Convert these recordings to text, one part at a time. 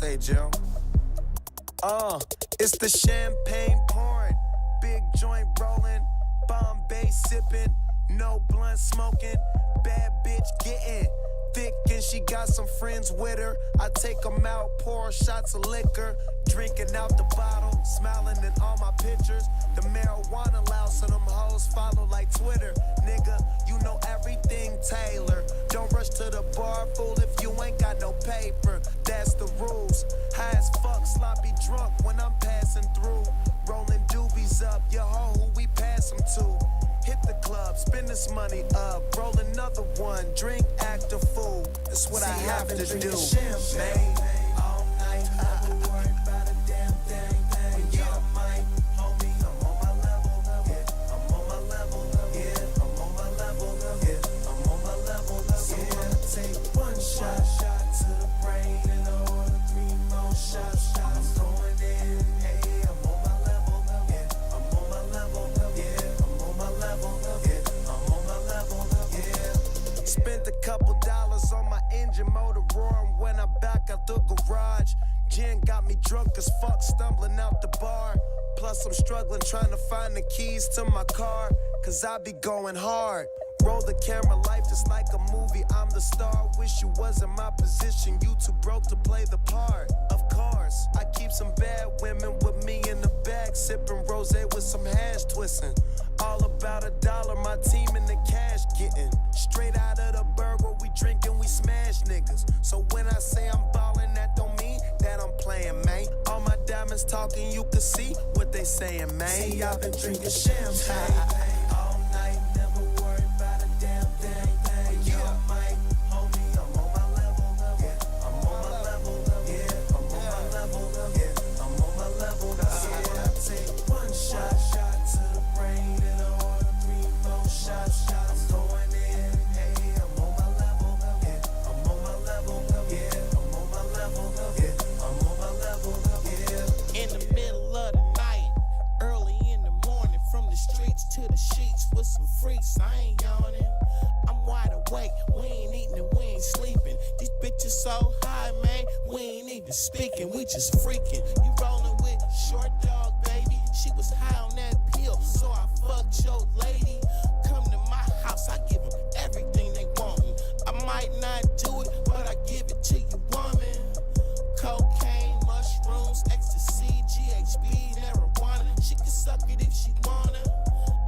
say, Jill? It's the champagne pouring, big joint rolling, Bombay sipping, no blunt smoking, bad bitch getting thick and she got some friends with her. I take them out, pour shots of liquor, drinking out the bottle, smiling in all my pictures. The marijuana loud, so them hoes follow like Twitter. Nigga, you know everything Taylor. Don't rush to the bar, fool, if you ain't got no paper. That's the rules. High as fuck, sloppy drunk when I'm passing through. Rolling doobies up, your hoe who we pass them to. Hit the club, spend this money up, roll another one, drink, act a fool. That's what I have to do. Champagne all night, never worry about a damn thing. Y'all might, homie, I'm on my level. Yeah, I'm on my level. Yeah, I'm on my level. Yeah, I'm on my level. So I'ma take one shot to the brain and order 3 more shots. I'm going in, hey, I'm on my level. Yeah, I'm on my level. Yeah, I'm on my level. Yeah, I'm on my level. Yeah. Spent a couple dollars on my engine motor roaring when I back out the garage. Gin got me drunk as fuck, stumbling out the bar. Plus I'm struggling trying to find the keys to my car, cause I be going hard. Roll the camera, life is like a movie, I'm the star. Wish you was in my position, you too broke to play the part. Of course, I keep some bad women with me in the bag, sipping rosé with some hash twisting. All about $1, my team in the cash getting. Straight out of the burger, we drinking, we smash niggas. So when I say I'm ballin', that don't mean that I'm playing, man. All my diamonds talking, you can see what they saying, man. See, I've been drinking champagne all night, never worry about a damn thing. Yeah, Mike, homie, I'm on my level. Yeah, I'm on my level. Yeah, I'm on my level. Yeah, I'm on my level. Yeah, I take one shot to the brain and order 3 more shots. I'm going in, hey, I'm on my level. Yeah, I'm on my level. Yeah, I'm on my level. Yeah, I'm on my level. Yeah. In the middle of the night, early in the morning, from the streets to the sheets with some freaks, I ain't yawning. I'm wide awake, we ain't eating and we ain't sleeping. These bitches so high, man, we ain't even speaking, we just freaking. You rolling with short dog, baby, she was high on that pill, so I fucked your lady. Come to my house, I give them everything they want. I might not do it, but I give it to you, woman. Cocaine, mushrooms, ecstasy, GHB, marijuana. She can suck it if she wanna.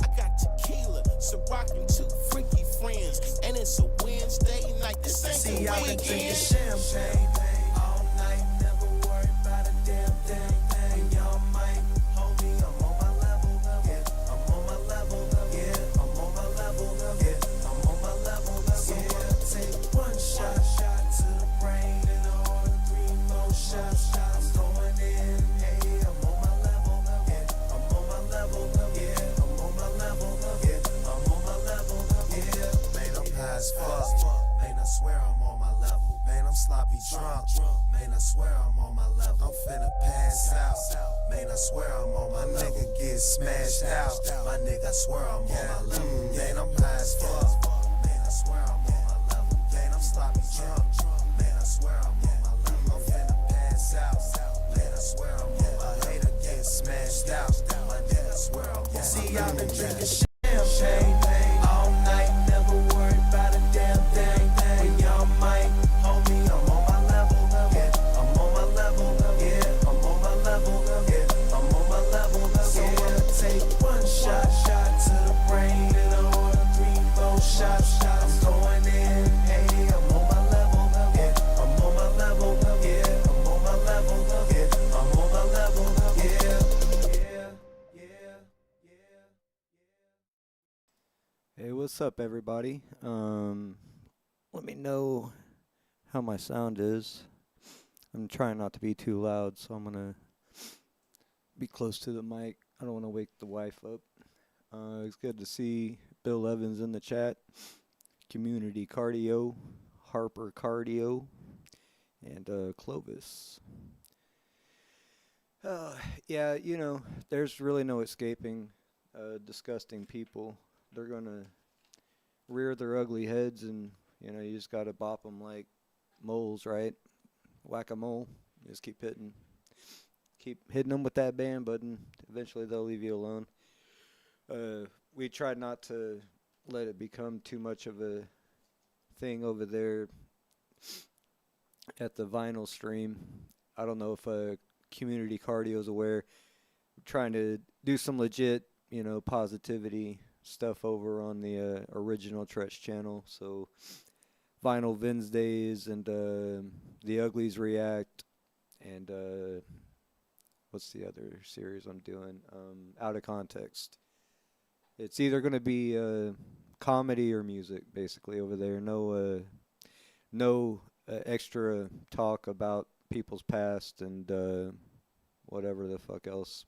I got tequila, so rockin' 2 freaky friends, and it's a Wednesday night. This ain't See, the I've been drinking weekend. champagne all night, never worry about a damn thing. Y'all might, homie, I'm on my level. Yeah, I'm on my level. Yeah, I'm on my level. Yeah, I'm on my level. So I'ma take one shot to the brain and order 3 more shots. I'm going in, hey, I'm on my level. Yeah, I'm on my level. Yeah, I'm on my level. Yeah, I'm on my level. Yeah, man, I'm high as fuck. Man, I swear I'm on my level. Man, I'm sloppy drunk. Man, I swear I'm on my level. I'm finna pass out. Man, I swear I'm on my nigga get smashed out. My nigga, I swear I'm on my level. Man, I'm high as fuck. Man, I swear I'm on my level. Man, I'm sloppy drunk. Man, I swear I'm on my level. I'm finna pass out. Man, I swear I'm on my hater get smashed out. My nigga, I swear I'm on my level. See, I've been drinking champagne all night, never worry about a damn thing. Y'all might, homie, I'm on my level. Yeah, I'm on my level. Yeah, I'm on my level. Yeah, I'm on my level. So I'ma take one shot to the brain and order 3 more shots. I'm going in, hey, I'm on my level. Yeah, I'm on my level. Yeah, I'm on my level. Yeah, I'm on my level. Yeah. Hey, what's up, everybody? Let me know how my sound is. I'm trying not to be too loud, so I'm gonna be close to the mic. I don't want to wake the wife up. It's good to see Bill Evans in the chat, Community Cardio, Harper Cardio, and Clovis. Yeah, you know, there's really no escaping disgusting people. They're gonna rear their ugly heads, and you know, you just gotta bop them like moles, right? Whack-a-mole. Just keep hitting them with that band button. Eventually, they'll leave you alone. We tried not to let it become too much of a thing over there at the vinyl stream. I don't know if community cardio is aware. We're trying to do some legit, positivity stuff over on the original Treach channel. So Vinyl Wednesdays and the Uglies React and what's the other series I'm doing? Out of Context. It's either going to be comedy or music, basically, over there. No extra talk about people's past and whatever the fuck else,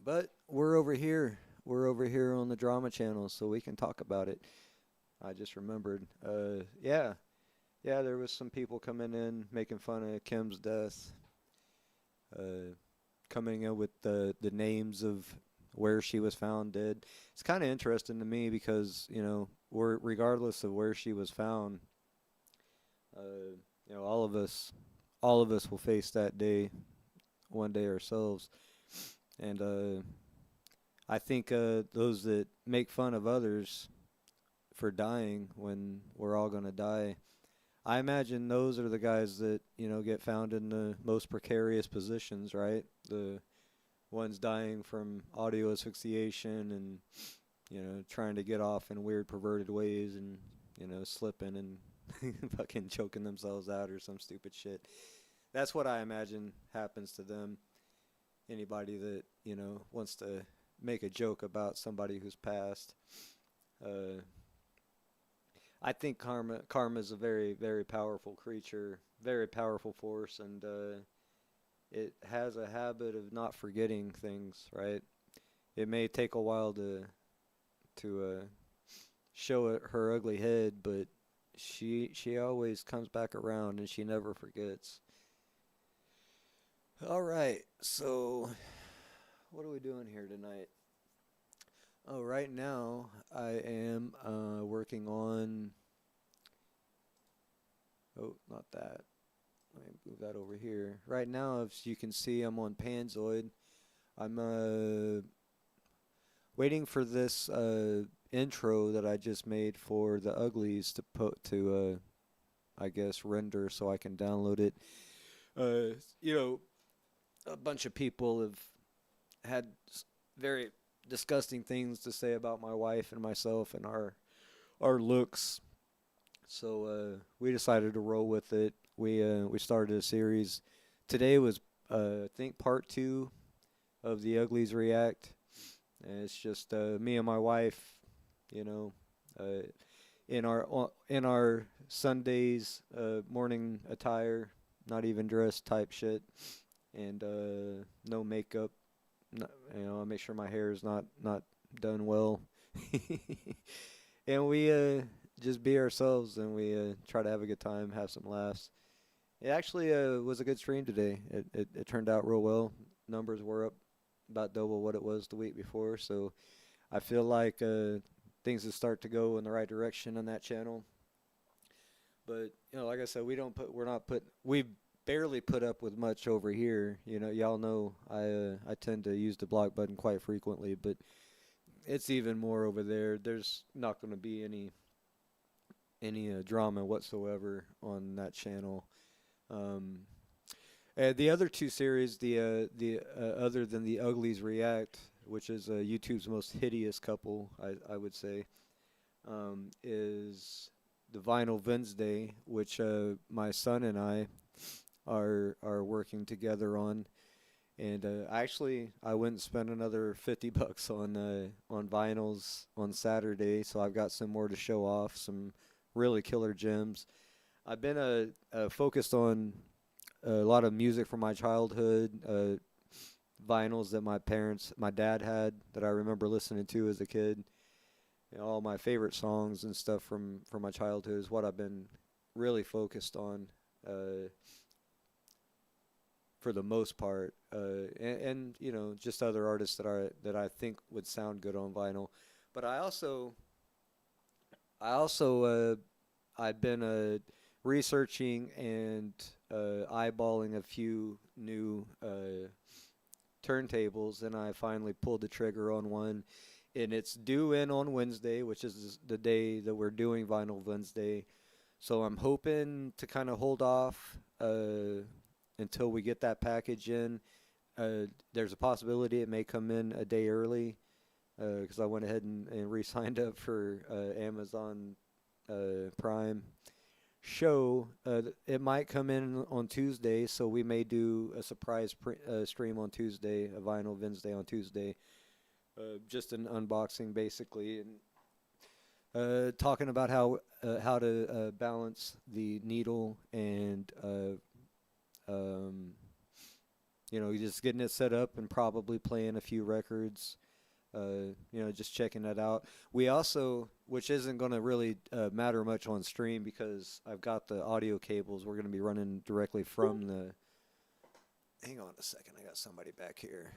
But we're over here. We're over here on the drama channel, so we can talk about it. I just remembered. Yeah, there was some people coming in making fun of Kim's death. Coming in with the names of where she was found dead. It's kind of interesting to me because regardless of where she was found, all of us will face that day one day ourselves. And I think those that make fun of others for dying when we're all going to die, I imagine those are the guys that, get found in the most precarious positions, right? The ones dying from audio asphyxiation and, trying to get off in weird perverted ways and, slipping and fucking choking themselves out or some stupid shit. That's what I imagine happens to them. Anybody that, wants to make a joke about somebody who's passed. I think karma is a very, very powerful creature, very powerful force, and it has a habit of not forgetting things, right? It may take a while to show it her ugly head, but she always comes back around and she never forgets. All right, so what are we doing here tonight? Oh, right now I am working on. Oh, not that. Let me move that over here. Right now, as you can see, I'm on Panzoid. I'm waiting for this intro that I just made for the Uglies to I guess render so I can download it. A bunch of people have had very disgusting things to say about my wife and myself and our looks. So we decided to roll with it. We started a series. Today was I think part 2 of the Uglies React. And it's just me and my wife, in our Sundays morning attire, not even dressed type shit, and no makeup. I make sure my hair is not done well, and we just be ourselves, and we try to have a good time, have some laughs. It actually was a good stream today. It turned out real well. Numbers were up about double what it was the week before, so I feel like things will start to go in the right direction on that channel. But like I said, we barely put up with much over here. Y'all know I tend to use the block button quite frequently, but it's even more over there. There's not going to be any drama whatsoever on that channel. The other 2 series, the other than the Uglies React, which is YouTube's most hideous couple, I would say, is the Vinyl Wednesday, which my son and I are working together on. And I went and spent another $50 on vinyls on Saturday, so I've got some more to show off, some really killer gems. I've been focused on a lot of music from my childhood, vinyls that my dad had that I remember listening to as a kid. All my favorite songs and stuff from my childhood is what I've been really focused on for the most part, and just other artists that I think would sound good on vinyl. But I've been researching and eyeballing a few new turntables, and I finally pulled the trigger on one. And it's due in on Wednesday, which is the day that we're doing Vinyl Wednesday. So I'm hoping to kind of hold off until we get that package in. There's a possibility it may come in a day early because I went ahead and re-signed up for Amazon Prime show. It might come in on Tuesday, so we may do a surprise stream on Tuesday, a Vinyl Wednesday on Tuesday. Just an unboxing basically, and talking about how to balance the needle and just getting it set up and probably playing a few records. Just checking that out. We also, which isn't going to really matter much on stream because I've got the audio cables. We're going to be running directly from the. Hang on a second. I got somebody back here.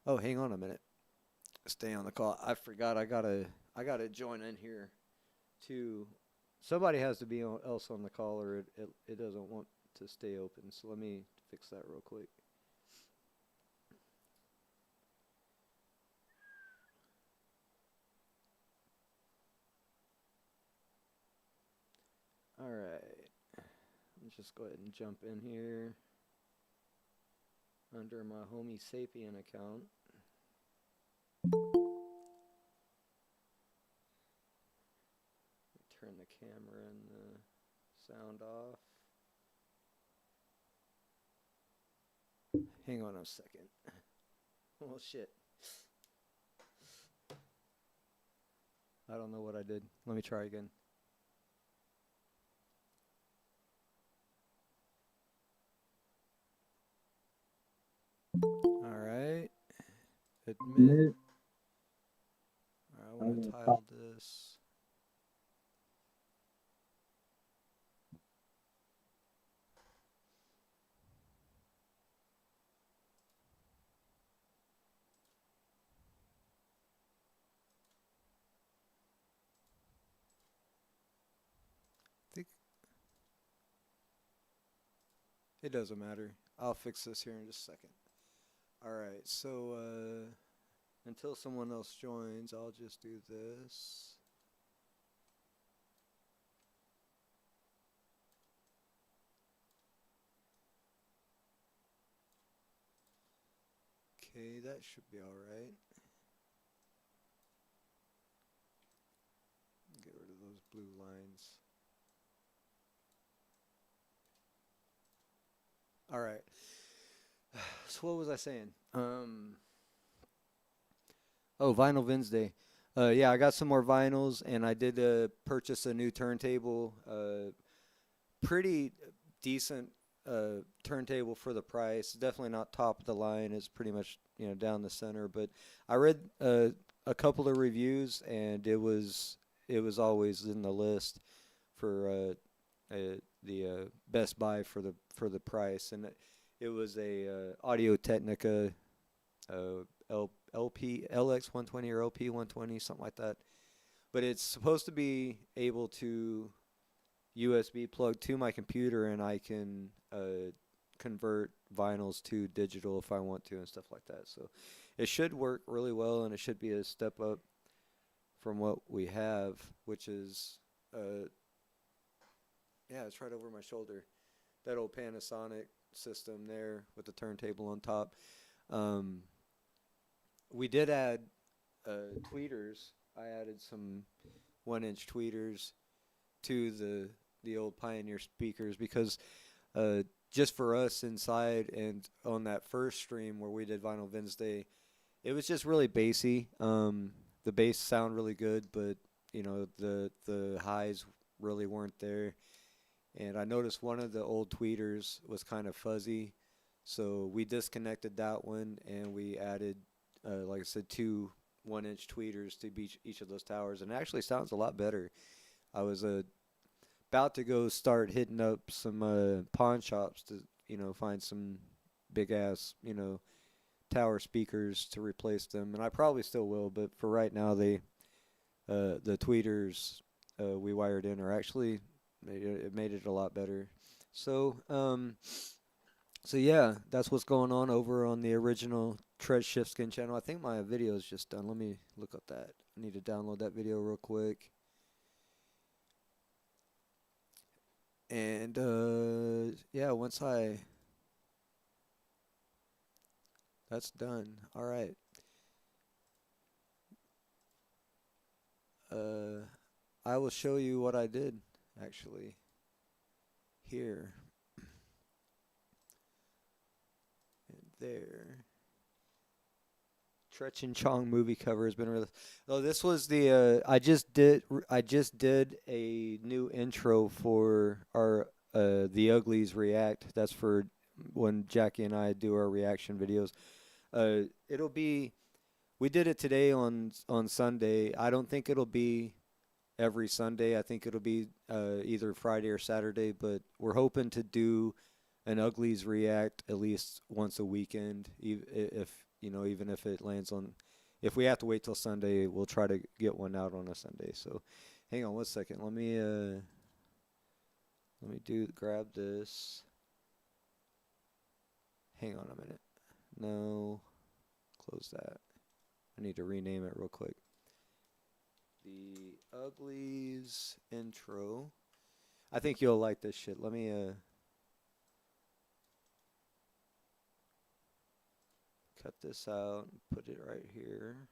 Oh, hang on a minute. Stay on the call. I forgot. I gotta join in here, too. Somebody has to be else on the call, or it doesn't want to stay open. So let me fix that real quick. All right. Let's just go ahead and jump in here under my homie Sapien account. Turn the camera and the sound off. Hang on a second. Oh shit. I don't know what I did. Let me try again. Alright. Admit. I want to tile this. It doesn't matter. I'll fix this here in just a second. Alright, so until someone else joins, I'll just do this. Okay, that should be alright. Get rid of those blue lines. All right. So what was I saying? Vinyl Wednesday. Yeah, I got some more vinyls, and I did purchase a new turntable. Pretty decent turntable for the price. Definitely not top of the line. It's pretty much down the center. But I read a couple of reviews, and it was always in the list for the best buy for the price, and it was a Audio Technica LP LX 120 or LP 120, something like that. But it's supposed to be able to USB plug to my computer, and I can convert vinyls to digital if I want to and stuff like that. So it should work really well, and it should be a step up from what we have, which is yeah, it's right over my shoulder. That old Panasonic system there with the turntable on top. We did add tweeters. I added some 1-inch tweeters to the old Pioneer speakers because just for us inside and on that first stream where we did Vinyl Wednesday, it was just really bassy. The bass sound really good, but the highs really weren't there. And I noticed one of the old tweeters was kind of fuzzy, so we disconnected that one and we added, like I said, 2 1-inch tweeters to each of those towers, and it actually sounds a lot better. I was about to go start hitting up some pawn shops to find some big ass tower speakers to replace them, and I probably still will, but for right now the tweeters we wired in are actually Made it a lot better. So so yeah, that's what's going on over on the original Tread Shift Skin channel. I think my video is just done. Let me look up that. I need to download that video real quick. And yeah, that's done. All right. I will show you what I did actually here and there. Treach and Chong movie cover has been released. Oh, this was the I just did a new intro for our the Uglies React. That's for when Jackie and I do our reaction videos. It'll be we did it today on Sunday. I don't think it'll be every Sunday. I think it'll be either Friday or Saturday, but we're hoping to do an Uglies React at least once a weekend, if you know, even if it lands on, if we have to wait till Sunday, we'll try to get one out on a Sunday. So, hang on one second. Let me grab this. Hang on a minute. No, close that. I need to rename it real quick. The Uglies intro. I think you'll like this shit. Let me cut this out and put it right here.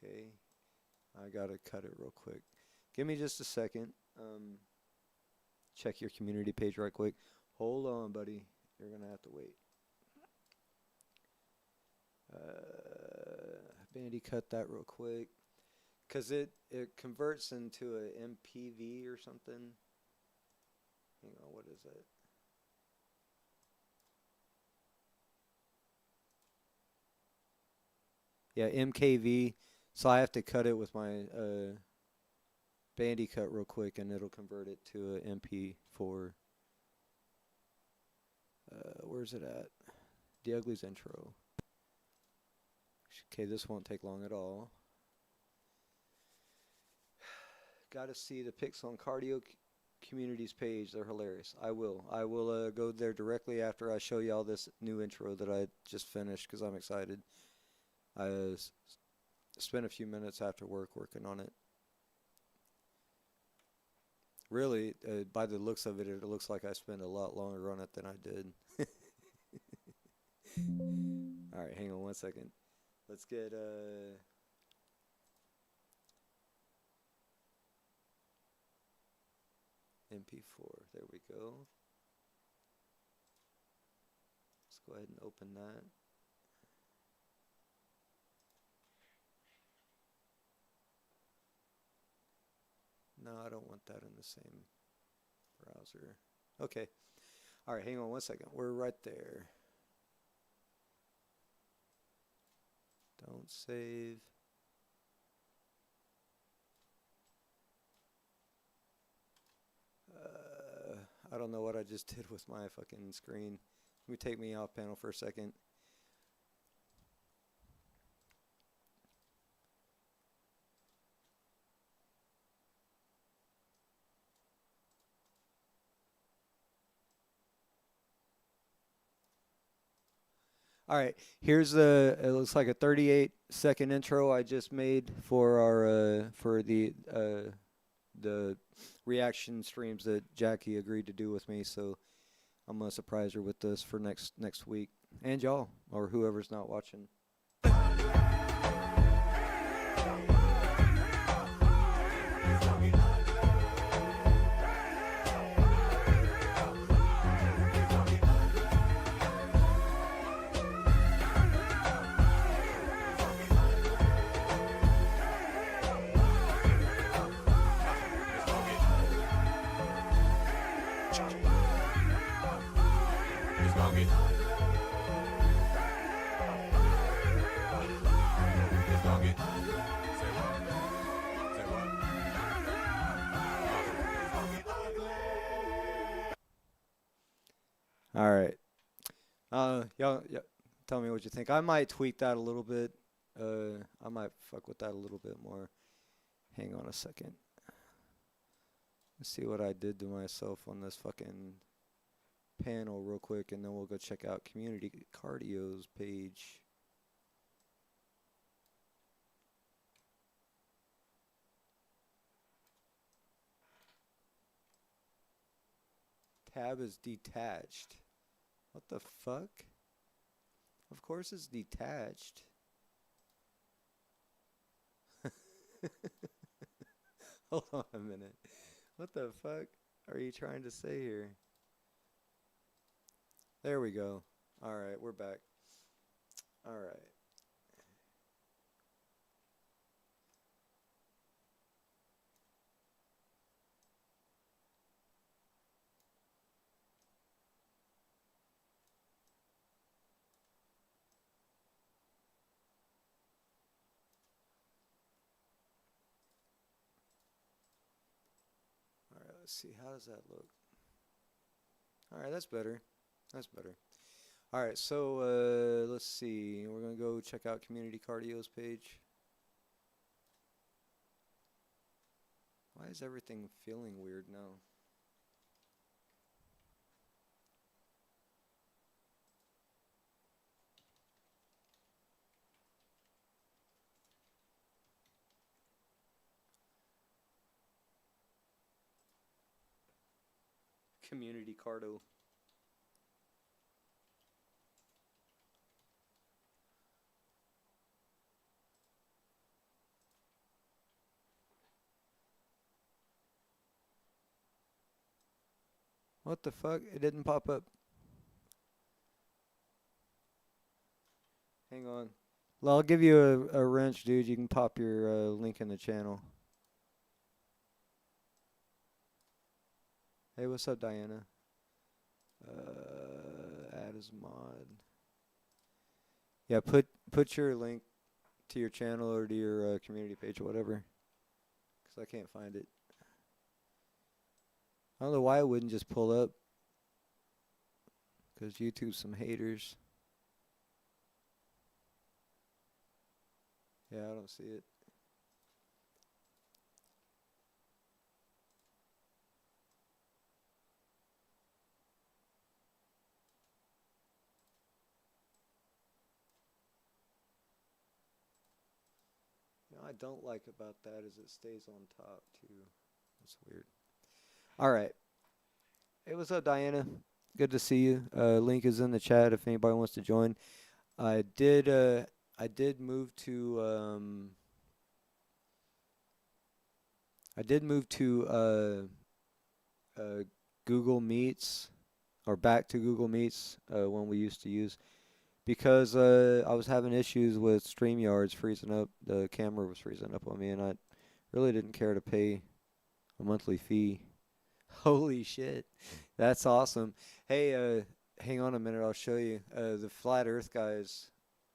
Okay. I gotta cut it real quick. Give me just a second. Check your community page right quick. Hold on, buddy. You're gonna have to wait. Bandy cut that real quick. Cause it converts into a MPV or something. Hang on, what is it? Yeah, MKV. So I have to cut it with my Bandy cut real quick, and it'll convert it to a MP4. Where's it at? The Uglies intro. Okay, this won't take long at all. Got to see the pics on Cardio Community's page. They're hilarious. I will. I will go there directly after I show y'all this new intro that I just finished because I'm excited. I spent a few minutes after work working on it. Really, by the looks of it, it looks like I spent a lot longer on it than I did. All right, hang on one second. Let's get MP4. There we go. Let's go ahead and open that. No, I don't want that in the same browser. Okay. All right, hang on one second. We're right there. Don't save. I don't know what I just did with my fucking screen. Let me take me off panel for a second. All right, here's the. It looks like a 38-second intro I just made for our for the reaction streams that Jackie agreed to do with me. So I'm gonna surprise her with this for next week, and y'all or whoever's not watching. All right. Y'all, tell me what you think. I might tweak that a little bit. I might fuck with that a little bit more. Hang on a second. Let's see what I did to myself on this fucking panel real quick, and then we'll go check out Community Cardio's page. Tab is detached. What the fuck? Of course it's detached. Hold on a minute. What the fuck are you trying to say here? There we go. Alright, we're back. Alright. Alright, let's see. How does that look? Alright, that's better. That's better. Alright, so let's see. We're going to go check out Community Cardio's page. Why is everything feeling weird now? Community Cardio. What the fuck? It didn't pop up. Hang on. Well, I'll give you a wrench, dude. You can pop your link in the channel. Hey, what's up, Diana? Add as mod. Yeah, put your link to your channel or to your community page or whatever. Because I can't find it. I don't know why it wouldn't just pull up. Because YouTube's some haters. Yeah, I don't see it. You know, I don't like about that is it stays on top too. That's weird. All right. Hey, what's up, Diana? Good to see you. Link is in the chat if anybody wants to join. I did move to Google Meets, or back to Google Meets when we used to use, because I was having issues with StreamYards freezing up. The camera was freezing up on me, and I really didn't care to pay a monthly fee. Holy shit. That's awesome. Hey, hang on a minute, I'll show you. The Flat Earth guys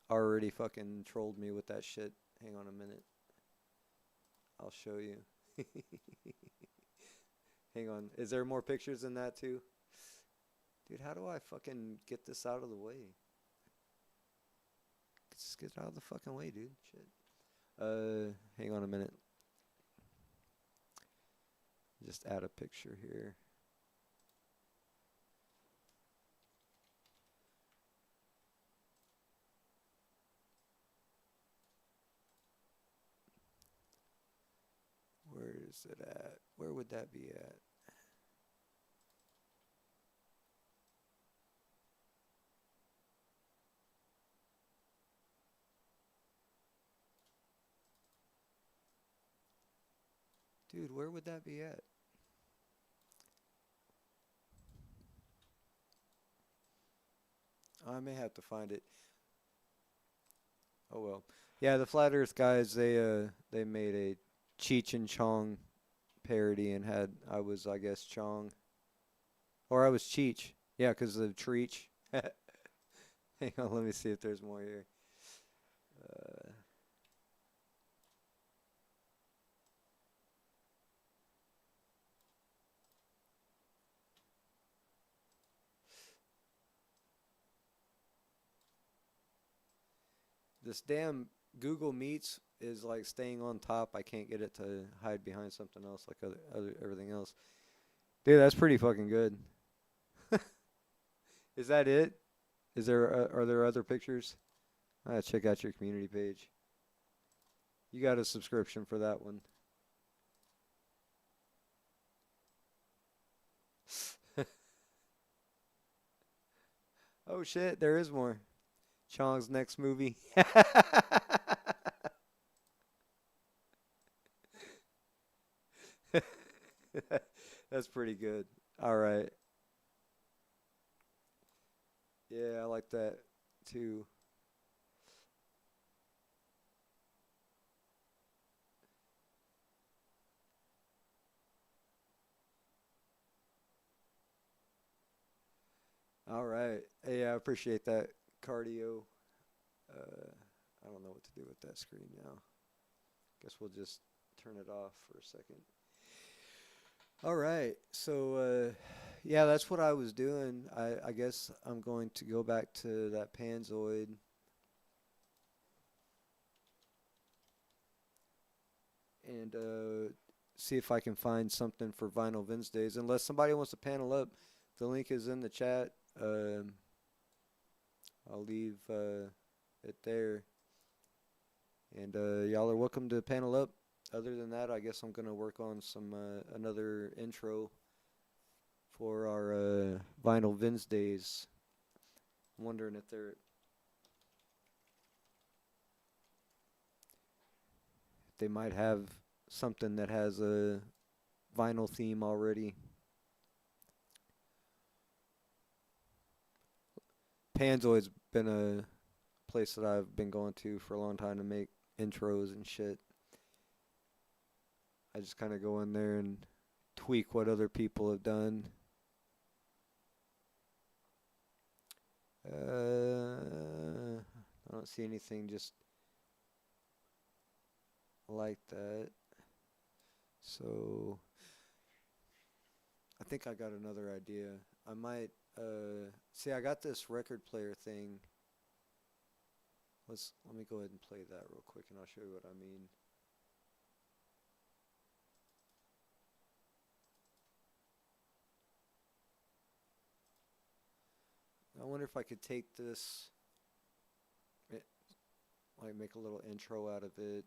already fucking trolled me with that shit. Hang on a minute. I'll show you. Hang on. Is there more pictures than that too? Dude, how do I fucking get this out of the way? Just get it out of the fucking way, dude. Shit. Hang on a minute. Just add a picture here. Where is it at? Where would that be at? Dude, where would that be at? I may have to find it. Oh well. Yeah, the Flat Earth guys, they made a Cheech and Chong parody and had I was, I guess, Chong, or I was Cheech. Yeah, 'cause of treach. Hang on, let me see if there's more here. This damn Google Meets is like staying on top. I can't get it to hide behind something else like everything else. Dude, that's pretty fucking good. Is that it? Is there are there other pictures? Check out your community page. You got a subscription for that one. Oh shit, there is more. Chong's next movie. That's pretty good. All right. Yeah, I like that too. All right. Hey, I appreciate that cardio. I don't know what to do with that screen now. Guess we'll just turn it off for a second. All right. So, yeah, that's what I was doing. I guess I'm going to go back to that Panzoid. And see if I can find something for Vinyl Wednesdays. Unless somebody wants to panel up, the link is in the chat. I'll leave it there. And y'all are welcome to panel up. Other than that, I guess I'm going to work on some another intro for our Vinyl Wednesdays. I'm wondering if they might have something that has a vinyl theme already. Panzoid's been a place that I've been going to for a long time to make intros and shit. I just kind of go in there and tweak what other people have done. I don't see anything just like that. So I think I got another idea. I might see, I got this record player thing. Let me go ahead and play that real quick and I'll show you what I mean. I wonder if I could take this, like make a little intro out of it.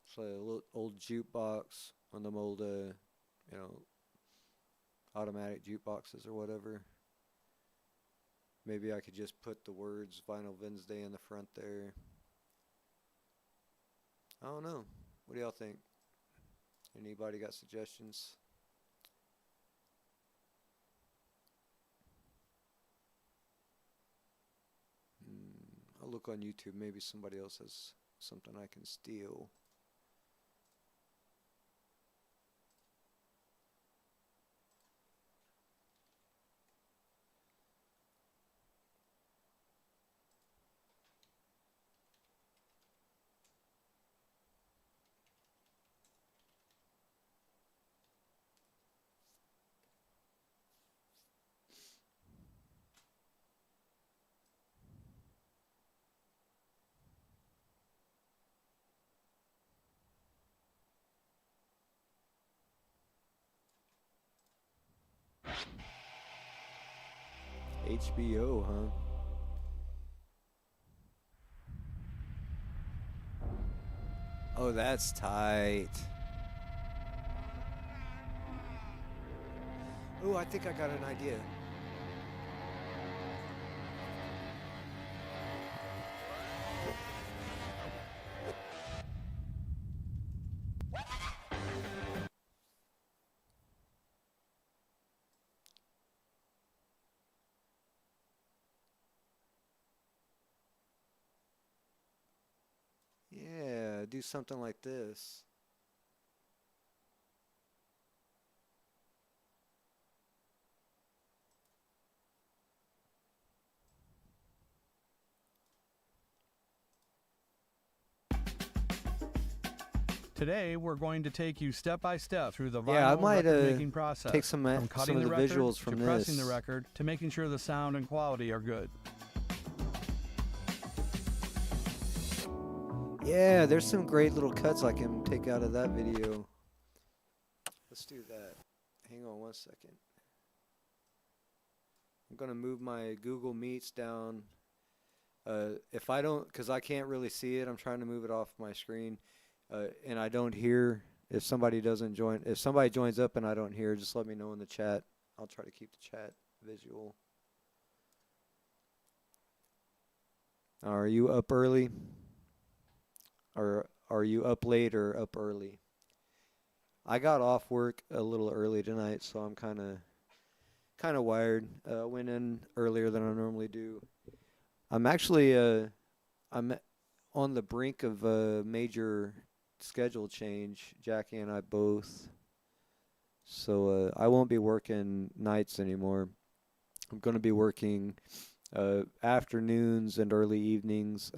It's like a little old jukebox, on them old, automatic jukeboxes or whatever. Maybe I could just put the words Vinyl Wednesday in the front there. I don't know. What do y'all think? Anybody got suggestions? I'll look on YouTube. Maybe somebody else has something I can steal. HBO, huh? Oh, that's tight. Oh, I think I got an idea. Yeah, do something like this. Today, we're going to take you step by step through the Yeah, I vinyl might record making process. take some from cutting of the record visuals from to pressing this. the record to making sure the sound and quality are good. Yeah, there's some great little cuts I can take out of that video. Let's do that. Hang on one second. I'm going to move my Google Meets down. If I don't, because I can't really see it, I'm trying to move it off my screen. And I don't hear, if somebody doesn't join, if somebody joins up and I don't hear, just let me know in the chat. I'll try to keep the chat visual. Are you up early? Or are you up late or up early? I got off work a little early tonight, so I'm kind of wired. Went in earlier than I normally do. I'm actually I'm on the brink of a major schedule change. Jackie and I both. So I won't be working nights anymore. I'm going to be working afternoons and early evenings.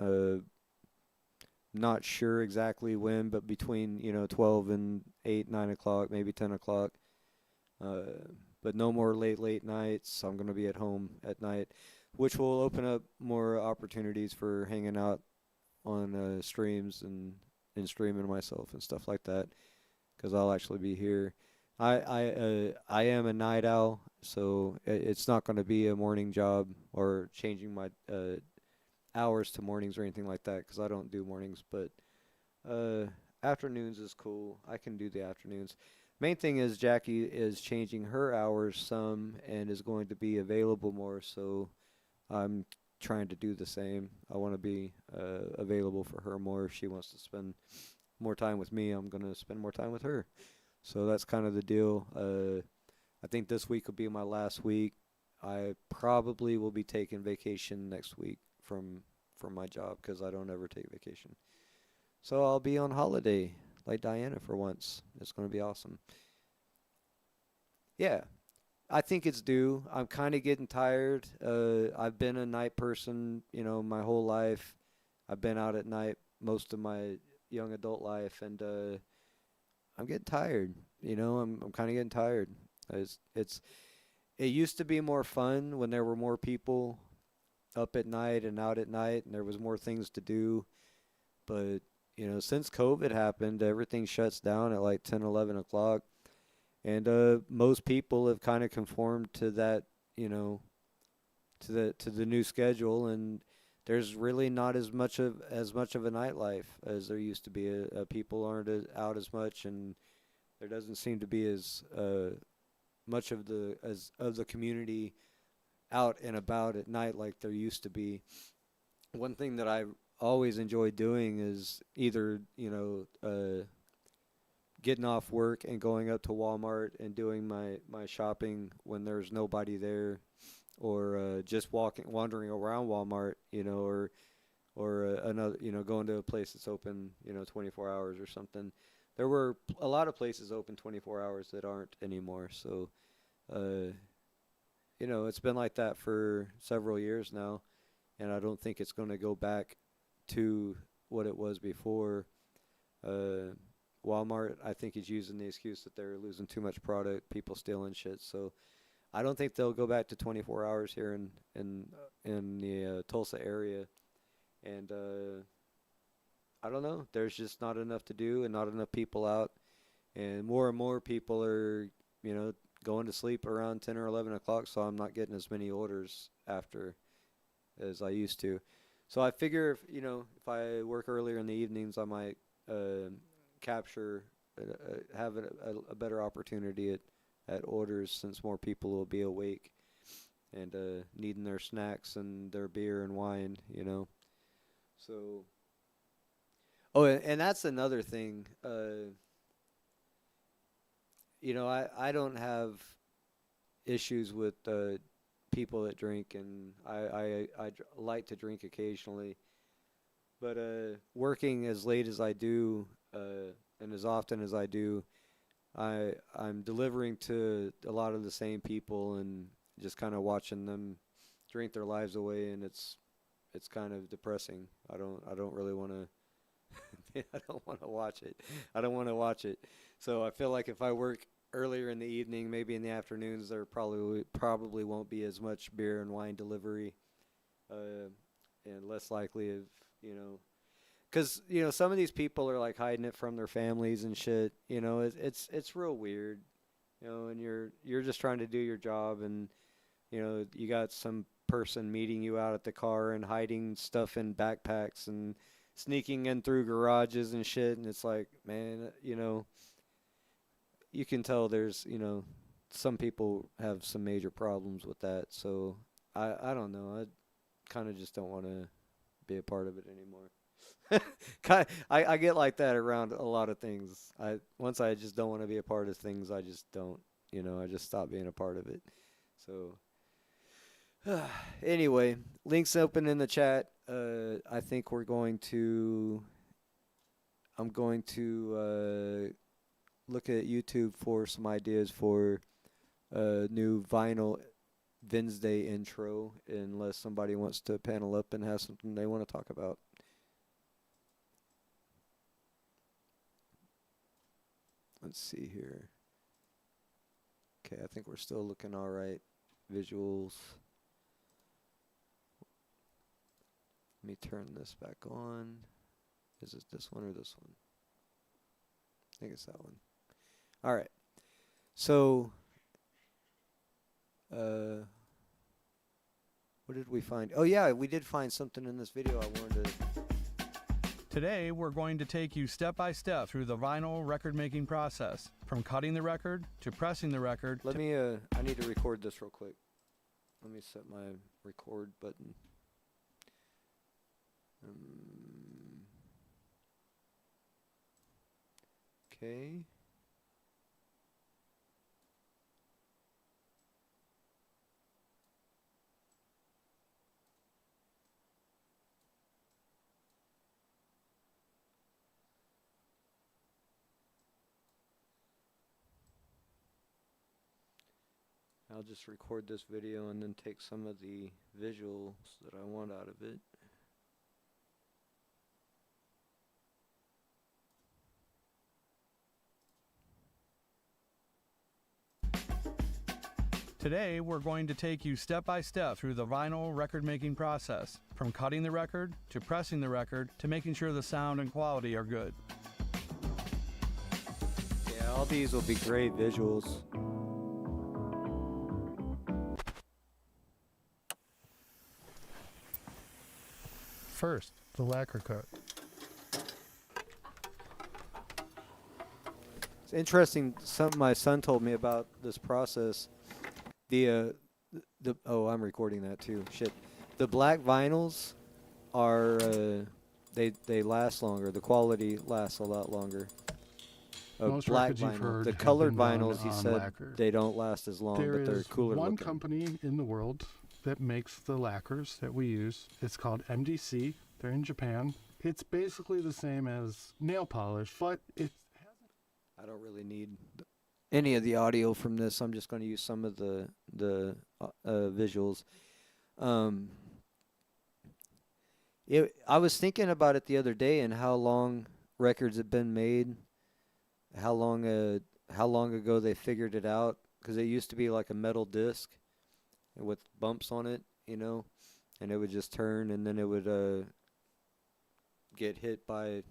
Not sure exactly when, but between 12 and 8, 9 o'clock, maybe 10 o'clock. But no more late nights. I'm going to be at home at night, which will open up more opportunities for hanging out on streams and streaming myself and stuff like that, because I'll actually be here. I am a night owl, so it's not going to be a morning job or changing my hours to mornings or anything like that, because I don't do mornings. But afternoons is cool. I can do the afternoons. Main thing is Jackie is changing her hours some and is going to be available more, so I'm trying to do the same. I want to be available for her more. If she wants to spend more time with me, I'm going to spend more time with her. So that's kind of the deal. I think this week will be my last week. I probably will be taking vacation next week from my job, because I don't ever take vacation. So I'll be on holiday like Diana for once. It's going to be awesome. Yeah, I think it's due. I'm kind of getting tired. I've been a night person, my whole life. I've been out at night most of my young adult life, and I'm getting tired. I'm kind of getting tired. It used to be more fun when there were more people up at night and out at night, and there was more things to do. But since COVID happened, everything shuts down at like 10, 11 o'clock. And most people have kind of conformed to that, to the new schedule, and there's really not as much of a nightlife as there used to be. People aren't out as much, and there doesn't seem to be as much of the community out and about at night like there used to be. One thing that I always enjoyed doing is either getting off work and going up to Walmart and doing my shopping when there's nobody there, or just wandering around Walmart, or another, going to a place that's open 24 hours or something. There were a lot of places open 24 hours that aren't anymore. So it's been like that for several years now, and I don't think it's going to go back to what it was before. Walmart, I think, is using the excuse that they're losing too much product, people stealing shit. So I don't think they'll go back to 24 hours here in the Tulsa area. And I don't know. There's just not enough to do and not enough people out. And more people are, going to sleep around 10 or 11 o'clock, so I'm not getting as many orders after as I used to. So I figure if I work earlier in the evenings, I might have a better opportunity at orders, since more people will be awake and needing their snacks and their beer and wine, So, and that's another thing. I don't have issues with people that drink, and I like to drink occasionally. But working as late as I do, and as often as I do, I'm delivering to a lot of the same people and just kind of watching them drink their lives away, and it's kind of depressing. I don't really want to. I don't want to watch it. I don't want to watch it. So I feel like if I work earlier in the evening, maybe in the afternoons, there probably won't be as much beer and wine delivery, and less likely of 'cause you know some of these people are like hiding it from their families and shit. You know, it's real weird. You know, and you're just trying to do your job, and you know you got some person meeting you out at the car and hiding stuff in backpacks and sneaking in through garages and shit, and it's like, man, you know, you can tell there's, you know, some people have some major problems with that. So I don't know. I kind of just don't want to be a part of it anymore. I get like that around a lot of things. Once I just don't want to be a part of things, I just don't, you know, I just stop being a part of it. So anyway, links open in the chat. I think I'm going to look at YouTube for some ideas for a new vinyl Wednesday intro, unless somebody wants to panel up and have something they want to talk about. Let's see here. Okay, I think we're still looking all right. Visuals. Let me turn this back on. Is it this one or this one? I think it's that one. All right. So, what did we find? Oh, yeah, we did find something in this video I wanted to... Today, we're going to take you step by step through the vinyl record-making process, from cutting the record to pressing the record. Let me, I need to record this real quick. Let me set my record button. Okay. I'll just record this video and then take some of the visuals that I want out of it. Today, we're going to take you step by step through the vinyl record-making process, from cutting the record to pressing the record to making sure the sound and quality are good. Yeah, all these will be great visuals. First, the lacquer cut. It's interesting. Something my son told me about this process. I'm recording that too. Shit. The black vinyls are they last longer. The quality lasts a lot longer. Most Black records you've vinyl. heard The have colored been done vinyls, he on said, lacquer. they don't last as long, There but they're is cooler one looking. company in the world that makes the lacquers that we use. It's called MDC. They're in Japan. It's basically the same as nail polish, but it hasn't. I don't really need any of the audio from this. I'm just going to use some of the visuals. I was thinking about it the other day and how long records have been made, how long ago they figured it out, because it used to be like a metal disc with bumps on it, you know, and it would just turn, and then it would get hit by,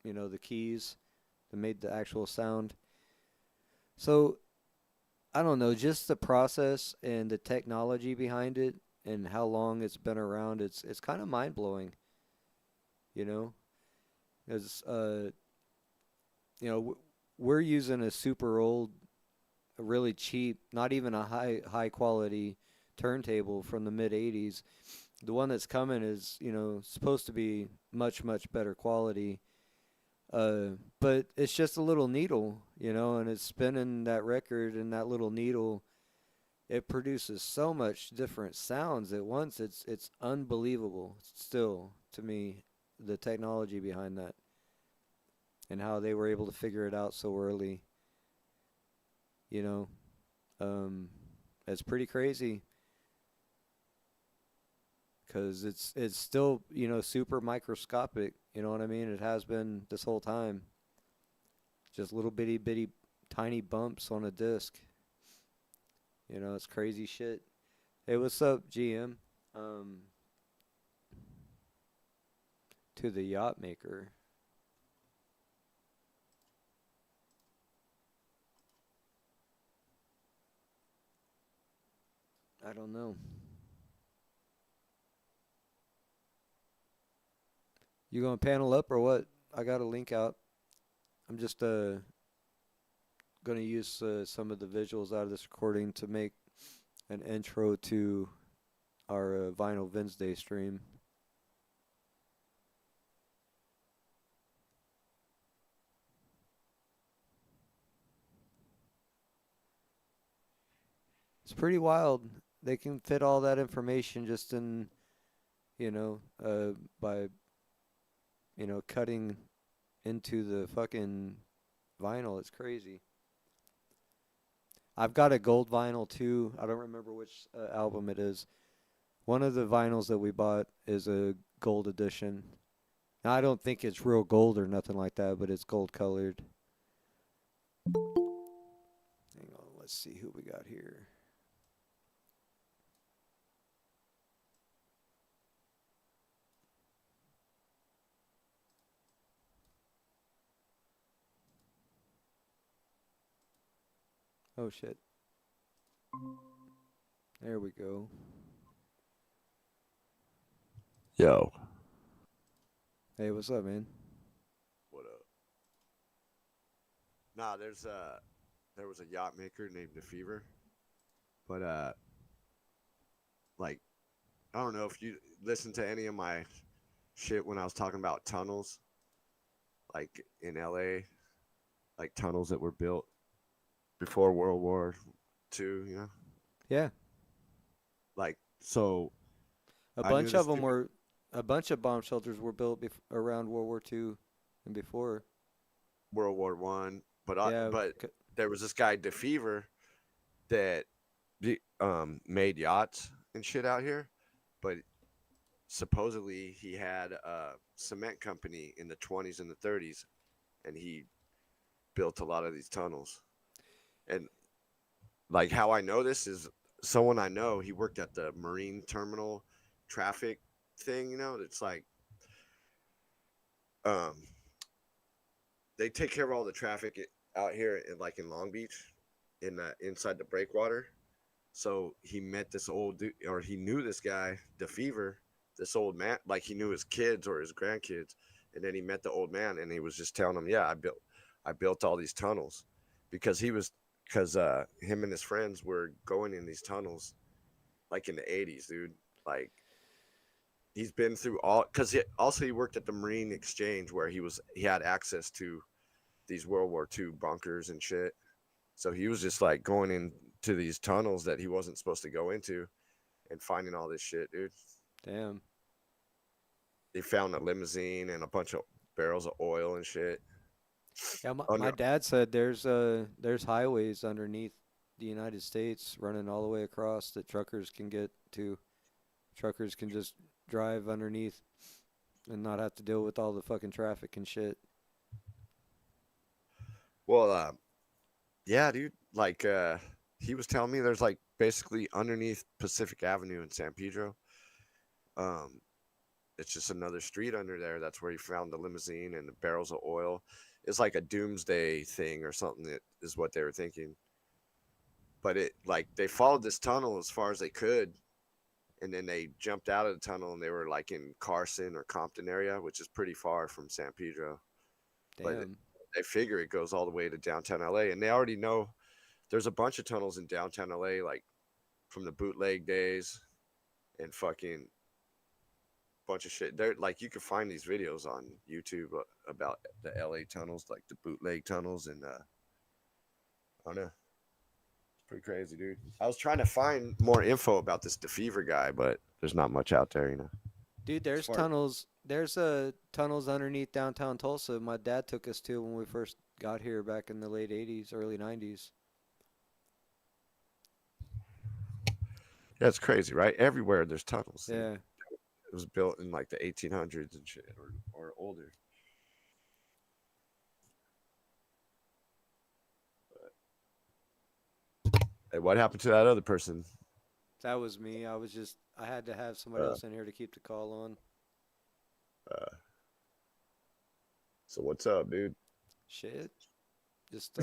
you know, the keys that made the actual sound. So, I don't know, just the process and the technology behind it and how long it's been around, it's kind of mind-blowing, you know? Because, you know, we're using a super old, a really cheap, not even a high quality turntable from the mid-'80s. The one that's coming is, you know, supposed to be much, much better quality. But it's just a little needle, you know, and it's spinning that record, and that little needle, it produces so much different sounds at once. It's unbelievable still to me, the technology behind that and how they were able to figure it out so early. You know, it's pretty crazy. 'Cause it's still, you know, super microscopic, you know what I mean? It has been this whole time. Just little bitty tiny bumps on a disc. You know, it's crazy shit. Hey, what's up, GM? To the yacht maker. I don't know. You gonna panel up or what? I got a link out. I'm just gonna use some of the visuals out of this recording to make an intro to our Vinyl Wednesday stream. It's pretty wild. They can fit all that information just in, by, cutting into the fucking vinyl. It's crazy. I've got a gold vinyl too. I don't remember which album it is. One of the vinyls that we bought is a gold edition. Now, I don't think it's real gold or nothing like that, but it's gold colored. Hang on, let's see who we got here. Oh shit. There we go. Yo. Hey, what's up, man? What up? Nah, there was a yacht maker named DeFever. But like I don't know if you listened to any of my shit when I was talking about tunnels, like in LA, like tunnels that were built before World War II, Yeah. Like, so A I knew bunch of this them a bunch of bomb shelters were built around World War II and before. World War One, but Yeah, there was this guy DeFever that made yachts and shit out here, but supposedly he had a cement company in the 20s and the 30s, and he built a lot of these tunnels. And like how I know this is someone I know, he worked at the marine terminal traffic thing, it's like they take care of all the traffic out here in Long Beach inside the breakwater. So he met this old dude, or he knew this guy, DeFever, this old man, like he knew his kids or his grandkids, and then he met the old man, and he was just telling him, "Yeah, I built all these tunnels," because him and his friends were going in these tunnels, like in the 80s, dude. Like he's been through all, because he worked at the Marine Exchange where he had access to these World War II bunkers and shit. So he was just like going into these tunnels that he wasn't supposed to go into and finding all this shit, dude. damn. They found a limousine and a bunch of barrels of oil and shit. Yeah, my dad said there's highways underneath the United States running all the way across that truckers can get to. Truckers can just drive underneath and not have to deal with all the fucking traffic and shit. Well, yeah, dude. Like, he was telling me there's like basically underneath Pacific Avenue in San Pedro. It's just another street under there. That's where he found the limousine and the barrels of oil. It's like a doomsday thing or something, that is what they were thinking. But they followed this tunnel as far as they could, and then they jumped out of the tunnel and they were like in Carson or Compton area, which is pretty far from San Pedro. Damn. But they figure it goes all the way to downtown LA, and they already know there's a bunch of tunnels in downtown LA, like from the bootleg days and fucking bunch of shit. They're like, you can find these videos on YouTube about the LA tunnels, like the bootleg tunnels, and I don't know. It's pretty crazy, dude. I was trying to find more info about this DeFever guy, but there's not much out there, Dude, there's tunnels. There's tunnels underneath downtown Tulsa. My dad took us to when we first got here back in the late 80s, early 90s. Yeah, it's crazy, right? Everywhere there's tunnels. Yeah. It was built in like the 1800s and shit, or older. But, hey, what happened to that other person? That was me. I had to have somebody else in here to keep the call on. So what's up, dude? Shit. Just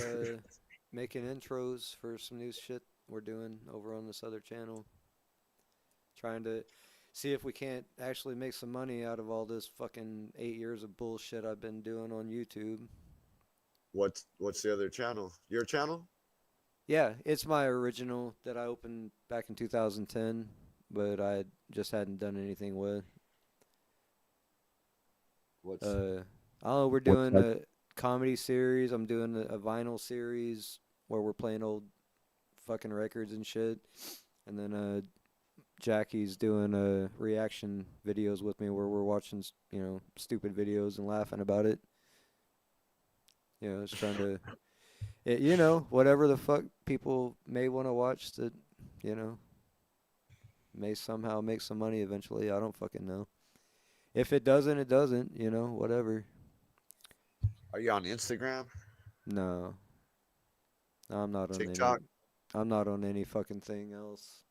making intros for some new shit we're doing over on this other channel. Trying to see if we can't actually make some money out of all this fucking 8 years of bullshit I've been doing on YouTube. What's the other channel? Your channel? Yeah, it's my original that I opened back in 2010, but I just hadn't done anything with. What's Uh, I don't know, we're what's doing like? a comedy series. I'm doing a vinyl series where we're playing old fucking records and shit. And then Jackie's doing reaction videos with me where we're watching, stupid videos and laughing about it. It's trying to, whatever the fuck people may want to watch that, you know, may somehow make some money eventually. I don't fucking know. If it doesn't, it doesn't, whatever. Are you on Instagram? No, I'm not on any. TikTok? I'm not on any fucking thing else.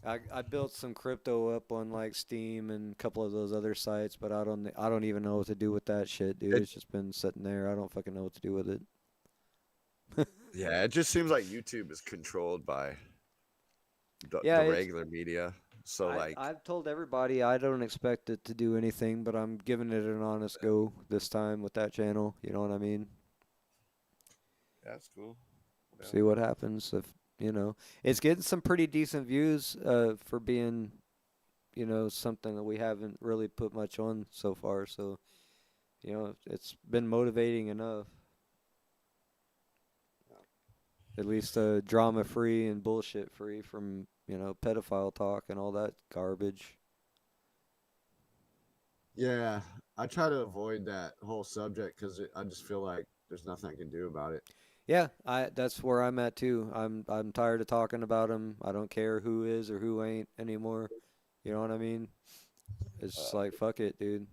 I built some crypto up on like Steam and a couple of those other sites, but I don't even know what to do with that shit, dude. It, It's just been sitting there. I don't fucking know what to do with it. yeah, it just seems like YouTube is controlled by Yeah, the it's regular media. So I like, I've told everybody I don't expect it to do anything, but I'm giving it an honest go this time with that channel. You know what I mean? that's cool. Yeah. See what happens if it's getting some pretty decent views for being something that we haven't really put much on so far. So it's been motivating enough. At least drama free and bullshit free from pedophile talk and all that garbage. Yeah, I try to avoid that whole subject because I just feel like there's nothing I can do about it. Yeah, that's where I'm at too. I'm tired of talking about them. I don't care who is or who ain't anymore. You know what I mean? It's just like fuck it, dude.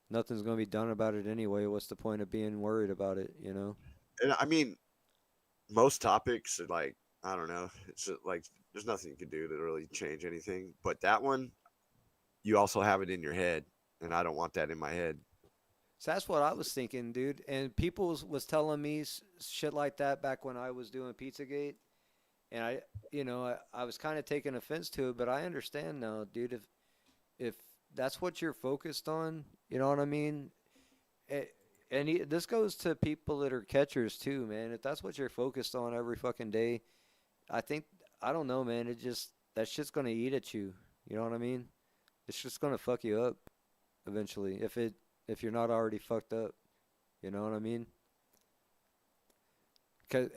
Nothing's gonna be done about it anyway. What's the point of being worried about it? And I mean, most topics are like, I don't know. It's just like there's nothing you can do to really change anything. But that one, you also have it in your head, and I don't want that in my head. So that's what I was thinking, dude. And people was telling me shit like that back when I was doing Pizzagate, and I was kind of taking offense to it, but I understand now, dude. If that's what you're focused on, you know what I mean. It, and this goes to people that are catchers too, man. If that's what you're focused on every fucking day, I think I don't know, man. That shit's gonna eat at you. You know what I mean? It's just gonna fuck you up eventually if you're not already fucked up. You know what I mean?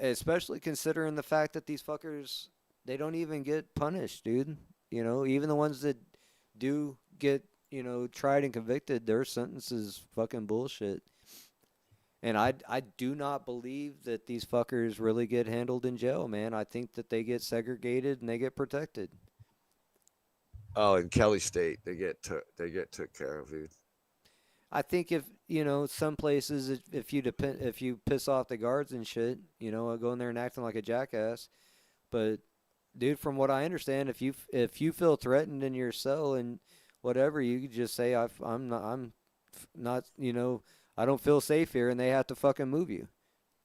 Especially considering the fact that these fuckers they don't even get punished, dude. Even the ones that do get tried and convicted, their sentence is fucking bullshit. And I do not believe that these fuckers really get handled in jail, man. I think that they get segregated and they get protected. Oh, in Kelly State, they get took care of, dude. I think if some places if you piss off the guards and shit, go in there and acting like a jackass. But dude, from what I understand, if you feel threatened in your cell and whatever, you could just say I'm not I don't feel safe here, and they have to fucking move you.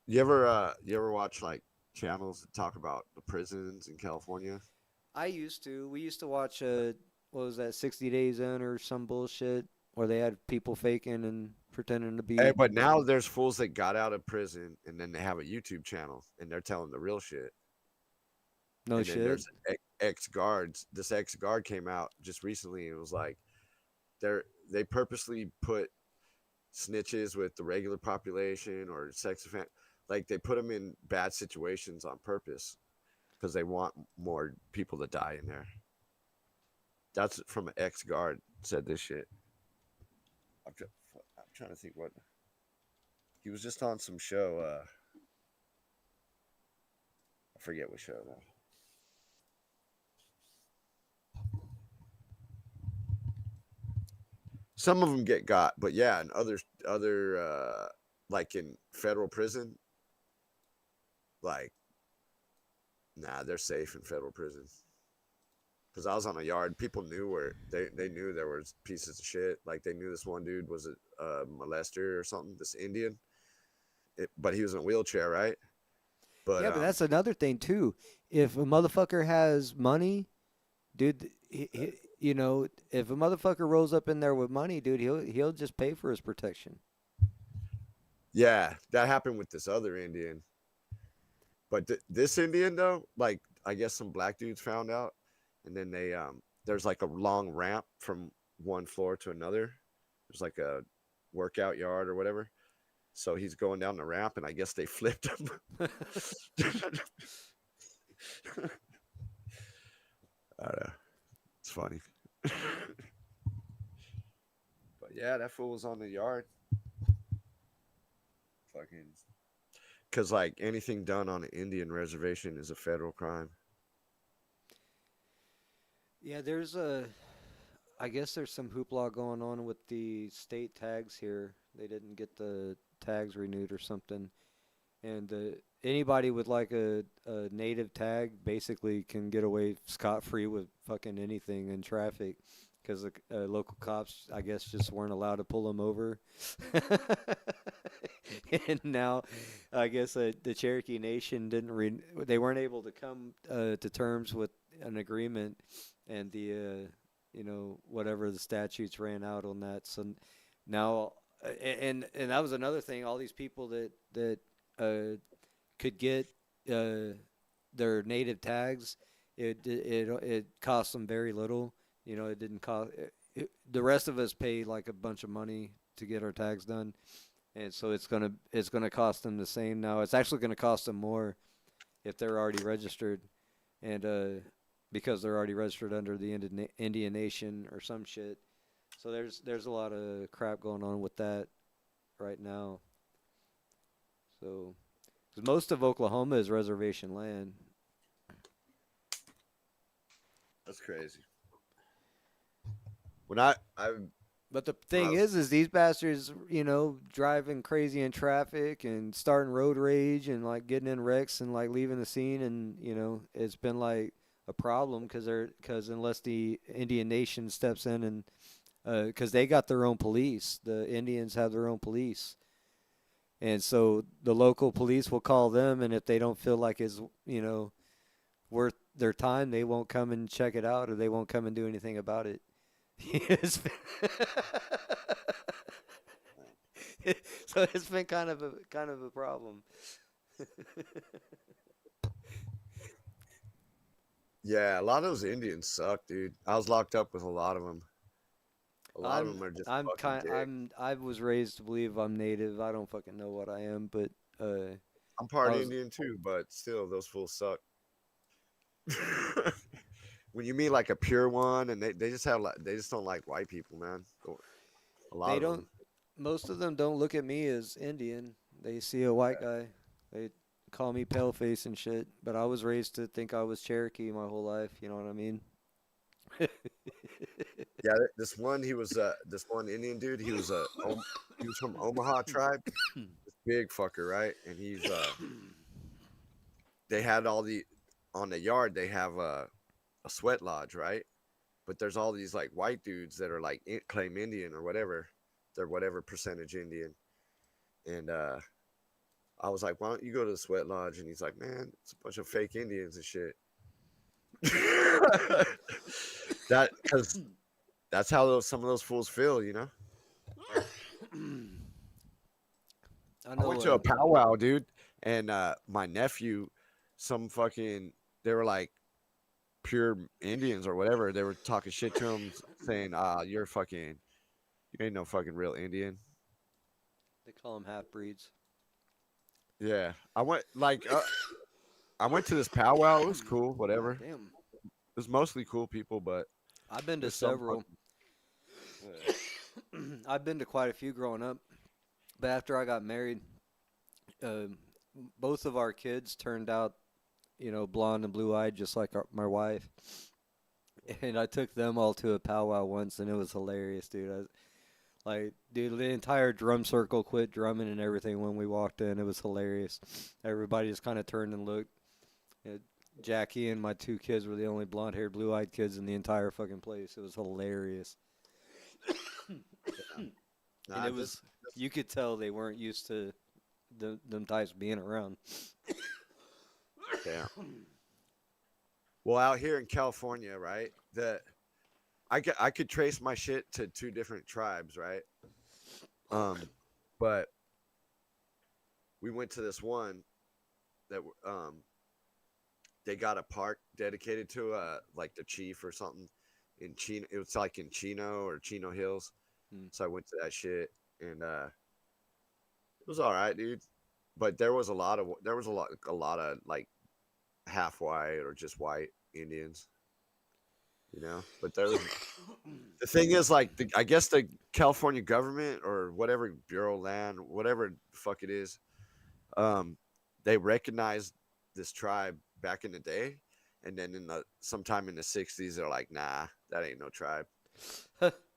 You ever watch like channels that talk about the prisons in California? I used to. We used to watch what was that 60 Days In or some bullshit where they had people faking and pretending to Hey, be but now there's fools that got out of prison and then they have a YouTube channel and they're telling the real shit. no And then shit. there's ex guards. This ex guard came out just recently and was like, they purposely put snitches with the regular population or sex offender, like they put them in bad situations on purpose because they want more people to die in there. That's from an ex guard said this shit. I'm, tr- I'm trying to think what he was just on some show. I forget what show now. Some of them get got, but yeah, and other like in federal prison, like nah, they're safe in federal prison. because I was on a yard. People knew where they knew there was pieces of shit. Like they knew this one dude was a molester or something. This Indian, but he was in a wheelchair, right? But Yeah, but that's another thing too. If a motherfucker has money, dude, you know, if a motherfucker rolls up in there with money, dude, he'll just pay for his protection. yeah, that happened with this other Indian. But this Indian though, like I guess some black dudes found out, and then they there's like a long ramp from one floor to another. There's like a workout yard or whatever. So he's going down the ramp, and I guess they flipped him. I don't know. It's funny. But yeah, that fool was on the yard. Fucking. Because, like, anything done on an Indian reservation is a federal crime. Yeah, I guess there's some hoopla going on with the state tags here. They didn't get the tags renewed or something. And anybody with like a native tag basically can get away scot-free with fucking anything in traffic because the local cops, I guess, just weren't allowed to pull them over. And now, I guess the Cherokee Nation they weren't able to come to terms with an agreement, and the whatever the statutes ran out on that. So now, and that was another thing. All these people that could get their native tags, it cost them very little. You know, it didn't cost. The rest of us pay like a bunch of money to get our tags done, and so it's gonna cost them the same. Now it's actually gonna cost them more if they're already registered, and because they're already registered under the Indian Nation or some shit. So there's a lot of crap going on with that right now. So, 'cause most of Oklahoma is reservation land. That's crazy. When I But the thing is these bastards, driving crazy in traffic and starting road rage and like getting in wrecks and like leaving the scene, and it's been like a problem because unless the Indian Nation steps in and because they got their own police, the Indians have their own police, and so the local police will call them, and if they don't feel like it's worth their time, they won't come and check it out, or they won't come and do anything about it. So it's been kind of a problem. Yeah, a lot of those Indians suck, dude. I was locked up with a lot of them. A lot of them are just fucking dick. I was raised to believe I'm native. I don't fucking know what I am, but I'm part Indian too, but still, those fools suck. When you meet like a pure one, and they just don't like white people, man. A lot they of don't. them. Most of them don't look at me as Indian. They see a white guy. They call me paleface and shit. But I was raised to think I was Cherokee my whole life. You know what I mean? Yeah, this one this one Indian dude. He was from Omaha tribe. This big fucker, right? And he's they had on the yard. They have a sweat lodge, right? But there's all these like white dudes that are like claim Indian or whatever. They're whatever percentage Indian. And I was like, why don't you go to the sweat lodge? And he's like, man, it's a bunch of fake Indians and shit. Because that's how some of those fools feel, I went to a powwow, dude, and my nephew, they were like pure Indians or whatever. They were talking shit to him, saying, you ain't no fucking real Indian. They call them half-breeds. Yeah, I went to this powwow. It was cool, whatever. Damn. It was mostly cool people, but I've been to several. I've been to quite a few growing up, but after I got married, both of our kids turned out, blonde and blue-eyed, just like my wife. And I took them all to a powwow once, and it was hilarious, dude. Dude, the entire drum circle quit drumming and everything when we walked in. It was hilarious. Everybody just kind of turned and looked. Jackie and my two kids were the only blonde-haired, blue-eyed kids in the entire fucking place. It was hilarious. Nah, And it was, you could tell they weren't used to them types being around. yeah. Well, out here in California, right? I could trace my shit to two different tribes, right? But we went to this one that they got a park dedicated to like the chief or something in Chino. It was like in Chino or Chino Hills. So I went to that shit, and it was all right, dude. But there was a lot of like half white or just white Indians, you know. But there was the thing is like I guess the California government or whatever Bureau of Land, whatever the fuck it is, they recognized this tribe back in the day, and then sometime in the 60s they're like, nah, that ain't no tribe.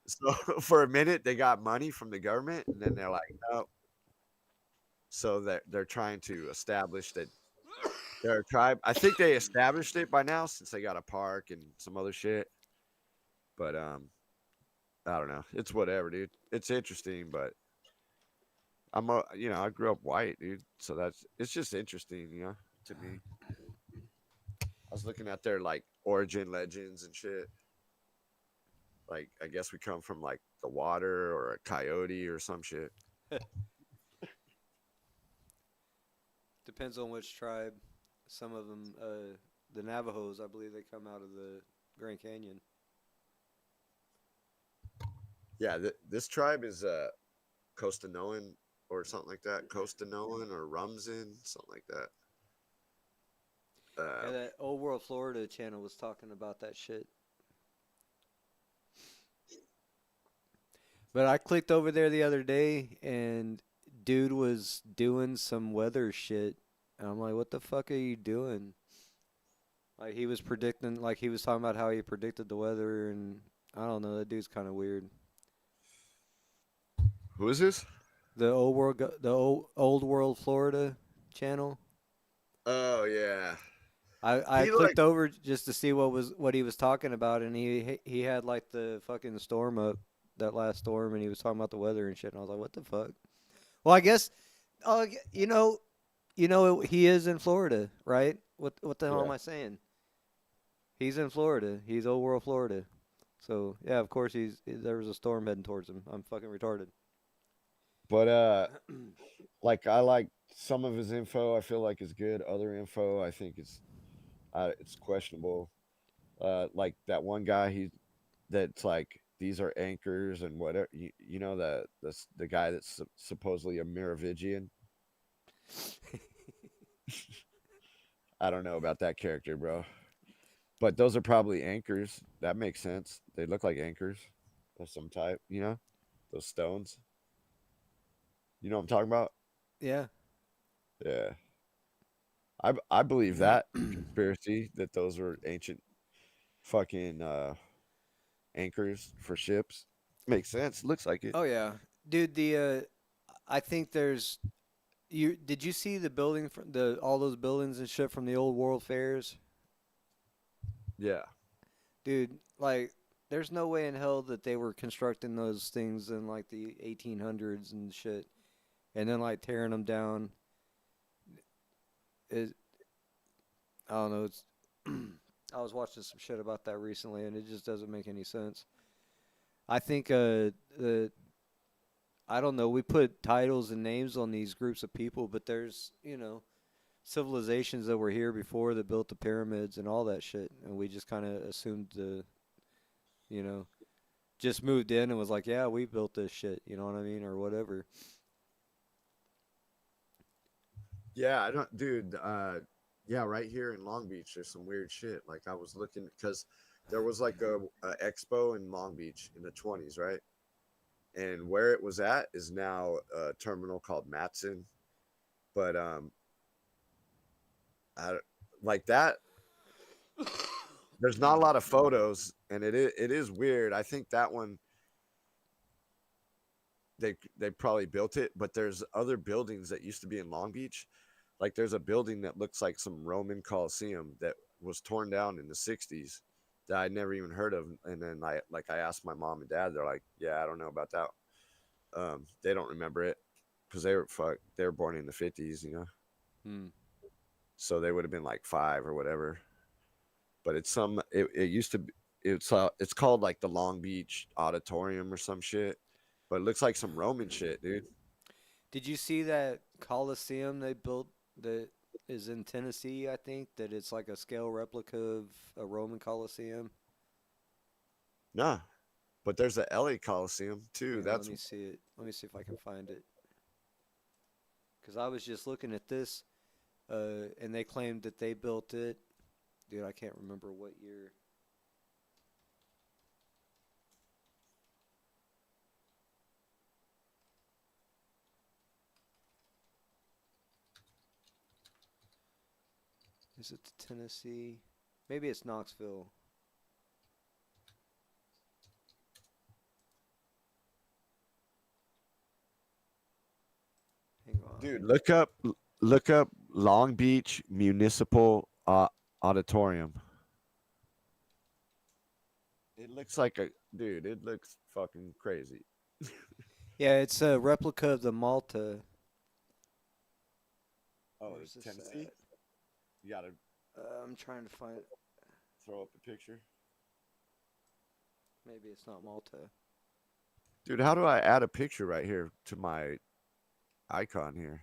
So for a minute they got money from the government, and then they're like, no. So they're trying to establish that they're a tribe. I think they established it by now since they got a park and some other shit. But I don't know. It's whatever, dude. It's interesting, but I grew up white, dude. So it's just interesting, to me. I was looking at their like origin legends and shit. Like I guess we come from like the water or a coyote or some shit. Depends on which tribe. Some of them, the Navajos, I believe they come out of the Grand Canyon. Yeah, this tribe is Costanoan or something like that. Costanoan or Rumsen, something like that. Yeah, that Old World Florida channel was talking about that shit. But I clicked over there the other day, and dude was doing some weather shit. And I'm like, what the fuck are you doing? Like, he was predicting, like, he was talking about how he predicted the weather, and I don't know, that dude's kind of weird. Who is this? The Old World Florida channel. Oh yeah. I He clicked over just to see what he was talking about, and he had like the fucking storm up, that last storm, and he was talking about the weather and shit, and I was like, what the fuck? Well, I guess, you know, he is in Florida, right? What the hell am I saying? He's in Florida. He's Old World Florida. So yeah, of course there was a storm heading towards him. I'm fucking retarded. But like I like some of his info. I feel like is good. Other info, I think it's questionable. Like that one guy, that's like these are anchors and whatever. You know the guy that's supposedly a Merovingian. I don't know about that character, bro. But those are probably anchors. That makes sense. They look like anchors of some type. Those stones. You know what I'm talking about? Yeah. Yeah. I believe that conspiracy that those were ancient fucking anchors for ships. Makes sense. Looks like it. Oh yeah, dude. I think there's Did you see the building from all those buildings and shit from the old World Fairs? Yeah. Dude, like, there's no way in hell that they were constructing those things in like the 1800s and shit, and then like tearing them down. I don't know. It's I was watching some shit about that recently, and it just doesn't make any sense. I think I don't know. We put titles and names on these groups of people, but there's civilizations that were here before that built the pyramids and all that shit, and we just kind of assumed just moved in and was like, yeah, we built this shit. You know what I mean, or whatever. Yeah, I don't, dude. Yeah, right here in Long Beach, there's some weird shit. Like I was looking because there was like a expo in Long Beach in the 20s, right? And where it was at is now a terminal called Matson. But like that. There's not a lot of photos, and it is weird. I think that one they probably built it, but there's other buildings that used to be in Long Beach. Like there's a building that looks like some Roman Coliseum that was torn down in the 60s that I'd never even heard of. And then I asked my mom and dad, they're like, yeah, I don't know about that. They don't remember it because they were born in the 50s, you know. Hmm. So they would have been like 5 or whatever. But it used to be, it's called like the Long Beach Auditorium or some shit. But it looks like some Roman shit, dude. Did you see that Coliseum they built that is in Tennessee? I think that it's like a scale replica of a Roman Coliseum. Nah. But there's the LA Coliseum too. Hang on, let That's me see it. Let me see if I can find it. Because I was just looking at this, and they claimed that they built it. Dude, I can't remember what year. Is it Tennessee? Maybe it's Knoxville. Hang on. dude. Look up Long Beach Municipal Auditorium. It looks like a dude. It looks fucking crazy. Yeah, it's a replica of the Malta. Oh, Where's it's this Tennessee. at? You gotta I'm trying to find it. throw up a picture, Maybe it's not Malta. dude. How do I add a picture right here to my icon here?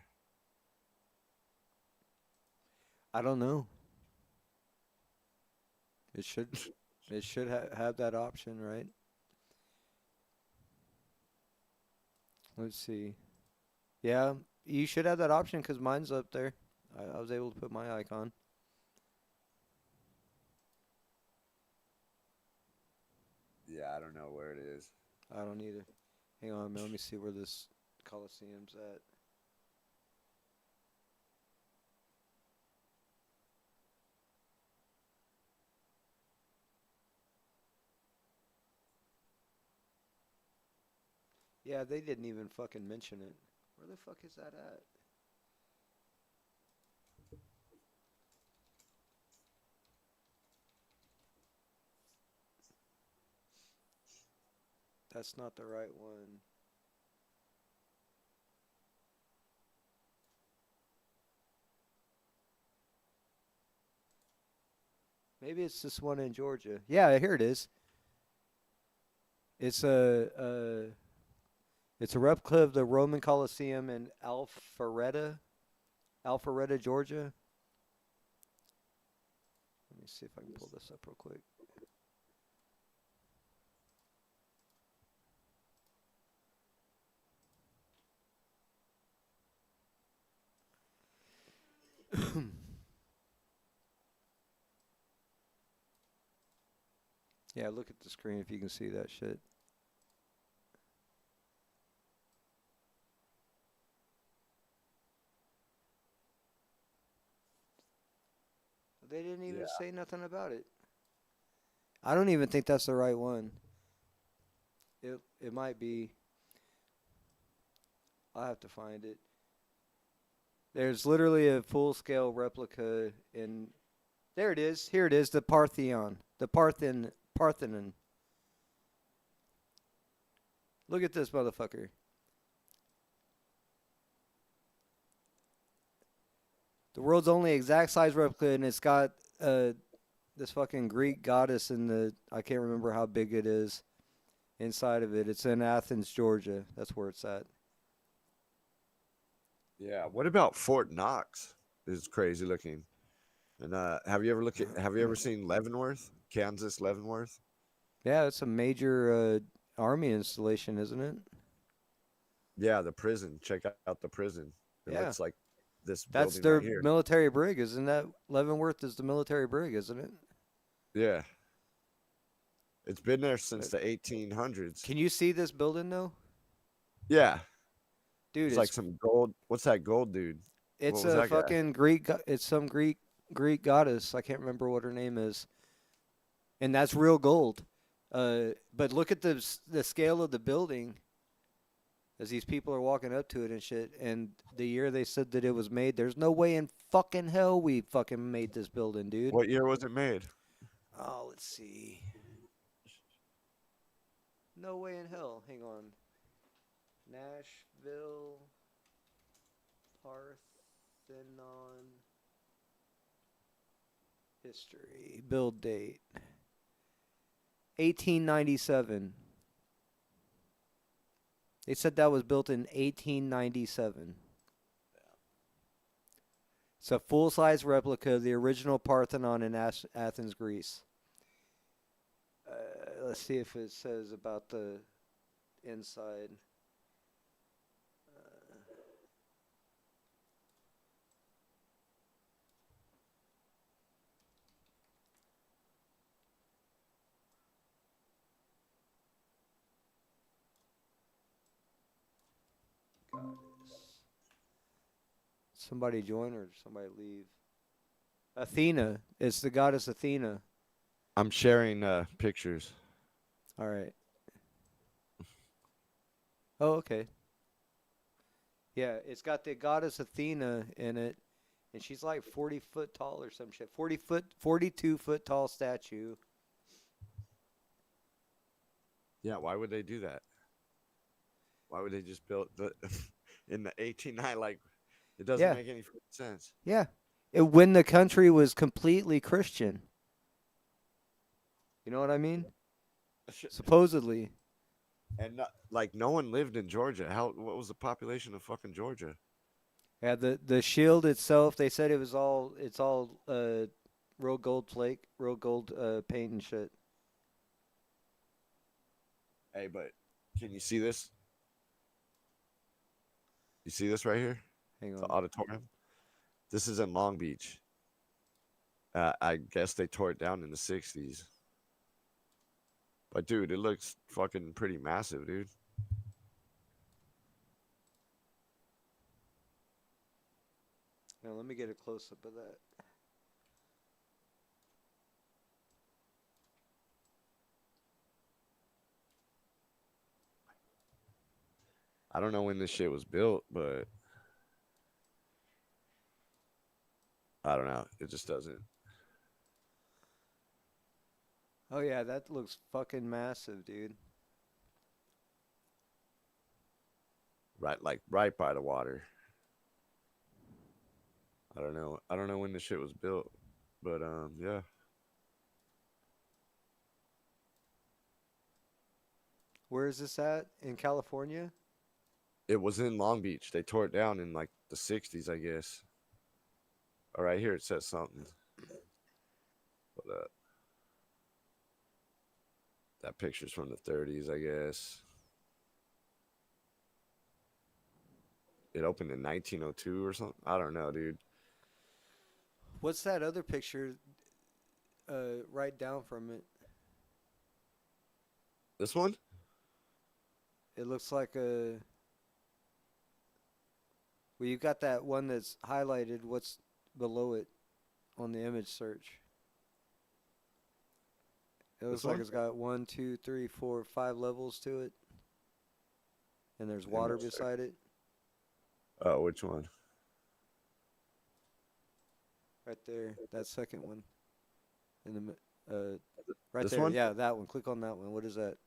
I don't know. It should it should have that option, right? Let's see. Yeah, you should have that option because mine's up there. I was able to put my icon. Yeah, I don't know where it is. I don't either. Hang on, man. Let me see where this Coliseum's at. Yeah, they didn't even fucking mention it. Where the fuck is that at? That's not the right one. Maybe it's this one in Georgia. Yeah, here it is. It's a replica of the Roman Colosseum in Alpharetta, Georgia. Let me see if I can pull this up real quick. Yeah, look at the screen if you can see that shit. They didn't even say nothing about it. I don't even think that's the right one. It might be. I'll have to find it. There's literally a full scale replica in. There it is. Here it is. The Parthenon. The Parthenon. Look at this motherfucker. The world's only exact size replica, and it's got this fucking Greek goddess in the. I can't remember how big it is. Inside of it, it's in Athens, Georgia. That's where it's at. Yeah. What about Fort Knox? It's crazy looking. And have you ever seen Leavenworth, Kansas Leavenworth? Yeah, it's a major army installation, isn't it? Yeah, the prison. Check out the prison. It Yeah. looks like this That's building their right here. military brig, isn't that? Leavenworth is the military brig, isn't it? Yeah. It's been there since the 1800s. Can you see this building though? Yeah. Dude, It's like some gold. What's that gold dude? it's What was a that guy? fucking Greek. It's some Greek goddess. I can't remember what her name is, and that's real gold. But look at the scale of the building. as these people are walking up to it and shit. And the year they said that it was made, there's no way in fucking hell we fucking made this building, dude. What year was it made? Oh, let's see. No way in hell. Hang on. Nashville Parthenon history. Build date 1897. They said that was built in 1897. It's a full-size replica of the original Parthenon in Athens, Greece. Let's see if it says about the inside. Somebody join or somebody leave? Athena. It's the goddess Athena. I'm sharing pictures. All right. Oh, okay. Yeah, it's got the goddess Athena in it, and she's like 40 foot tall or some shit. 42 foot tall statue. Yeah, why would they do that? Why would they just build the in the 1890? Like, it doesn't Yeah. make any sense. Yeah. When the country was completely Christian. You know what I mean? Supposedly. And no one lived in Georgia. What was the population of fucking Georgia? Yeah, the shield itself, they said it's all real gold flake, real gold paint and shit. Hey, but can you see this? You see this right here? Hang The on. auditorium. This is in Long Beach. I guess they tore it down in the 60s. But dude, it looks fucking pretty massive, dude. Now let me get a close up of that. I don't know when this shit was built, but I don't know. It just doesn't. Oh yeah, that looks fucking massive, dude. Right by the water. I don't know. I don't know when this shit was built, but yeah. Where is this at? In California? It was in Long Beach. They tore it down in like the 60s, I guess. All right, here it says something. But that picture's from the 30s, I guess. It opened in 1902 or something. I don't know, dude. What's that other picture right down from it? This one? It looks like a... Well, you got that one that's highlighted. What's below it on the image search? It looks This like one? it's got 1, 2, 3, 4, 5 levels to it. And there's water Image search. beside it. Oh, which one? Right there. That second one. Right This there. one? Yeah, that one. Click on that one. What is that?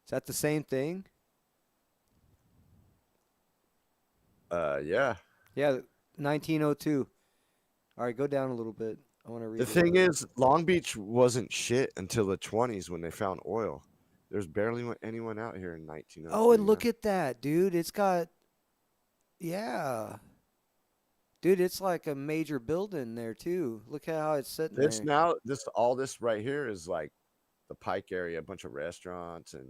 Is that the same thing? Yeah. Yeah, 1902. All right, go down a little bit. I want to read The thing is, Long Beach wasn't shit until the 20s when they found oil. There's barely anyone out here in 1902. Oh, and look at that, dude. It's got... Yeah. Dude, it's like a major building there, too. Look at how it's sitting this there. now. All this right here is like the Pike area, a bunch of restaurants and.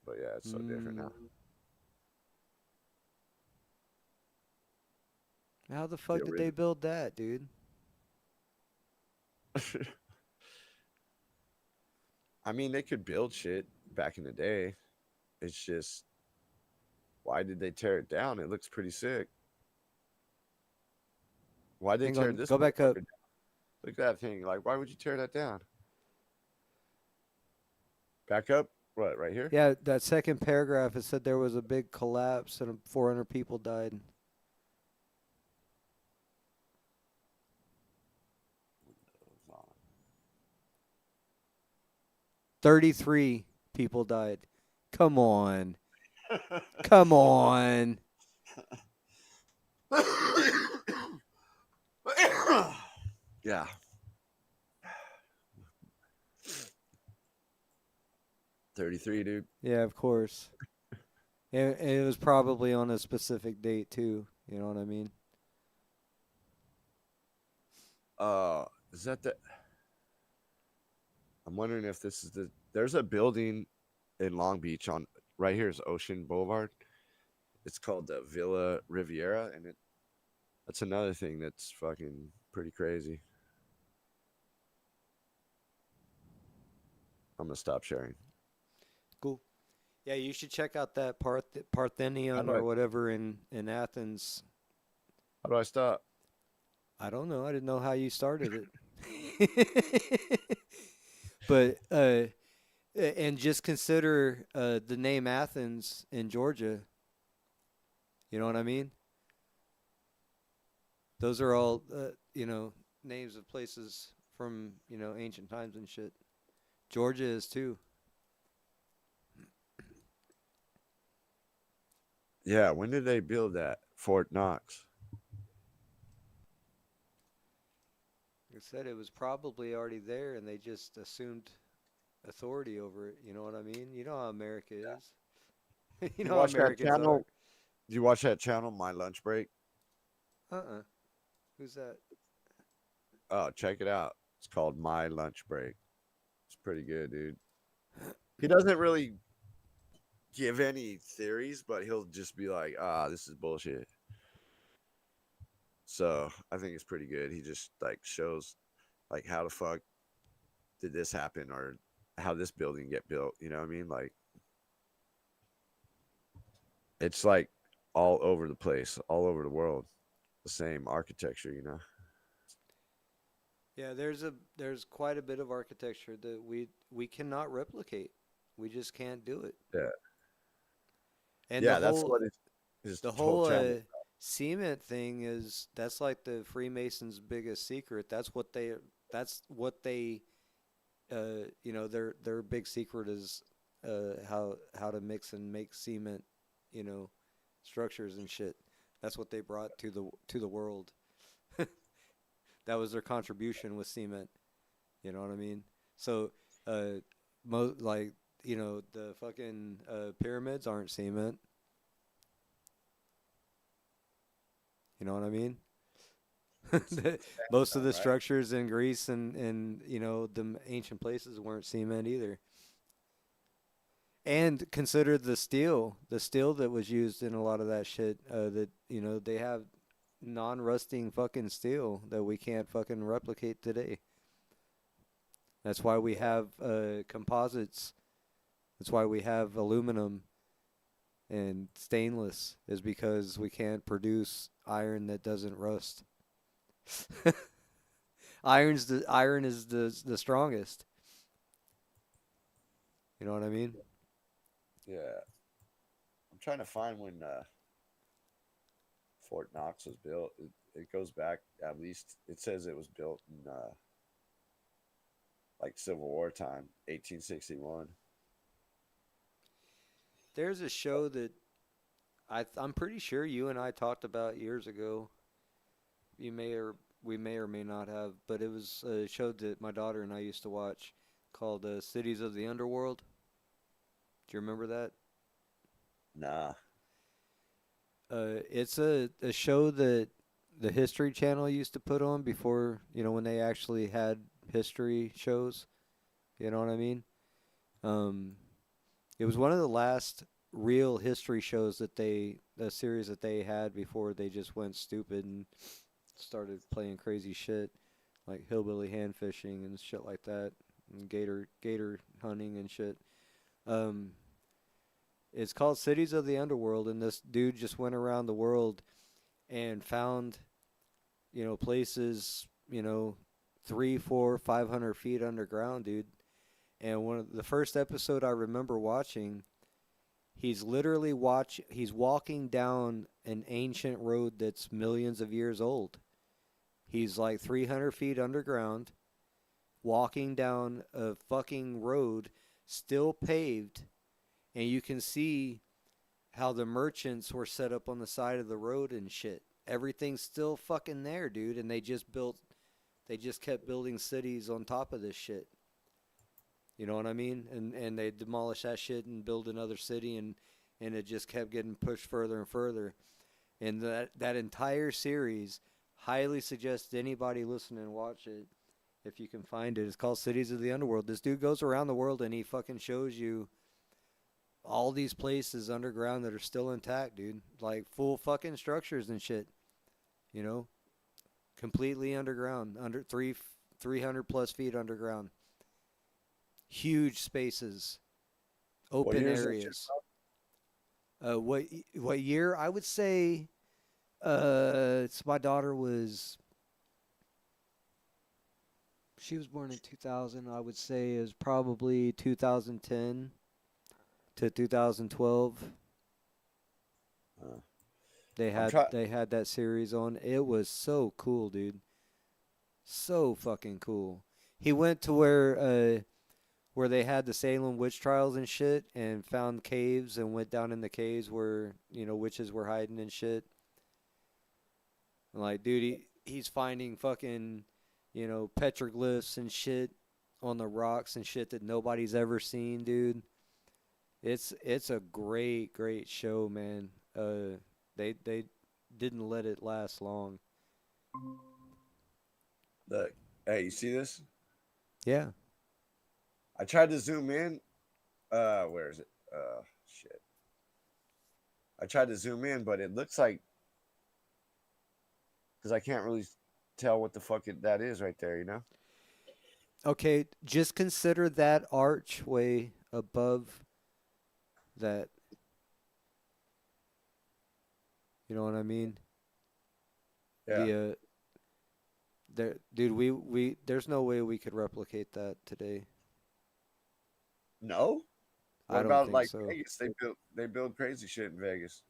But yeah, it's so different now. How the fuck The did they build that, dude? I mean, they could build shit back in the day. It's just, why did they tear it down? It looks pretty sick. Why did they Hang tear on, this? go back up. motherfucker down? Look at that thing. Like, why would you tear that down? Back up. What, right here? Yeah, that second paragraph, it said there was a big collapse and 400 people died. Windows on. 33 people died. Come on. Come on. Yeah. $33, dude. Yeah, of course. It was probably on a specific date, too. You know what I mean? Is that the? I'm wondering if this is the. There's a building in Long Beach on right here is Ocean Boulevard. It's called the Villa Riviera, and that's another thing that's fucking pretty crazy. I'm gonna stop sharing. Cool. Yeah, you should check out that Parthenion How do or I- whatever in Athens. How do I stop? I don't know. I didn't know how you started it. But and just consider the name Athens in Georgia. You know what I mean? Those are all names of places from ancient times and shit. Georgia is too. Yeah, when did they build that? Fort Knox. Like I said, it was probably already there, and they just assumed authority over it. You know what I mean? You know how America is. You know how watch that Americans channel? Do you watch that channel, My Lunch Break? are. Who's that? Oh, check it out. It's called My Lunch Break. It's pretty good, dude. He doesn't really give any theories, but he'll just be like, this is bullshit. So I think it's pretty good. He just like shows like how the fuck did this happen or how this building get built. You know what I mean? Like it's like all over the place, all over the world. The same architecture, you know. Yeah, there's quite a bit of architecture that we cannot replicate. We just can't do it. Yeah. And Yeah, the that's whole what his the whole whole channel. cement thing that's like the Freemasons' biggest secret. That's what they their big secret is how to mix and make cement, structures and shit. That's what they brought to the world. That was their contribution with cement. You know what I mean? So, the fucking pyramids aren't cement. You know what I mean? Most of the right? structures in Greece and the ancient places weren't cement either. And consider the steel that was used in a lot of that shit. That they have non-rusting fucking steel that we can't fucking replicate today. That's why we have composites. That's why we have aluminum and stainless, is because we can't produce iron that doesn't rust. Iron is the strongest. You know what I mean? Yeah. I'm trying to find when Fort Knox was built. It goes back at least. It says it was built in like Civil War time, 1861. There's a show that I'm pretty sure you and I talked about years ago. We may or may not have, but it was a show that my daughter and I used to watch called Cities of the Underworld. Do you remember that? Nah. It's a show that the History Channel used to put on before, when they actually had history shows. You know what I mean? It was one of the last real history shows a series that they had before they just went stupid and started playing crazy shit like hillbilly hand fishing and shit like that, and gator hunting and shit. It's called Cities of the Underworld, and this dude just went around the world and found, places, 300, 400, 500 feet underground, dude. And one of the first episode I remember watching, he's walking down an ancient road that's millions of years old. He's like 300 feet underground, walking down a fucking road, still paved, and you can see how the merchants were set up on the side of the road and shit. Everything's still fucking there, dude, and they just kept building cities on top of this shit. You know what I mean? And they demolished that shit and build another city, and it just kept getting pushed further and further. And that entire series, highly suggest anybody listening watch it if you can find it. It's called Cities of the Underworld. This dude goes around the world and he fucking shows you all these places underground that are still intact, dude. Like full fucking structures and shit. You know, completely underground, under 300 plus feet underground. Huge spaces, open areas. What year? I would say, my daughter she was born in 2000. I would say it was probably 2010 to 2012. They had that series on. It was so cool, dude. So fucking cool. He went to where they had the Salem witch trials and shit, and found caves and went down in the caves where witches were hiding and shit. And like, dude, he's finding fucking petroglyphs and shit on the rocks and shit that nobody's ever seen, dude. It's a great show, man. They didn't let it last long. Look, hey, you see this? Yeah. I tried to zoom in. Where is it? Shit. I tried to zoom in, but it looks like, because I can't really tell what the fuck that is right there, you know? Okay, just consider that archway above that. You know what I mean? Yeah. Dude, we there's no way we could replicate that today. No? What I don't about think like so. Vegas? They build crazy shit in Vegas.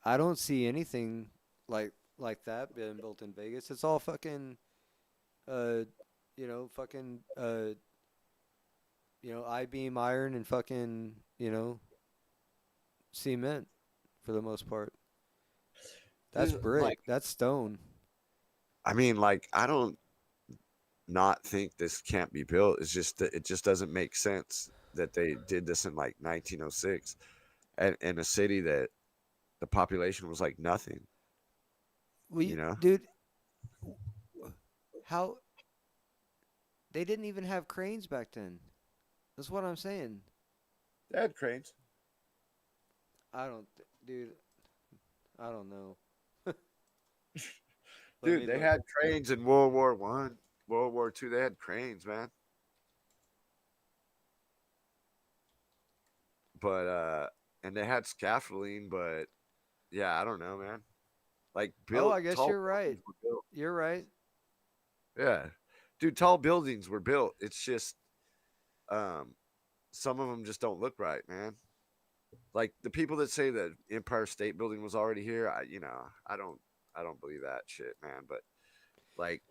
I don't see anything like that being built in Vegas. It's all fucking fucking I-beam iron and fucking, cement for the most part. That's brick. Like, That's stone. I mean, like, I don't not think this can't be built. It's just that it just doesn't make sense that they did this in like 1906 and in a city that the population was like nothing. Dude, how they didn't even have cranes back then. That's what I'm saying. They had cranes. Dude, I don't know. Dude, they had cranes in World War One, World War Two. They had cranes, man. But and they had scaffolding, but yeah, I don't know, man. Like I guess you're right. You're right. Yeah, dude, tall buildings were built. It's just, some of them just don't look right, man. Like the people that say that Empire State Building was already here, I don't believe that shit, man. But like,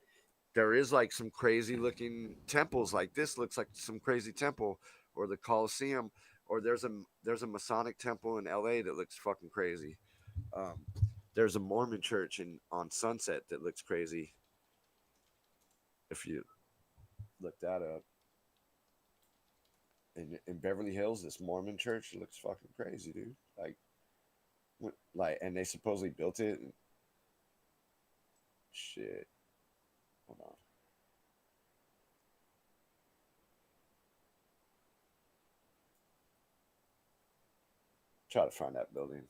there is like some crazy looking temples. Like this looks like some crazy temple, or the Colosseum, or there's a Masonic temple in L.A. that looks fucking crazy. There's a Mormon church on Sunset that looks crazy. If you look that up. In Beverly Hills, this Mormon church looks fucking crazy, dude. And they supposedly built it. Shit. Hold on. Try to find that building.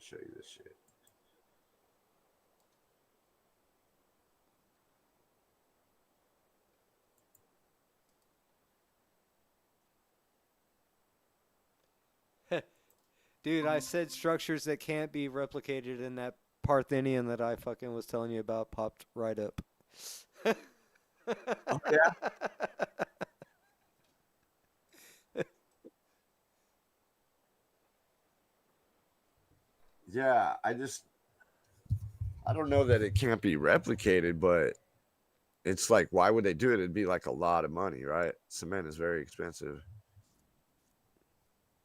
me show you this shit. Dude, I said structures that can't be replicated in that Parthenian that I fucking was telling you about popped right up. Oh yeah. Yeah, I don't know that it can't be replicated, but it's like, why would they do it? It'd be like a lot of money, right? Cement is very expensive.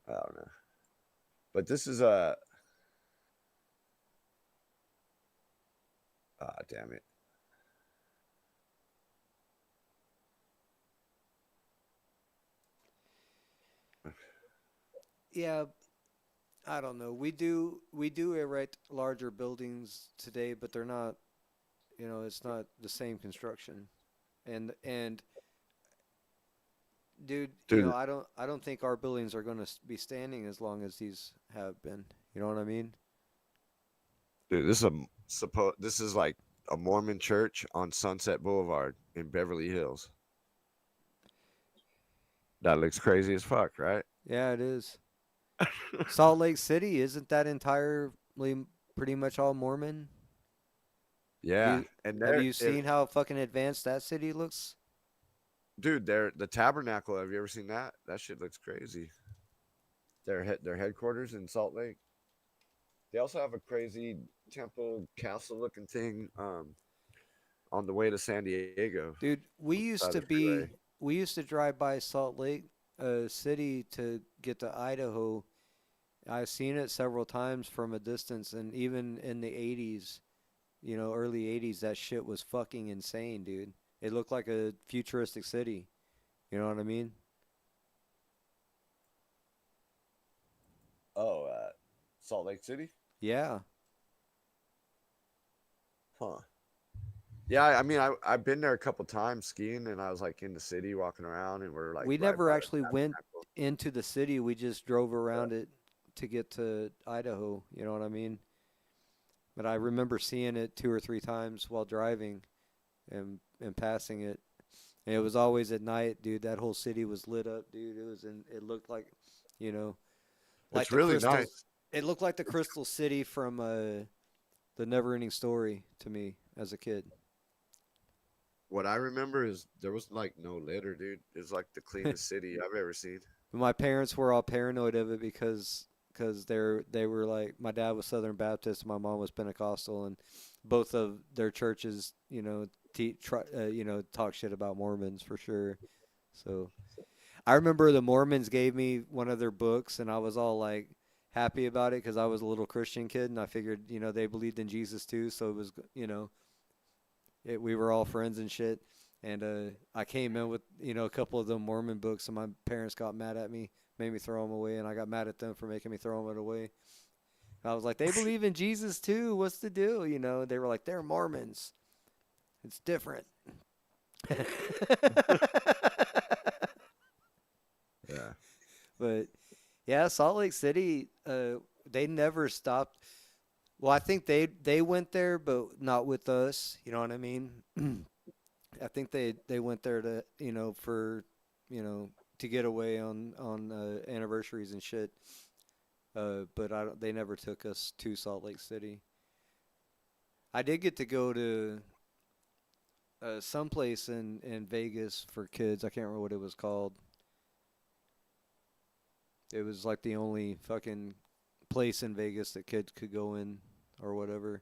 I don't know, but this is a ah, damn it. Yeah, I don't know. We do erect larger buildings today, but they're not, it's not the same construction. And dude, Dude, I don't think our buildings are going to be standing as long as these have been. You know what I mean? dude, this is like a Mormon church on Sunset Boulevard in Beverly Hills. That looks crazy as fuck, right? Yeah, it is. Salt Lake City, isn't that entirely pretty much all Mormon? Have Yeah, you and have there, you seen how fucking advanced that city looks? dude, the Tabernacle. Have you ever seen that? That shit looks crazy. Their headquarters in Salt Lake. They also have a crazy temple castle looking thing on the way to San Diego, Dude, side of the freeway. we used to drive by Salt Lake City to get to Idaho. I've seen it several times from a distance, and even in the 80s, early 80s, that shit was fucking insane, dude. It looked like a futuristic city. You know what I mean? Oh, Salt Lake City? Yeah. Huh. Yeah, I mean, I've been there a couple times skiing, and I was like in the city walking around, and we're like We right never by actually the went tabernacle. into the city. We just drove Yeah. around it to get to Idaho. You know what I mean? But I remember seeing it two or three times while driving and passing it. And it was always at night, dude. That whole city was lit up, dude. It looked like, you know, like It's the really crystal. nice. It looked like the Crystal City from the Never-Ending Story to me as a kid. What I remember is there was like no litter, dude. It's like the cleanest city I've ever seen. My parents were all paranoid of it because they were like, my dad was Southern Baptist, my mom was Pentecostal, and both of their churches, talk shit about Mormons for sure. So I remember the Mormons gave me one of their books, and I was all like happy about it because I was a little Christian kid, and I figured they believed in Jesus too, so it was we were all friends and shit. And I came in with a couple of the Mormon books, and my parents got mad at me, made me throw them away, and I got mad at them for making me throw them away. And I was like, they believe in Jesus too. What's the deal? They were like, they're Mormons. It's different. Yeah. But yeah, Salt Lake City, they never stopped. Well, I think they went there, but not with us. You know what I mean? I think they went there to for to get away on anniversaries and shit. But they never took us to Salt Lake City. I did get to go to someplace in Vegas for kids. I can't remember what it was called. It was like the only fucking place in Vegas that kids could go in or whatever.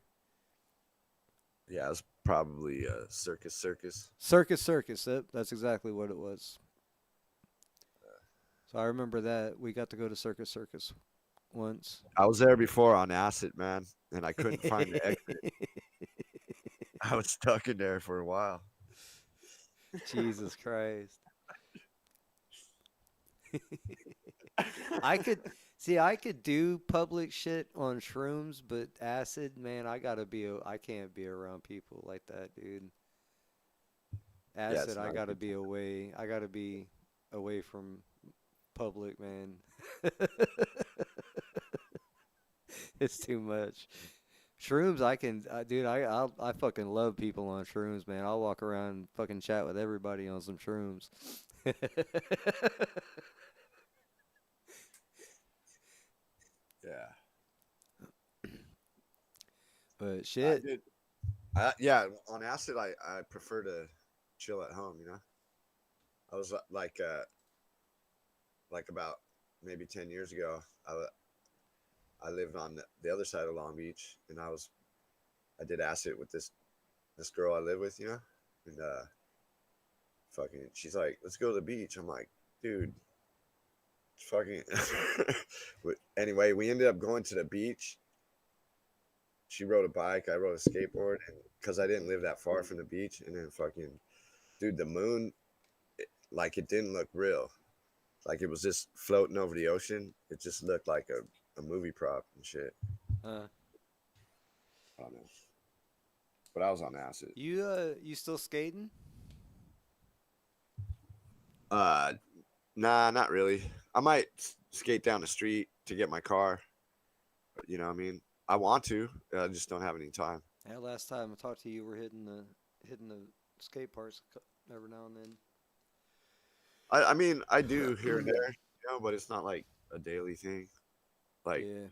Yeah, it's probably Circus Circus. Circus. That's exactly what it was. So I remember that we got to go to Circus once. I was there before on acid, man, and I couldn't find the exit. I was stuck in there for a while. Jesus Christ. I could do public shit on shrooms, but acid, man, I can't be around people like that, dude. Yeah, it's Acid, I not a gotta good be time. away. I gotta be away from public, man. It's too much. Shrooms, dude. I fucking love people on shrooms, man. I'll walk around and fucking chat with everybody on some shrooms. Yeah. But I shit, did. Yeah, on acid, I prefer to chill at home. You know, I was like about maybe 10 years ago. I lived on the other side of Long Beach, and I did acid with this girl I live with. You know, and fucking, she's like, let's go to the beach. I'm like, dude, fucking. Anyway, we ended up going to the beach. She rode a bike, I rode a skateboard, and because I didn't live that far from the beach, and then fucking, dude, the moon, like it didn't look real, like it was just floating over the ocean. It just looked like a movie prop and shit. uh, I don't know, but I was on acid. you still skating? Uh, nah, not really. I might skate down the street to get my car. You know what I mean? I want to. I just don't have any time. Yeah, last time I talked to you, we're hitting the skate parks every now and then. I mean, I do here and there, you know, but it's not like a daily thing. Like Yeah.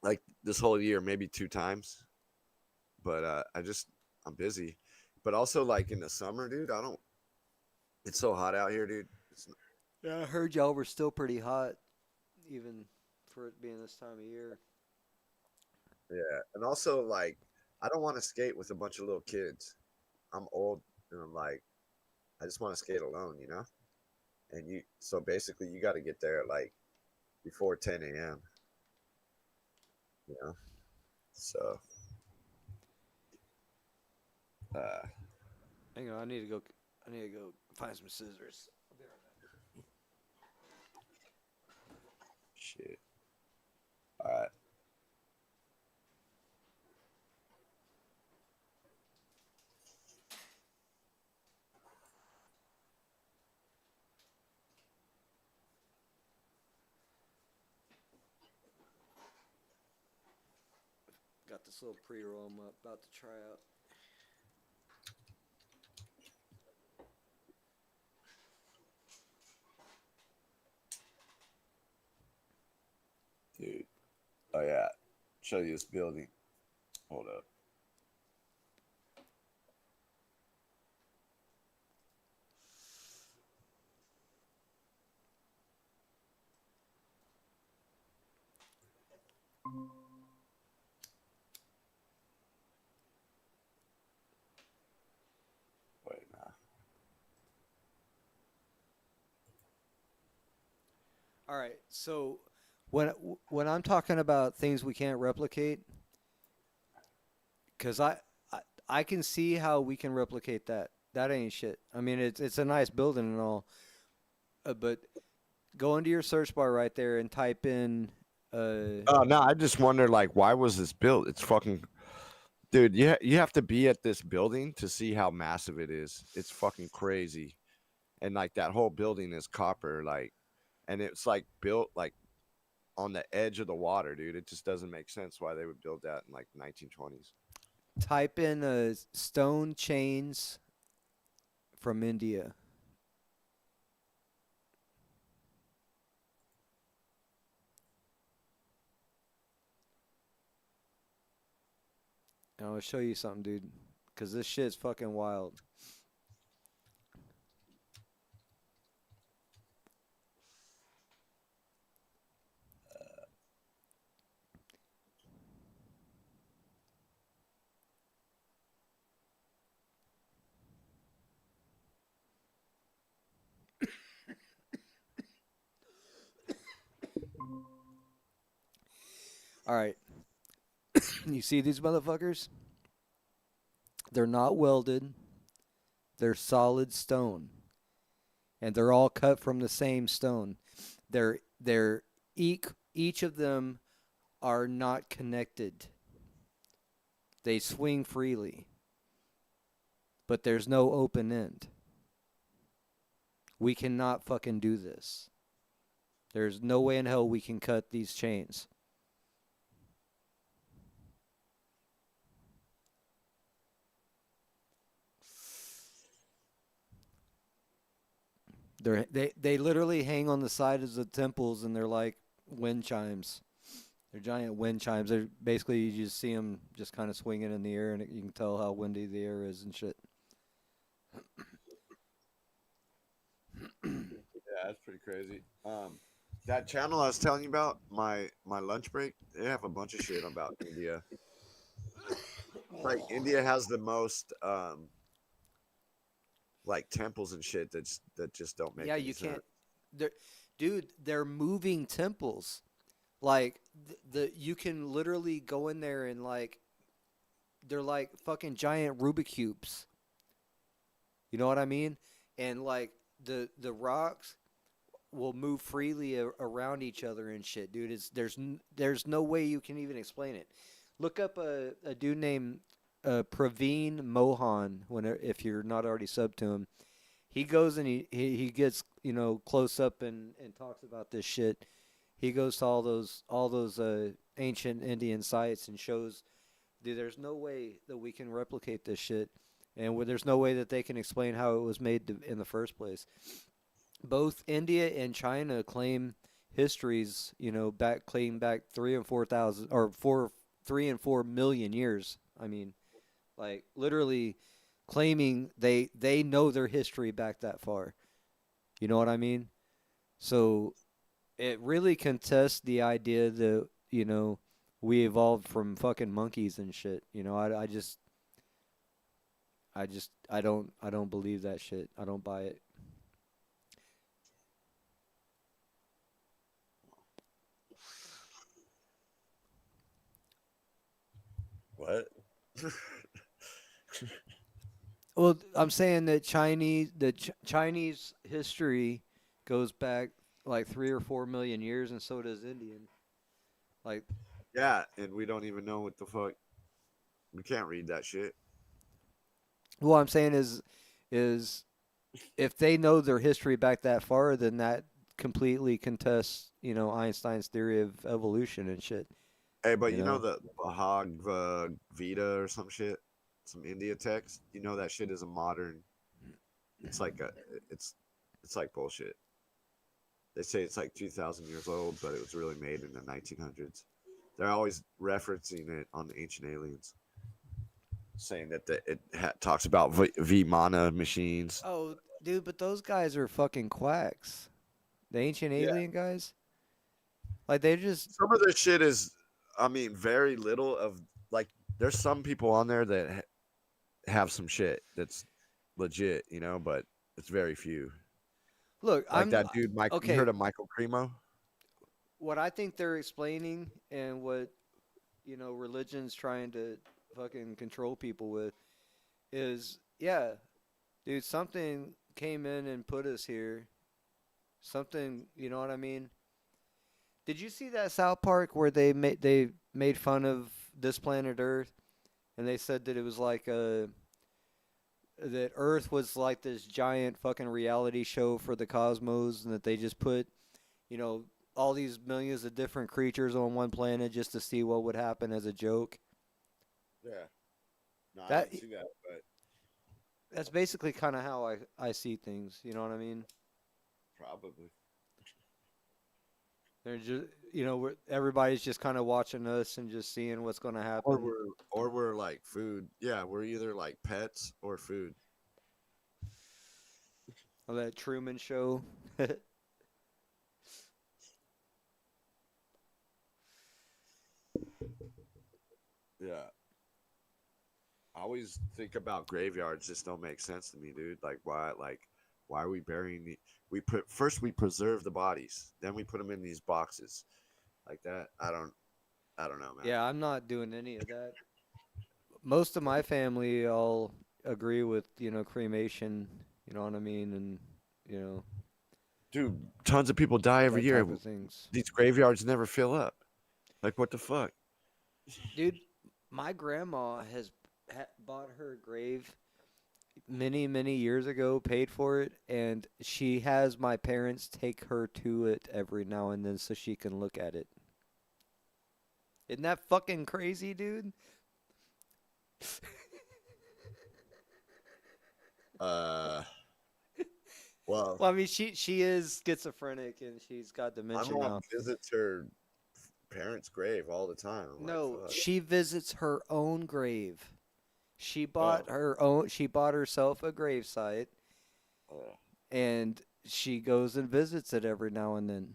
like this whole year, maybe 2 times. But I'm busy. But also like in the summer, dude, I don't. It's so hot out here, dude. Yeah, I heard y'all were still pretty hot, even for it being this time of year. Yeah, and also like I don't want to skate with a bunch of little kids. I'm old, and I'm like, I just want to skate alone, you know. And so basically, you got to get there at like before 10 a.m. You know, so uh, Hang on, I need to go. I need to go find some scissors. I'll be right back. shit. All right. Got this little pre-roll I'm about to try out. Dude. Oh yeah. Show you this building. Hold up. Wait, nah. All right, so when I'm talking about things we can't replicate, because I I can see how we can replicate that. That ain't shit. I mean, it's a nice building and all, but go into your search bar right there and type in. Oh no, I just wonder like why was this built? It's fucking dude, you have to be at this building to see how massive it is. It's fucking crazy. And like that whole building is copper, like, and it's like built like on the edge of the water, dude. It just doesn't make sense why they would build that in like 1920s. Type in stone chains from India. And I'll show you something, dude. Because this shit's fucking wild. All right. You see these motherfuckers? They're not welded. They're solid stone. And they're all cut from the same stone. They're each of them are not connected. They swing freely. But there's no open end. We cannot fucking do this. There's no way in hell we can cut these chains. They literally hang on the sides of the temples, and they're like wind chimes. They're giant wind chimes. They're basically, you just see them just kind of swinging in the air, and you can tell how windy the air is and shit. Yeah, that's pretty crazy. That channel I was telling you about, my lunch break, they have a bunch of shit about India. Like India has the most like temples and shit that just don't make Yeah, any you sense. can't. They're, dude, they're moving temples. Like the you can literally go in there and like they're like fucking giant Rubik cubes. You know what I mean? And like the rocks will move freely around each other and shit, dude. There's no way you can even explain it. Look up a dude named Praveen Mohan if you're not already subbed to him. He goes and he gets close up and talks about this shit. He goes to all those ancient Indian sites and shows, dude, there's no way that we can replicate this shit, and there's no way that they can explain how it was made in the first place. Both India and China claim histories, claim back 3 and 4 thousand or 3 and 4 million years. I mean, like literally claiming they know their history back that far. You know what I mean? So it really contests the idea that we evolved from fucking monkeys and shit. I don't believe that shit. I don't buy it. What? Well, I'm saying that Chinese history goes back like 3 or 4 million years, and so does Indian. Like, Yeah, and we don't even know what the fuck. We can't read that shit. what I'm saying is if they know their history back that far, then that completely contests, Einstein's theory of evolution and shit. Hey, but You you know know? the Bhagavad Gita or some shit, some India text. You know that shit is a modern. It's like it's like bullshit. They say it's like 2,000 years old, but it was really made in the 1900s. They're always referencing it on the Ancient Aliens, saying that talks about Vimana machines. Oh, dude, but those guys are fucking quacks. The ancient Yeah, alien guys, like they just some of this shit is, I mean, very little of like. There's some people on there that have some shit that's legit, but it's very few. look. Like that dude, Mike. You Okay. heard of Michael Cremo? What I think they're explaining and what religion's trying to fucking control people with is, yeah, dude, something came in and put us here. Something, you know what I mean? Did you see that South Park where they made fun of this planet Earth, and they said that it was like that Earth was like this giant fucking reality show for the cosmos, and that they just put, you know, all these millions of different creatures on one planet just to see what would happen as a joke. Yeah. No, I That didn't see that, but that's basically kind of how I see things. You know what I mean? probably. They're just everybody's just kind of watching us and just seeing what's going to Or happen. we're like food. Yeah, we're either like pets or food. Of that Truman Show. Yeah. I always think about graveyards. Just don't make sense to me, dude. Why are we burying the? We preserve the bodies, then we put them in these boxes, like that. I don't know, man. Yeah, I'm not doing any of that. Most of my family all agree with cremation. You know what I mean, and you know Dude, tons of people die every that year. type of things. These graveyards never fill up. Like, what the fuck? Dude, my grandma has bought her grave many, many years ago, paid for it, and she has my parents take her to it every now and then so she can look at it. Isn't that fucking crazy, dude? Uh, Well, Well, I mean, she is schizophrenic and she's got my dementia mom now. visits her parents' grave all the time. I'm like, No, fuck. she visits her own grave. She Oh, bought her own. She bought herself a gravesite, oh. and she goes and visits it every now and then.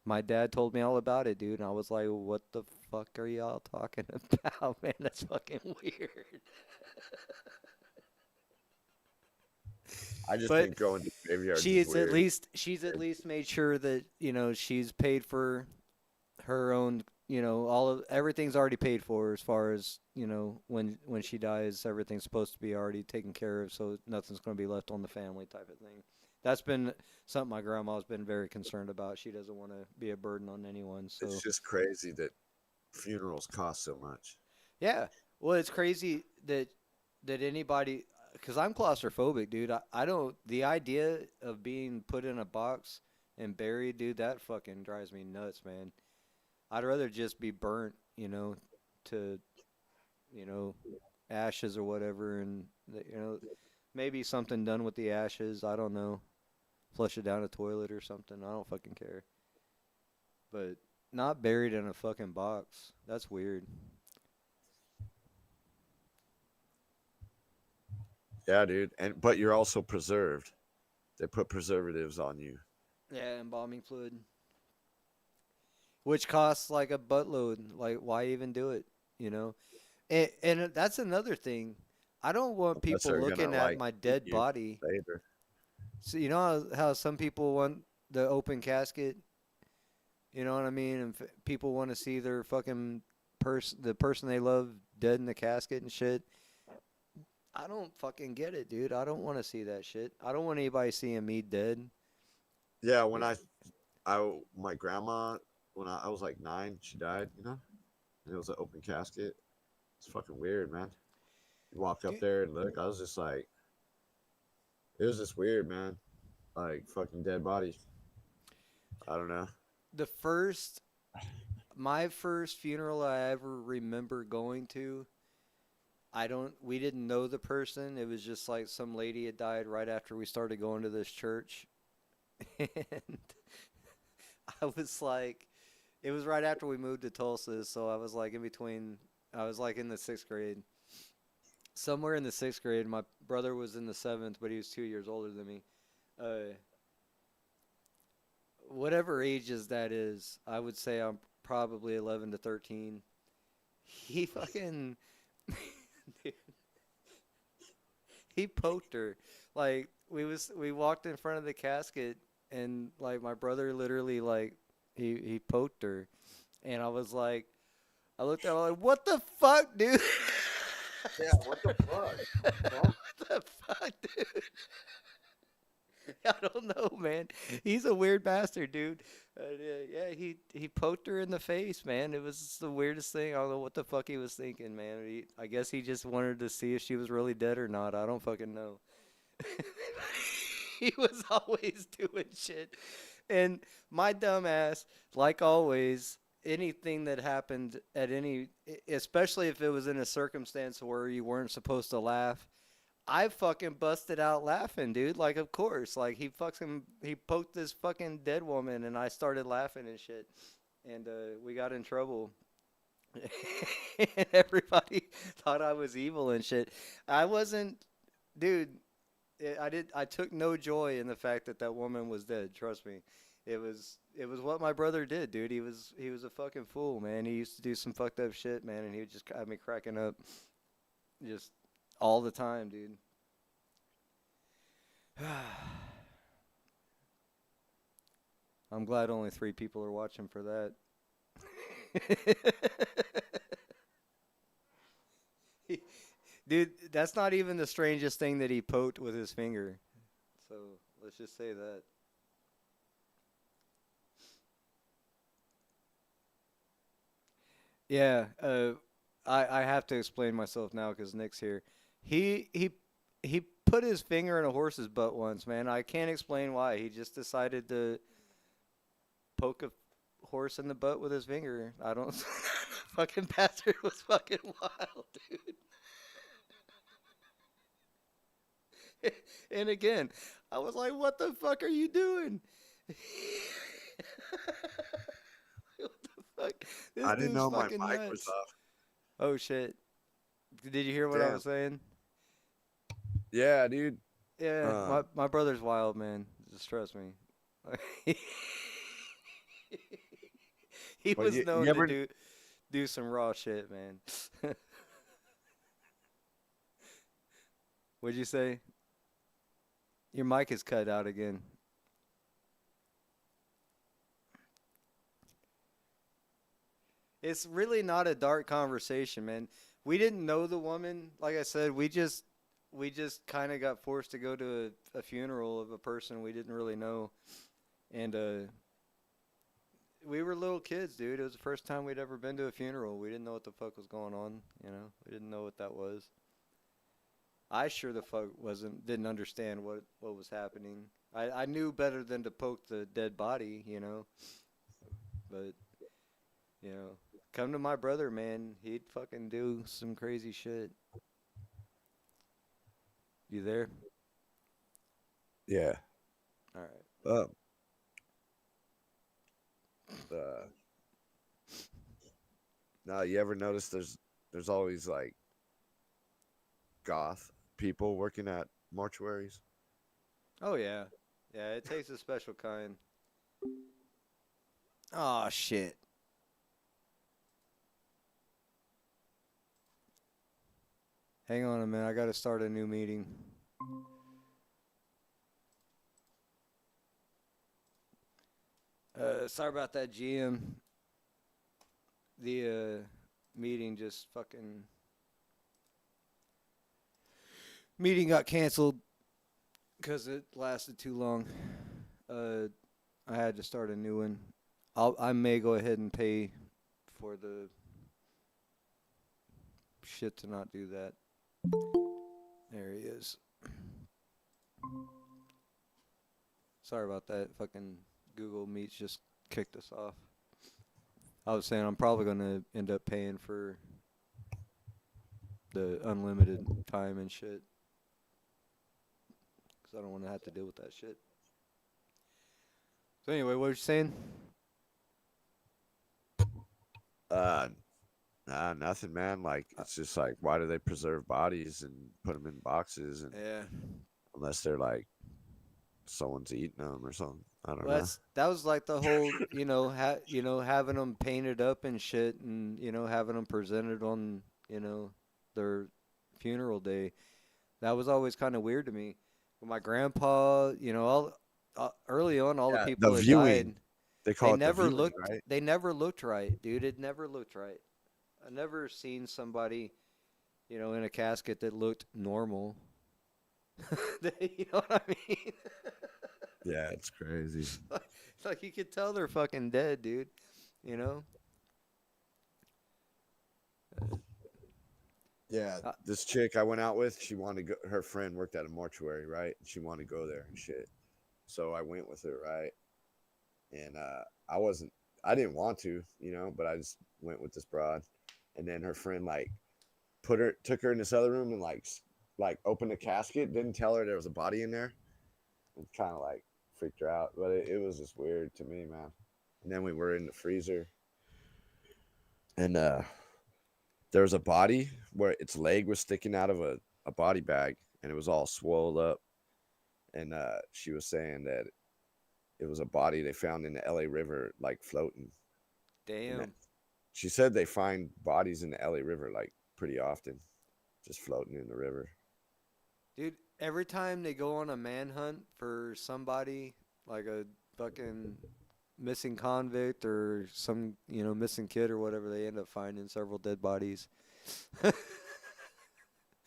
My dad told me all about it, dude, and I was like, "What the fuck are y'all talking about, man? That's fucking weird." I just But think going to graveyards is she's at weird. least made sure that she's paid for her own. All of everything's already paid for as far as when she dies, everything's supposed to be already taken care of, so nothing's going to be left on the family type of thing. That's been something my grandma's been very concerned about. She doesn't want to be a burden on anyone. So It's just crazy that funerals cost so much. yeah, well, it's crazy that anybody, because I'm claustrophobic, dude. I don't. The idea of being put in a box and buried, dude, that fucking drives me nuts, man. I'd rather just be burnt, to, you know, ashes or whatever, and maybe something done with the ashes. I don't know, flush it down a toilet or something. I don't fucking care. But not buried in a fucking box. That's weird. Yeah, dude. But you're also preserved. They put preservatives on you. Yeah, embalming fluid, which costs like a buttload. Like, why even do it? You know, and that's another thing. I don't want Unless people they're gonna looking at like my eat dead you body. later. So you know how some people want the open casket. You know what I mean? And people want to see their fucking the person they love dead in the casket and shit. I don't fucking get it, dude. I don't want to see that shit. I don't want anybody seeing me dead. Yeah, when my grandma, when I was like 9, she died. And it was an open casket. It's fucking weird, man. You walk up Dude, there and look. I was just like, it was just weird, man. Like fucking dead body. I don't know. the my first funeral I ever remember going to, we didn't know the person. It was just like some lady had died right after we started going to this church. And I was like, it was right after we moved to Tulsa, so I was like I was like in the 6th grade. Somewhere in the 6th grade, my brother was in the 7th, but he was 2 years older than me. Whatever ages that is, I would say I'm probably 11 to 13. He fucking, dude, he poked her. Like we walked in front of the casket, and like my brother literally like he poked her, and I was like, I looked at him like, what the fuck, dude? Yeah, what the fuck? What the fuck, dude? I don't know, man. He's a weird bastard, dude. Yeah, he poked her in the face, man. It was the weirdest thing. I don't know what the fuck he was thinking, man. I guess he just wanted to see if she was really dead or not. I don't fucking know. He was always doing shit. And my dumb ass, like always, anything that happened especially if it was in a circumstance where you weren't supposed to laugh, I fucking busted out laughing, dude. Like, of course. Like, he poked this fucking dead woman, and I started laughing and shit. And we got in trouble. And everybody thought I was evil and shit. I wasn't, dude. I took no joy in the fact that that woman was dead. Trust me. It was what my brother did, dude. He was a fucking fool, man. He used to do some fucked up shit, man, and he would just have me cracking up. Just all the time, dude. I'm glad only 3 people are watching for that. Dude, that's not even the strangest thing that he poked with his finger. So let's just say that. Yeah, I have to explain myself now because Nick's here. He put his finger in a horse's butt once, man. I can't explain why. He just decided to poke a horse in the butt with his finger. I don't. Fucking bastard was fucking wild, dude. And again, I was like, what the fuck are you doing? What the fuck? This I didn't dude's know my fucking mic was nuts. off. Oh shit. Did you hear what I Damn. was saying? Yeah, dude. Yeah, Um, my brother's wild, man. Just trust me. He but was you known to ever do some raw shit, man. What'd you say? Your mic is cut out again. It's really not a dark conversation, man. We didn't know the woman. Like I said, we just kind of got forced to go to a funeral of a person we didn't really know, and we were little kids, dude. It was the first time we'd ever been to a funeral. We didn't know what the fuck was going on. We didn't know what that was. I sure the fuck didn't understand what was happening. I knew better than to poke the dead body, but come to my brother, man. He'd fucking do some crazy shit. You there? Yeah. All right. Uh, now you ever notice there's always like goth people working at mortuaries? Oh yeah, yeah. It takes a special kind. Oh shit. Hang on a minute. I gotta start a new meeting. Sorry about that, GM. The meeting just fucking meeting got canceled because it lasted too long. I had to start a new one. I may go ahead and pay for the shit to not do that. There he is. Sorry about that. Fucking Google Meets just kicked us off. I was saying I'm probably going to end up paying for the unlimited time and shit. Because I don't want to have to deal with that shit. So anyway, what were you saying? Nothing, man. Like it's just like, why do they preserve bodies and put them in boxes? And Yeah. unless they're like someone's eating them or something. I don't Well, know. that was like the whole, having them painted up and shit, and having them presented on, their funeral day. That was always kind of weird to me. When my grandpa, early on, all the Yeah, people the that viewing. died, They call they it the never viewing, looked, right? they never looked right, dude. It never looked right. I never seen somebody, in a casket that looked normal. You know what I mean? Yeah, it's crazy. It's like you could tell they're fucking dead, dude. You know? Yeah, this chick I went out with, she wanted to go. Her friend worked at a mortuary, right? And she wanted to go there and shit. So I went with her, right? And I didn't want to, but I just went with this broad. And then her friend like took her in this other room and like opened a casket, didn't tell her there was a body in there, and kind of like freaked her out. But it was just weird to me, man. And then we were in the freezer, and there was a body where its leg was sticking out of a body bag, and it was all swelled up. And she was saying that it was a body they found in the LA River, like floating. Damn. She said they find bodies in the LA River like pretty often, just floating in the river. Dude, every time they go on a manhunt for somebody, like a fucking missing convict or some, missing kid or whatever, they end up finding several dead bodies.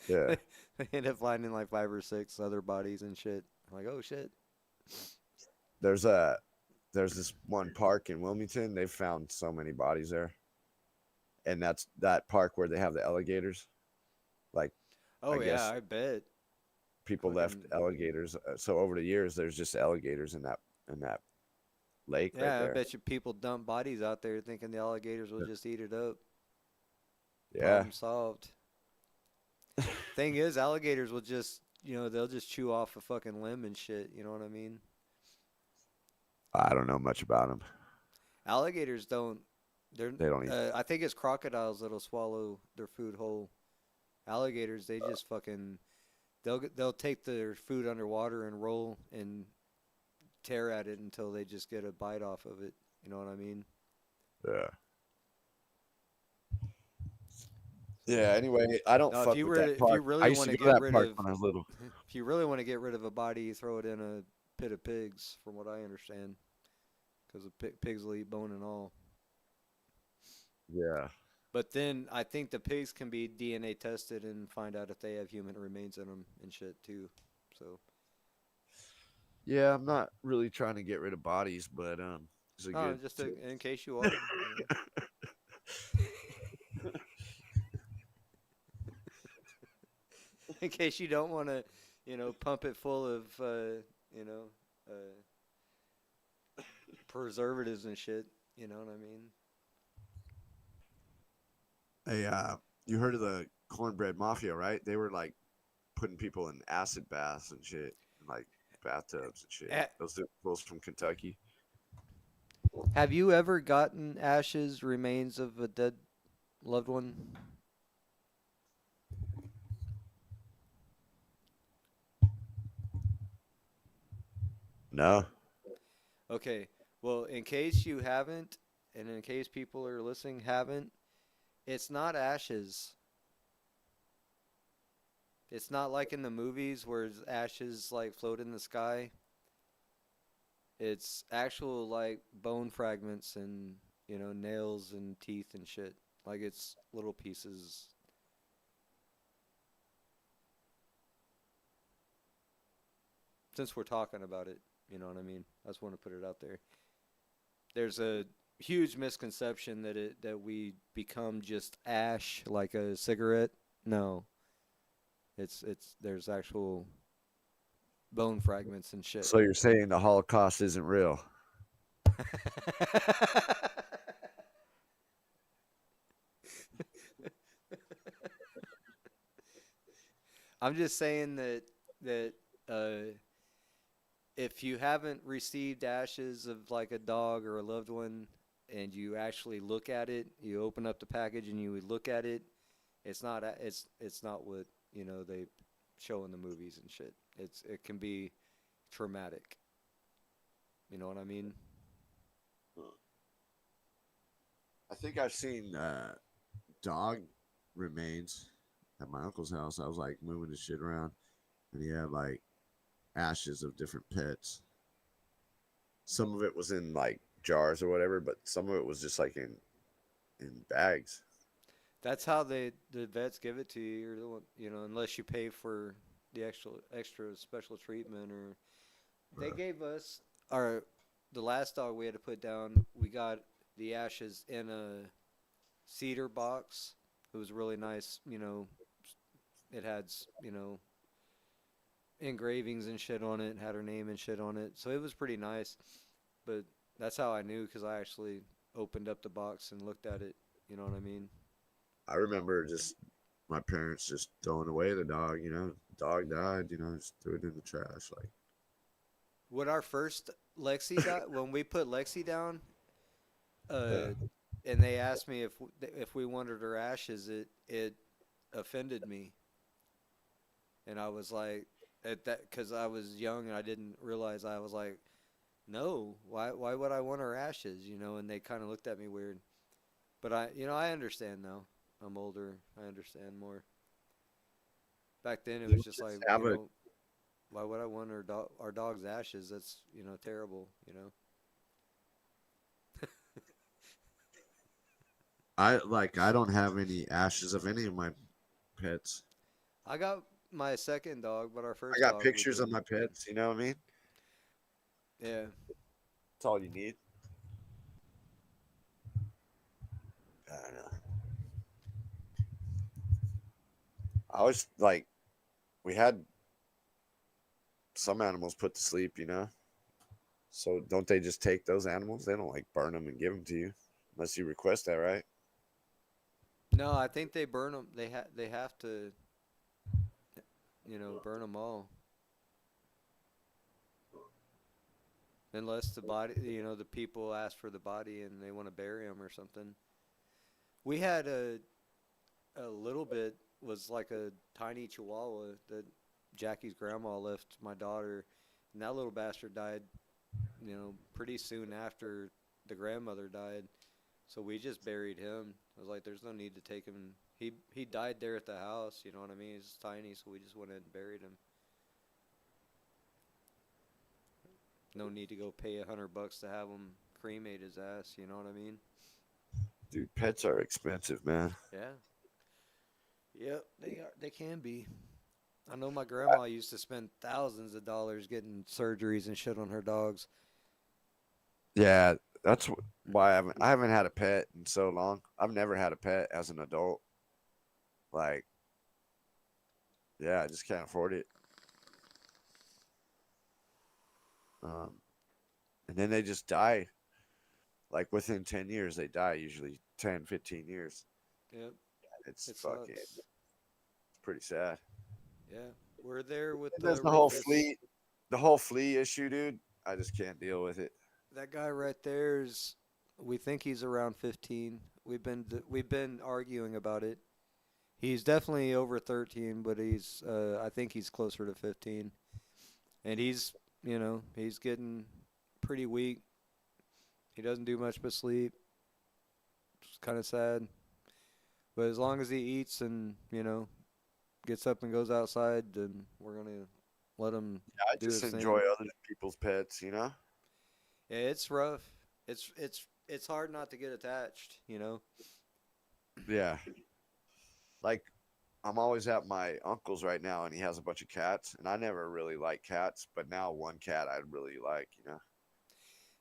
Yeah. They end up finding like 5 or 6 other bodies and shit. I'm like, oh shit. There's this one park in Wilmington. They've found so many bodies there. And that's that park where they have the alligators. Like, Oh I yeah, guess I bet. people left alligators. So over the years, there's just alligators in that lake right Yeah, I there. bet you people dump bodies out there thinking the alligators will just eat it up. Yeah. Problem solved. Thing is, alligators will just, they'll just chew off a fucking limb and shit. You know what I mean? I don't know much about them. Alligators don't. They don't eat. I think it's crocodiles that'll swallow their food whole. Alligators, they just fucking. They'll take their food underwater and roll and tear at it until they just get a bite off of it. You know what I mean? Yeah. Yeah. Anyway, I don't No, fuck with that park. if you really I used want to to go to get that rid park of, when I was little. if you really want to get rid of a body, you throw it in a pit of pigs, from what I understand, because the pigs will eat bone and all. Yeah. But then I think the pigs can be DNA tested and find out if they have human remains in them and shit too. So. Yeah, I'm not really trying to get rid of bodies, but it's a No, good. just in case you are. In case you don't want to, pump it full of, preservatives and shit. You know what I mean? Hey, you heard of the cornbread mafia, right? They were like putting people in acid baths and shit, and, like bathtubs and shit. Those from Kentucky. Have you ever gotten ashes, remains of a dead loved one? No. Okay. Well, in case you haven't, and in case people are listening haven't, it's not ashes. It's not like in the movies where ashes like float in the sky. It's actual like bone fragments and, nails and teeth and shit. Like it's little pieces. Since we're talking about it, you know what I mean? I just want to put it out there. There's a huge misconception that we become just ash like a cigarette. No. There's actual bone fragments and shit. So you're saying the Holocaust isn't real? I'm just saying that if you haven't received ashes of like a dog or a loved one, and you actually look at it, you open up the package and you would look at it, it's not what they show in the movies and shit. It can be traumatic. You know what I mean? I think I've seen dog remains at my uncle's house. I was like moving his shit around, and he had like ashes of different pets. Some of it was in like jars or whatever, but some of it was just like in bags. That's how the vets give it to you. Unless you pay for the extra special treatment, or they gave us the last dog we had to put down. We got the ashes in a cedar box. It was really nice. It had engravings and shit on it. Had her name and shit on it. So it was pretty nice. But that's how I knew, because I actually opened up the box and looked at it. You know what I mean? I remember just my parents just throwing away the dog. Dog died. Just threw it in the trash. Like, when our first Lexi when we put Lexi down, and they asked me if we wanted her ashes, it offended me, and I was like, at that, because I was young and I didn't realize. I was like, no, why would I want her ashes? And they kind of looked at me weird, but I understand now. I'm older. I understand more. Back then, it was just like, why would I want our dog's ashes? That's, terrible, I don't have any ashes of any of my pets. I got my second dog, but our first I got dog pictures of my pets. You know what I mean? Yeah. That's all you need. I don't know. I was like, we had some animals put to sleep, So don't they just take those animals? They don't like burn them and give them to you unless you request that, right? No, I think they burn them. They have to. burn them all. Unless the body, the people ask for the body and they want to bury them or something. We had a little bit, was like a tiny chihuahua that Jackie's grandma left my daughter, and that little bastard died, pretty soon after the grandmother died. So we just buried him. I was like, there's no need to take him. He died there at the house, you know what I mean? He's tiny, so we just went in and buried him. No need to go pay $100 to have him cremate his ass, you know what I mean? Dude, pets are expensive, man. Yeah. Yep, they can be. I know my grandma used to spend thousands of dollars getting surgeries and shit on her dogs. Yeah, that's why I haven't had a pet in so long. I've never had a pet as an adult. Like, yeah, I just can't afford it. Um, and then they just die. Like within 10 years, they die. Usually 10, 15 years. Yep, It's it fucking. sucks. It's pretty sad. Yeah, we're there with And there's the the whole flea issue, dude. I just can't deal with it. That guy right there is. We think he's around 15. We've been arguing about it. He's definitely over 13, but I think he's closer to 15. And he's getting pretty weak. He doesn't do much but sleep. It's kind of sad. But as long as he eats and, gets up and goes outside, then we're going to let him I do just his enjoy thing. other people's pets, you know? Yeah, it's rough. It's hard not to get attached, Yeah. Like, I'm always at my uncle's right now, and he has a bunch of cats, and I never really liked cats, but now one cat I really like, you know?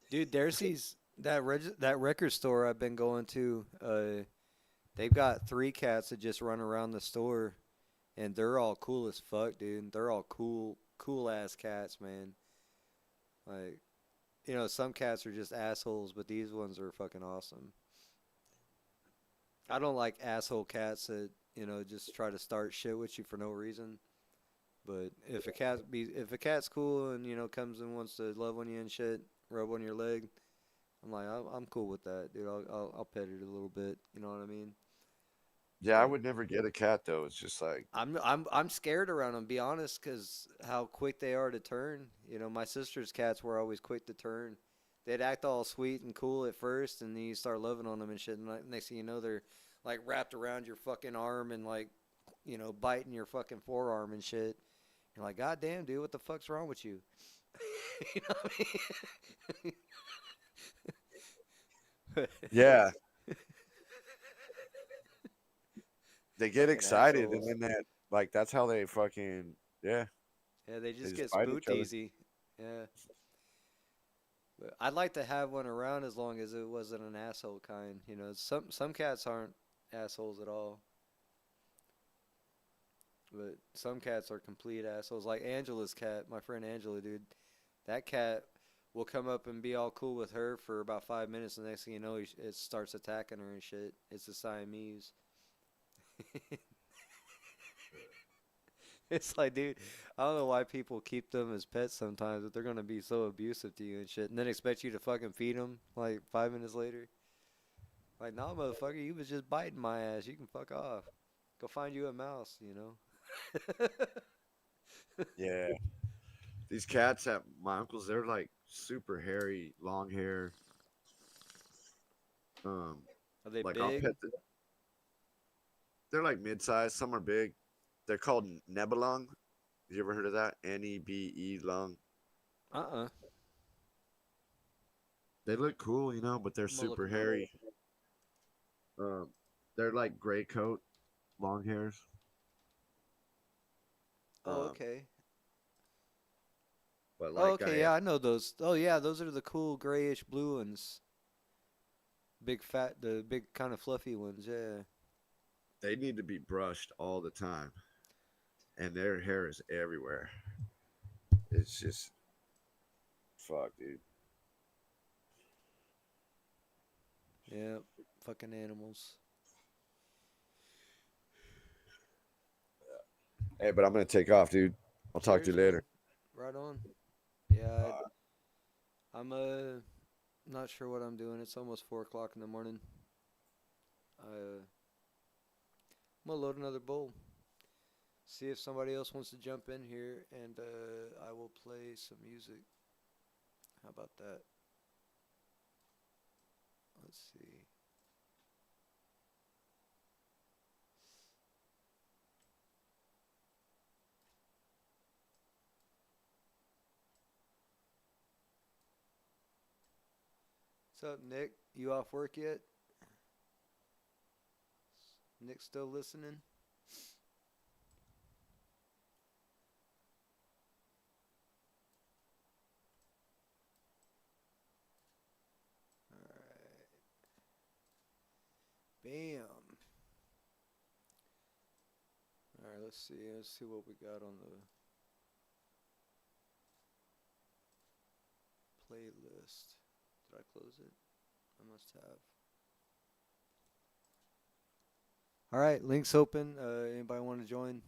Dude, there's that record store I've been going to. They've got 3 cats that just run around the store, and they're all cool as fuck, dude. They're all cool ass cats, man. Like, some cats are just assholes, but these ones are fucking awesome. I don't like asshole cats that just try to start shit with you for no reason. But if a cat's cool and comes and wants to love on you and shit, rub on your leg, I'm like, I'm cool with that, dude. I'll pet it a little bit. You know what I mean? Yeah, I But would never get a cat, though. It's just like, I'm scared around them. Be honest, because how quick they are to turn. My sister's cats were always quick to turn. They'd act all sweet and cool at first, and then you start loving on them and shit. And like, next thing you know, they're like wrapped around your fucking arm and like, biting your fucking forearm and shit. You're like, God damn, dude, what the fuck's wrong with you? You know what I mean? yeah, they get Fucking excited, and assholes. then that's how they fucking, yeah, Yeah, they they just just get bite each spooked other. easy. Yeah. But I'd like to have one around as long as it wasn't an asshole kind. Some cats aren't assholes at all, but some cats are complete assholes. Like Angela's cat, my friend Angela, dude. That cat will come up and be all cool with her for about 5 minutes, and the next thing you know, it starts attacking her and shit. It's a Siamese. It's like, dude, I don't know why people keep them as pets sometimes, but they're gonna be so abusive to you and shit, and then expect you to fucking feed them like 5 minutes later. Like, nah, motherfucker, you was just biting my ass. You can fuck off. Go find you a mouse. Yeah, these cats at my uncle's, they're like super hairy, long hair. Um, Are they like I'll big? they're like mid-sized. Some are big. They're called Nebelong. You ever heard of that? Nebe long. Uh-uh. They look cool, you know, but they're I'm gonna look super them up. hairy. Um, they're like gray coat, long hairs. Oh, Um, okay. but Oh, like okay, I, yeah, I know those. Oh, yeah, those are the cool grayish blue ones. The big kind of fluffy ones, yeah. they need to be brushed all the time, and their hair is everywhere. It's just fuck, dude. Yeah, fucking animals. Hey, but I'm gonna take off, dude. I'll talk to Cheers, you later. man. Right on. Yeah, I'm not sure what I'm doing. It's almost 4 o'clock in the morning. I'm gonna load another bowl. See if somebody else wants to jump in here, and I will play some music. How about that? Let's see. What's up, Nick? You off work yet? Nick still listening? Alright. Bam. Alright, let's see. Let's see what we got on the playlist. Did I close it? I must have. Alright, links open. Anybody want to join?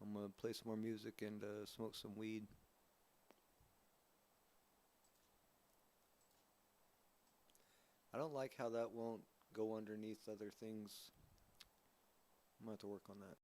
I'm going to play some more music and smoke some weed. I don't like how that won't go underneath other things. I'm going to have to work on that.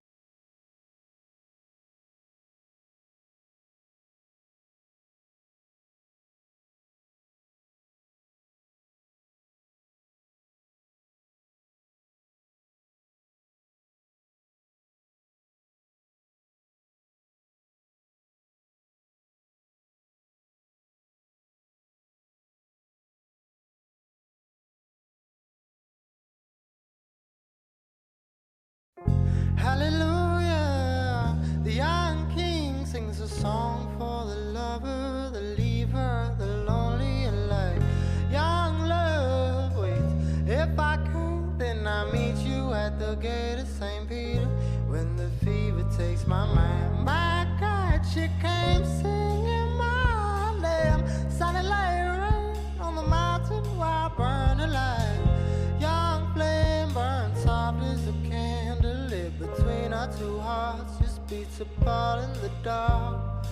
Hallelujah, the young king sings a song for the lover, the leaver, the lonely alike. Young love waits. If I could, then I meet you at the gate of St. Peter. When the fever takes my mind, my God, she came singing my name. Sounding like rain on the mountain while burning alive. Young flame burns soft as a candle lit between our two hearts, just beats apart in the dark.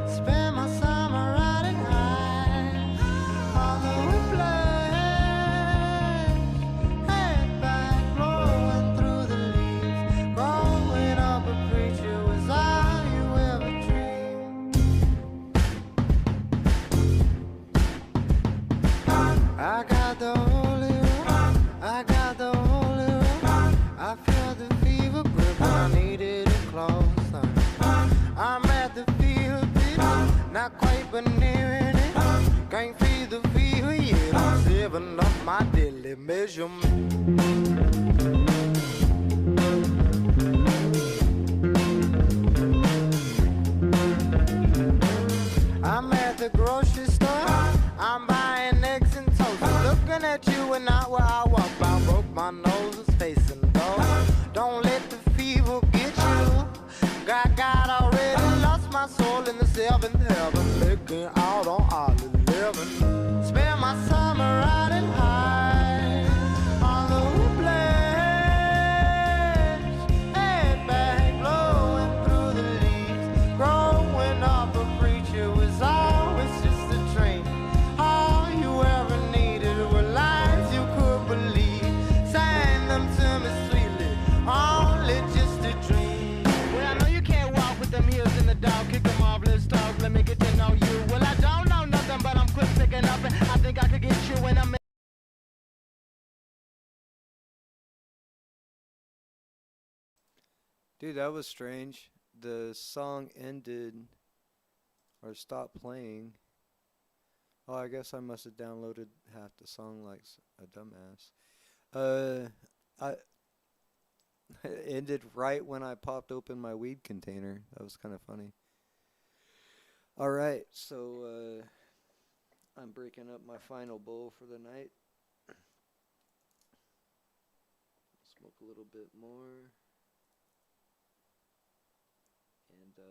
Spend my summer riding high on the whiplash, head back, blowing through the leaves. Growing up a preacher was all you ever dreamed. I got the holy room, I got the holy room. I feel the fever grip when I needed it closer. I'm at the field pit, not quite but nearing it. Can't feel the fever yet, I'm saving up my daily measurement. I'm at the grocery store, I'm buying eggs and toast. Looking at you and not where I walk by. Broke my nose, was facing low. Don't let the fever get you. God already lost my soul in the seventh heaven, looking out on all 11. Spend my summer riding high on the whiplash, head back, blowing through the leaves. Growing up a preacher was always just a dream. All you ever needed were lines you could believe. Sang them to me sweetly, only just a dream. Well, I know you can't walk with them heels in the dark. Kick them off, let's talk, let me get to know you. Well, I don't know nothing, but I'm quick picking up, and I think I could get you when I'm in. Dude, that was strange. The song ended or stopped playing. Oh, I guess I must have downloaded half the song like a dumbass. I it ended right when I popped open my weed container. That was kind of funny. All right, so I'm breaking up my final bowl for the night. Smoke a little bit more. And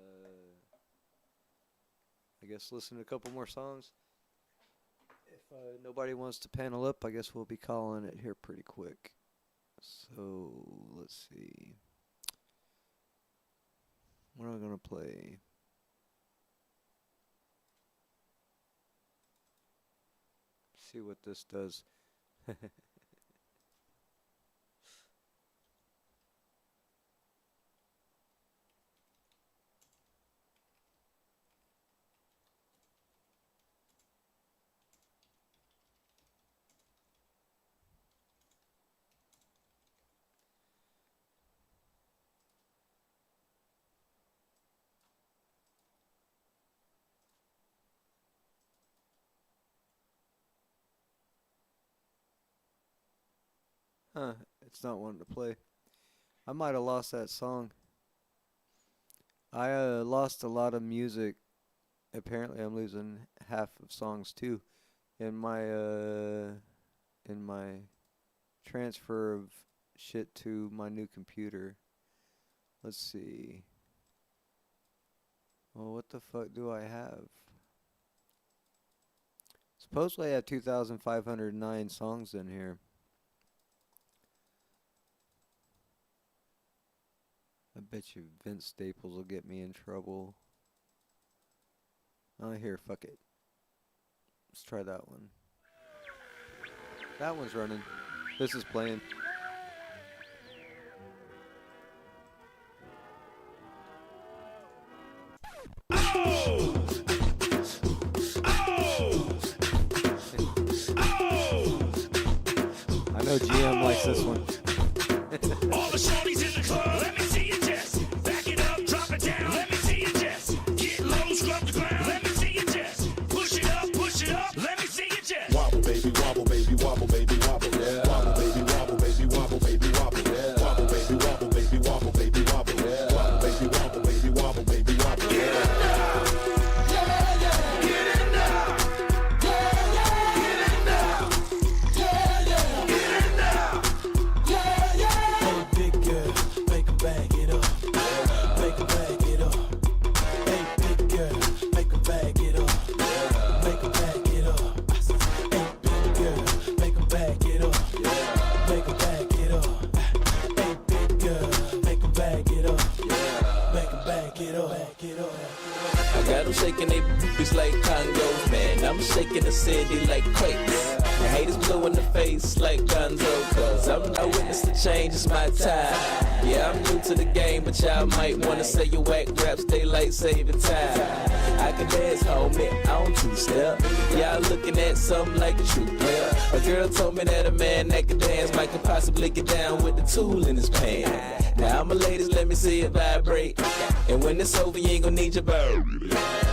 I guess listen to a couple more songs. If nobody wants to panel up, I guess we'll be calling it here pretty quick. So let's see. What am I gonna play? See what this does. Huh, it's not wanting to play. I might have lost that song. I lost a lot of music. Apparently I'm losing half of songs too in my transfer of shit to my new computer. Let's see. Well, what the fuck do I have? Supposedly I have 2,509 songs in here. I bet you Vince Staples will get me in trouble. Oh, here, fuck it. Let's try that one. That one's running. This is playing. I know GM likes this one. All the shorties in the club, let me see you just back it up, drop it down, let me see you just get low, scrub the ground, let me see you just push it up, let me see you just wobble, baby, wobble, baby, wobble, baby, wobble, yeah. Wobble, baby, wobble, baby, wobble, baby, wobble, yeah. Wobble, baby, wobble, baby, wobble, baby, wobble, yeah. Wobble, baby, wobble, baby, wobble, baby, wobble, yeah. I got them shaking they boobies like Congos, man. I'm shaking the city like quakes. The haters blue in the face like Gonzo, cause I'm no witness to change, it's my time. Yeah, I'm new to the game, but y'all might wanna say you whack raps, daylight saving time. I can dance, homie, I don't two-step. Y'all looking at something like a true player. A girl told me that a man that can dance might could possibly get down with the tool in his pants. Now I'm a ladies, let me see it vibrate. And when it's over, you ain't gonna need your bird.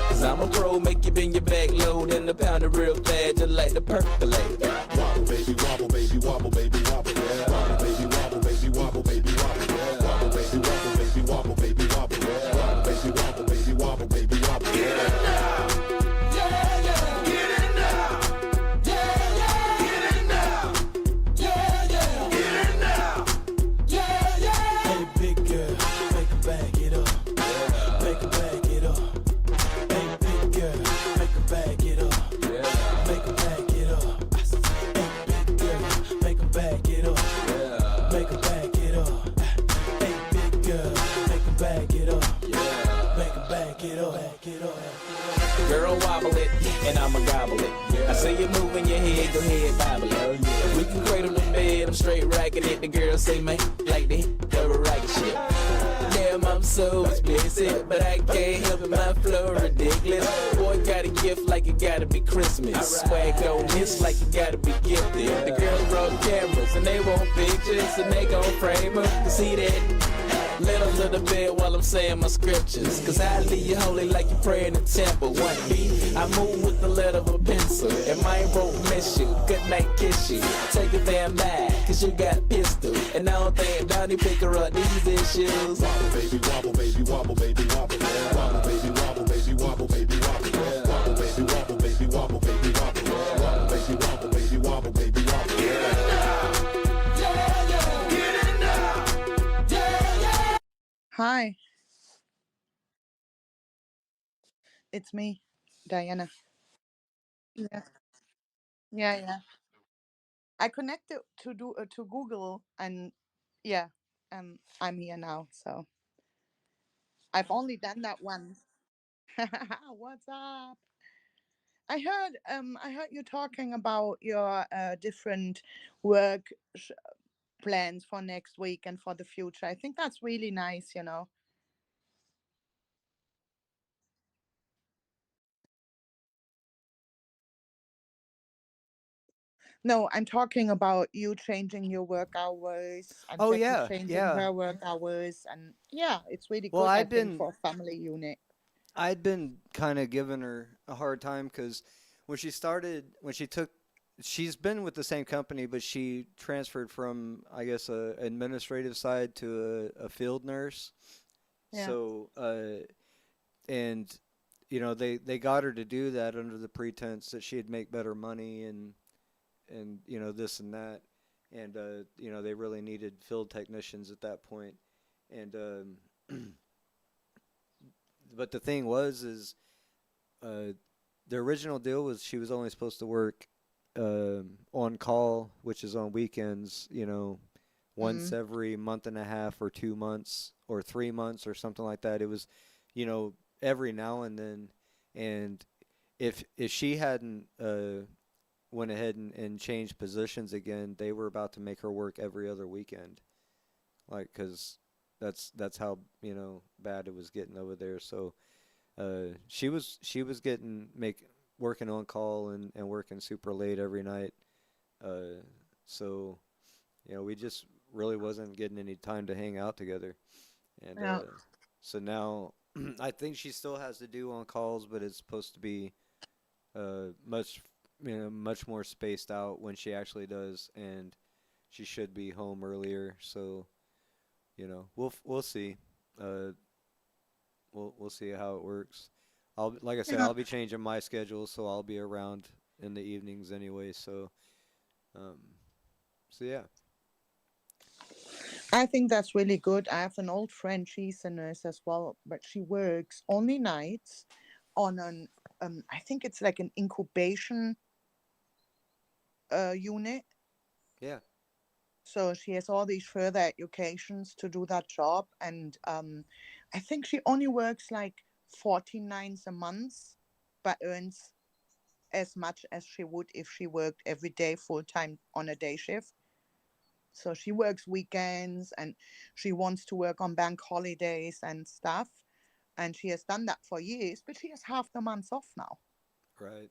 Cause I'm a pro, make you bend your back low, then the pound it real fast, just like the percolate. Wobble, baby, wobble, baby, wobble, baby, wobble, yeah. Wobble, baby, wobble, baby, wobble, baby, wobble, yeah. Wobble, baby, wobble, baby, wobble, baby, wobble, yeah. Wobble, baby, wobble, baby, wobble, baby, wobble, yeah. Girl, wobble it, and I'ma gobble it. I say you moving your head, go ahead, bobble it. We can cradle the bed, I'm straight racking it. The girl say, man, like the double racket shit. Damn, I'm so explicit, but I can't help it, my flow ridiculous. Boy, got a gift like it gotta be Christmas. Swag on this like you gotta be gifted. The girls brought cameras, and they want pictures, and they gon' frame them. See that? Let a little bit while I'm saying my scriptures. Cause I leave you holy like you pray in the temple. 1B, I move with the letter of a pencil. And my won't miss you, good night kiss you. Take a damn back, cause you got a pistol. And I don't think Donnie pick her up these issues. Wobble, baby, wobble, baby, wobble, baby, wobble, yeah. Wobble, baby, wobble, baby, wobble, baby, wobble, yeah. Wobble, baby, wobble, baby, wobble, baby, wobble, yeah. Wobble, baby, wobble, baby, wobble, baby, wobble, yeah. Hi, it's me, Diana. Yeah, yeah. I connected to Google, and yeah, I'm here now. So I've only done that once. What's up? I heard you talking about your different work plans for next week and for the future. I think that's really nice, you know. No, I'm talking about you changing your work hours and Oh Jackie yeah, changing yeah. her work hours, and yeah, it's really Well, good, I think, for a family unit. I'd been kind of giving her a hard time because when she took, she's been with the same company, but she transferred from, I guess, a administrative side to a field nurse. Yeah. So, and they got her to do that under the pretense that she'd make better money and this and that, and they really needed field technicians at that point, and but the thing was is uh, the original deal was she was only supposed to work on call, which is on weekends, once Mm. every month and a half or 2 months or 3 months or something like that. It was, every now and then. And if she hadn't went ahead and changed positions again, they were about to make her work every other weekend, like because that's how bad it was getting over there. So she was getting make working on call and working super late every night. Uh, so we just really wasn't getting any time to hang out together. And Yeah. so now I think she still has to do on calls, but it's supposed to be much much more spaced out when she actually does, and she should be home earlier. So we'll see. Uh, we'll see how it works. Like I said, Yeah. I'll be changing my schedule, so I'll be around in the evenings anyway. Um, so yeah, I think that's really good. I have an old friend, she's a nurse as well, but she works only nights on an I think it's like an incubation unit. yeah, So she has all these further educations to do that job, and I think she only works like 14 nights a month, but earns as much as she would if she worked every day full time on a day shift. So she works weekends and she wants to work on bank holidays and stuff. And she has done that for years, but she has half the months off now. right.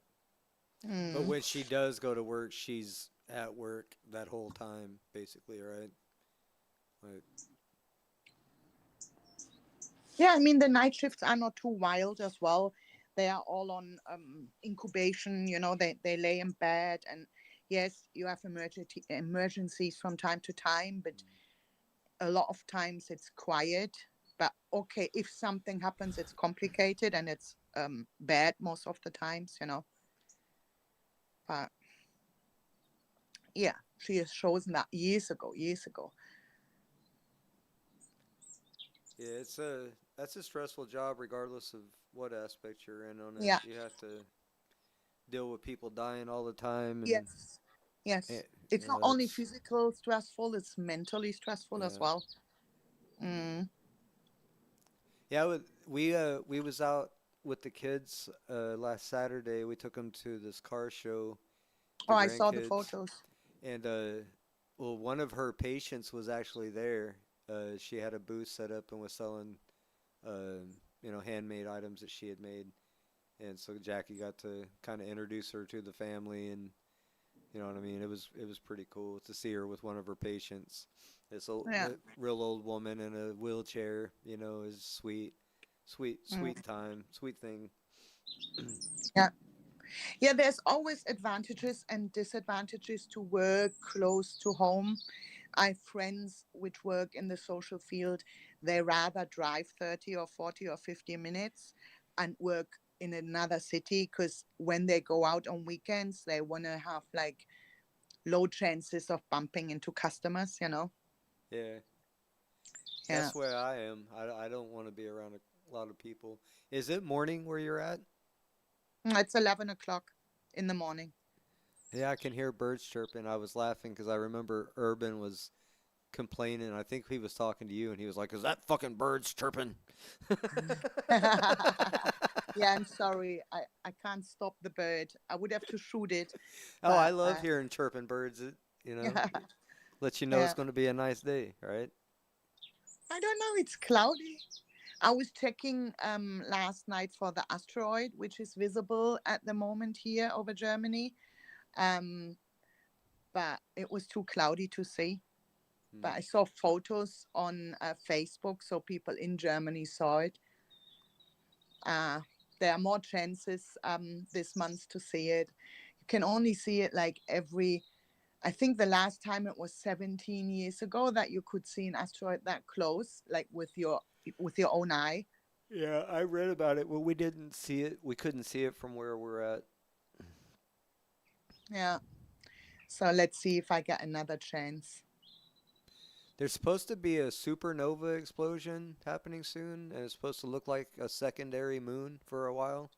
But Mm. when she does go to work, she's at work that whole time, basically, right? Like, Yeah, I mean, the night shifts are not too wild as well. They are all on incubation, they lay in bed. And yes, you have emergencies from time to time, but a lot of times it's quiet. But okay, if something happens, it's complicated and it's bad most of the times. But yeah, she has chosen that years ago, years ago. yeah, that's a stressful job, regardless of what aspect you're in on it. Yeah. You have to deal with people dying all the time, and Yes. Yes. It's not only that's physical stressful, it's mentally stressful as yeah. well. Mm. Yeah, we was out with the kids last Saturday. We took them to this car show, Oh, the I saw the grandkids, photos. and well, one of her patients was actually there. She had a booth set up and was selling handmade items that she had made, and so Jackie got to kind of introduce her to the family, and you know what I mean. It was pretty cool to see her with one of her patients. This Yeah. real old woman in a wheelchair, is sweet, sweet, Mm. sweet time, sweet thing. Yeah. Yeah, there's always advantages and disadvantages to work close to home. I have friends which work in the social field. They rather drive 30 or 40 or 50 minutes and work in another city because when they go out on weekends, they want to have like low chances of bumping into customers. Yeah, Yeah. that's where I am. I don't want to be around a lot of people. Is it morning where you're at? It's 11 o'clock in the morning. Yeah, I can hear birds chirping. I was laughing because I remember Urban was complaining. I think he was talking to you, and he was like, "Is that fucking bird's chirping?" Yeah, I'm sorry. I can't stop the bird. I would have to shoot it, Oh, I but love hearing chirping birds. You know, yeah, let you know it's yeah. going to be a nice day, right? I don't know. It's cloudy. I was checking last night for the asteroid, which is visible at the moment here over Germany. Um, but it was too cloudy to see. But Hmm. I saw photos on Facebook, so people in Germany saw it. Uh, there are more chances this month to see it. You can only see it like every. I think the last time it was 17 years ago that you could see an asteroid that close, like with your own eye. Yeah, I read about it. Well, we didn't see it. We couldn't see it from where we're at. Yeah. So let's see if I get another chance. There's supposed to be a supernova explosion happening soon, and it's supposed to look like a secondary moon for a while.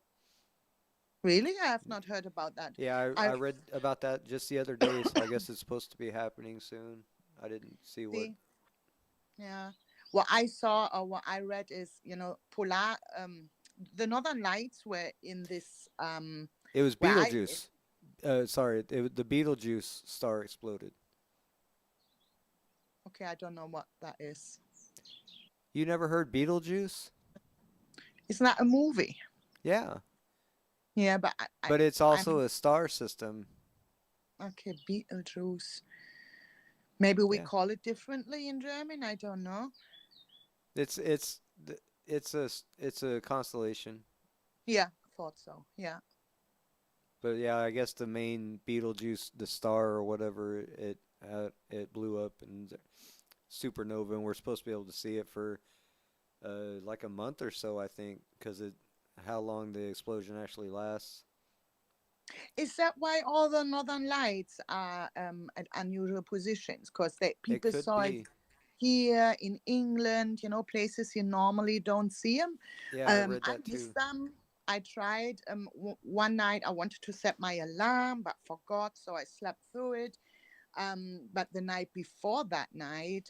Really? I have not heard about that. Yeah, I I read about that just the other day, so I guess it's supposed to be happening soon. I didn't see what. see. Yeah. What I saw or what I read is, polar the northern lights were in this It was where I live. Betelgeuse. Sorry, the Betelgeuse star exploded. Okay, I don't know what that is. You never heard Betelgeuse? It's not a movie. Yeah, Yeah, but but it's I'm also a star system. okay, Beetlejuice. Maybe we Yeah, call it differently in German. I don't know. it's a constellation. Yeah, thought so. Yeah. But yeah, I guess the main Betelgeuse, the star or whatever, it blew up and supernova, and we're supposed to be able to see it for like a month or so, I think, because it how long the explosion actually lasts. Is that why all the northern lights are at unusual positions? Because It people could saw it be. here in England, places you normally don't see them. Yeah, I read I that missed too. them. I tried one night. I wanted to set my alarm, but forgot, so I slept through it. But the night before that night,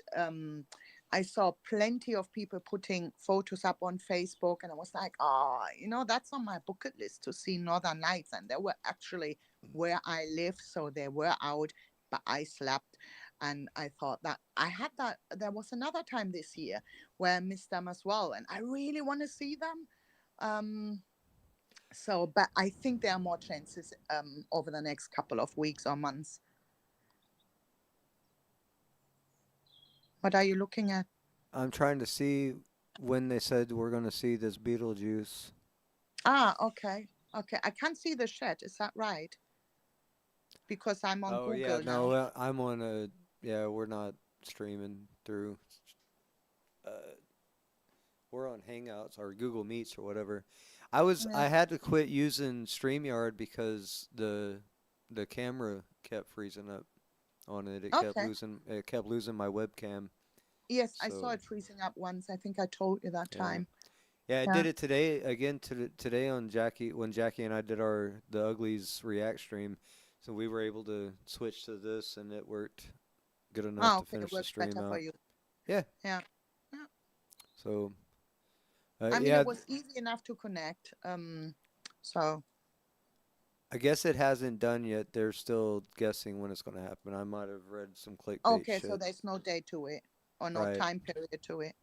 I saw plenty of people putting photos up on Facebook, and I was like, oh, that's on my bucket list to see Northern Lights. And they were actually where I live, so they were out, but I slept. And I thought that I had that. There was another time this year where I missed them as well, and I really want to see them. Um, but I think there are more chances over the next couple of weeks or months. What are you looking at? I'm trying to see when they said we're going to see this Beetlejuice. Ah, okay. Okay. I can't see the chat. Is that right? Because I'm on Oh yeah, Google no, now. I'm on a yeah. We're not streaming through. Uh, we're on Hangouts or Google Meets or whatever. I Yeah. had to quit using StreamYard because the camera kept freezing up on it. Okay. It kept losing my webcam. Yes, I saw So it freezing up once. I think I told you that yeah. time. Yeah, it Yeah. did it today again today on Jackie when Jackie and I did the Uglies React stream. So we were able to switch to this and it worked good enough Oh, to okay. It finish the works stream better for out. you. Yeah. Yeah. Yeah. So I mean, yeah, it was easy enough to connect. So I guess it hasn't done yet. They're still guessing when it's going to happen. I might have read some clickbait okay, so shit. there's no day to it or no Right. time period to it.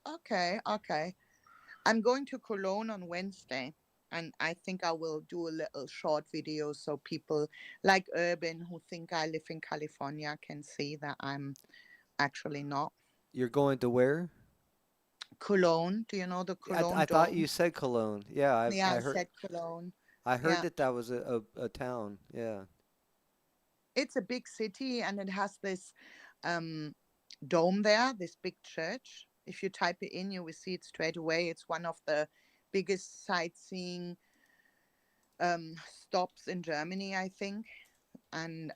Okay, okay. I'm going to Cologne on Wednesday, and I think I will do a little short video so people like Urban who think I live in California can see that I'm actually not. You're going to where? Cologne, do you know the I Cologne thought you Dome? said Cologne. Yeah, Yeah, I said Cologne. I heard Yeah, that that was a town. Yeah. it's a big city and it has this um, dome there, this big church. If you type it in, you will see it straight away. It's one of the biggest sightseeing stops in Germany, I think. And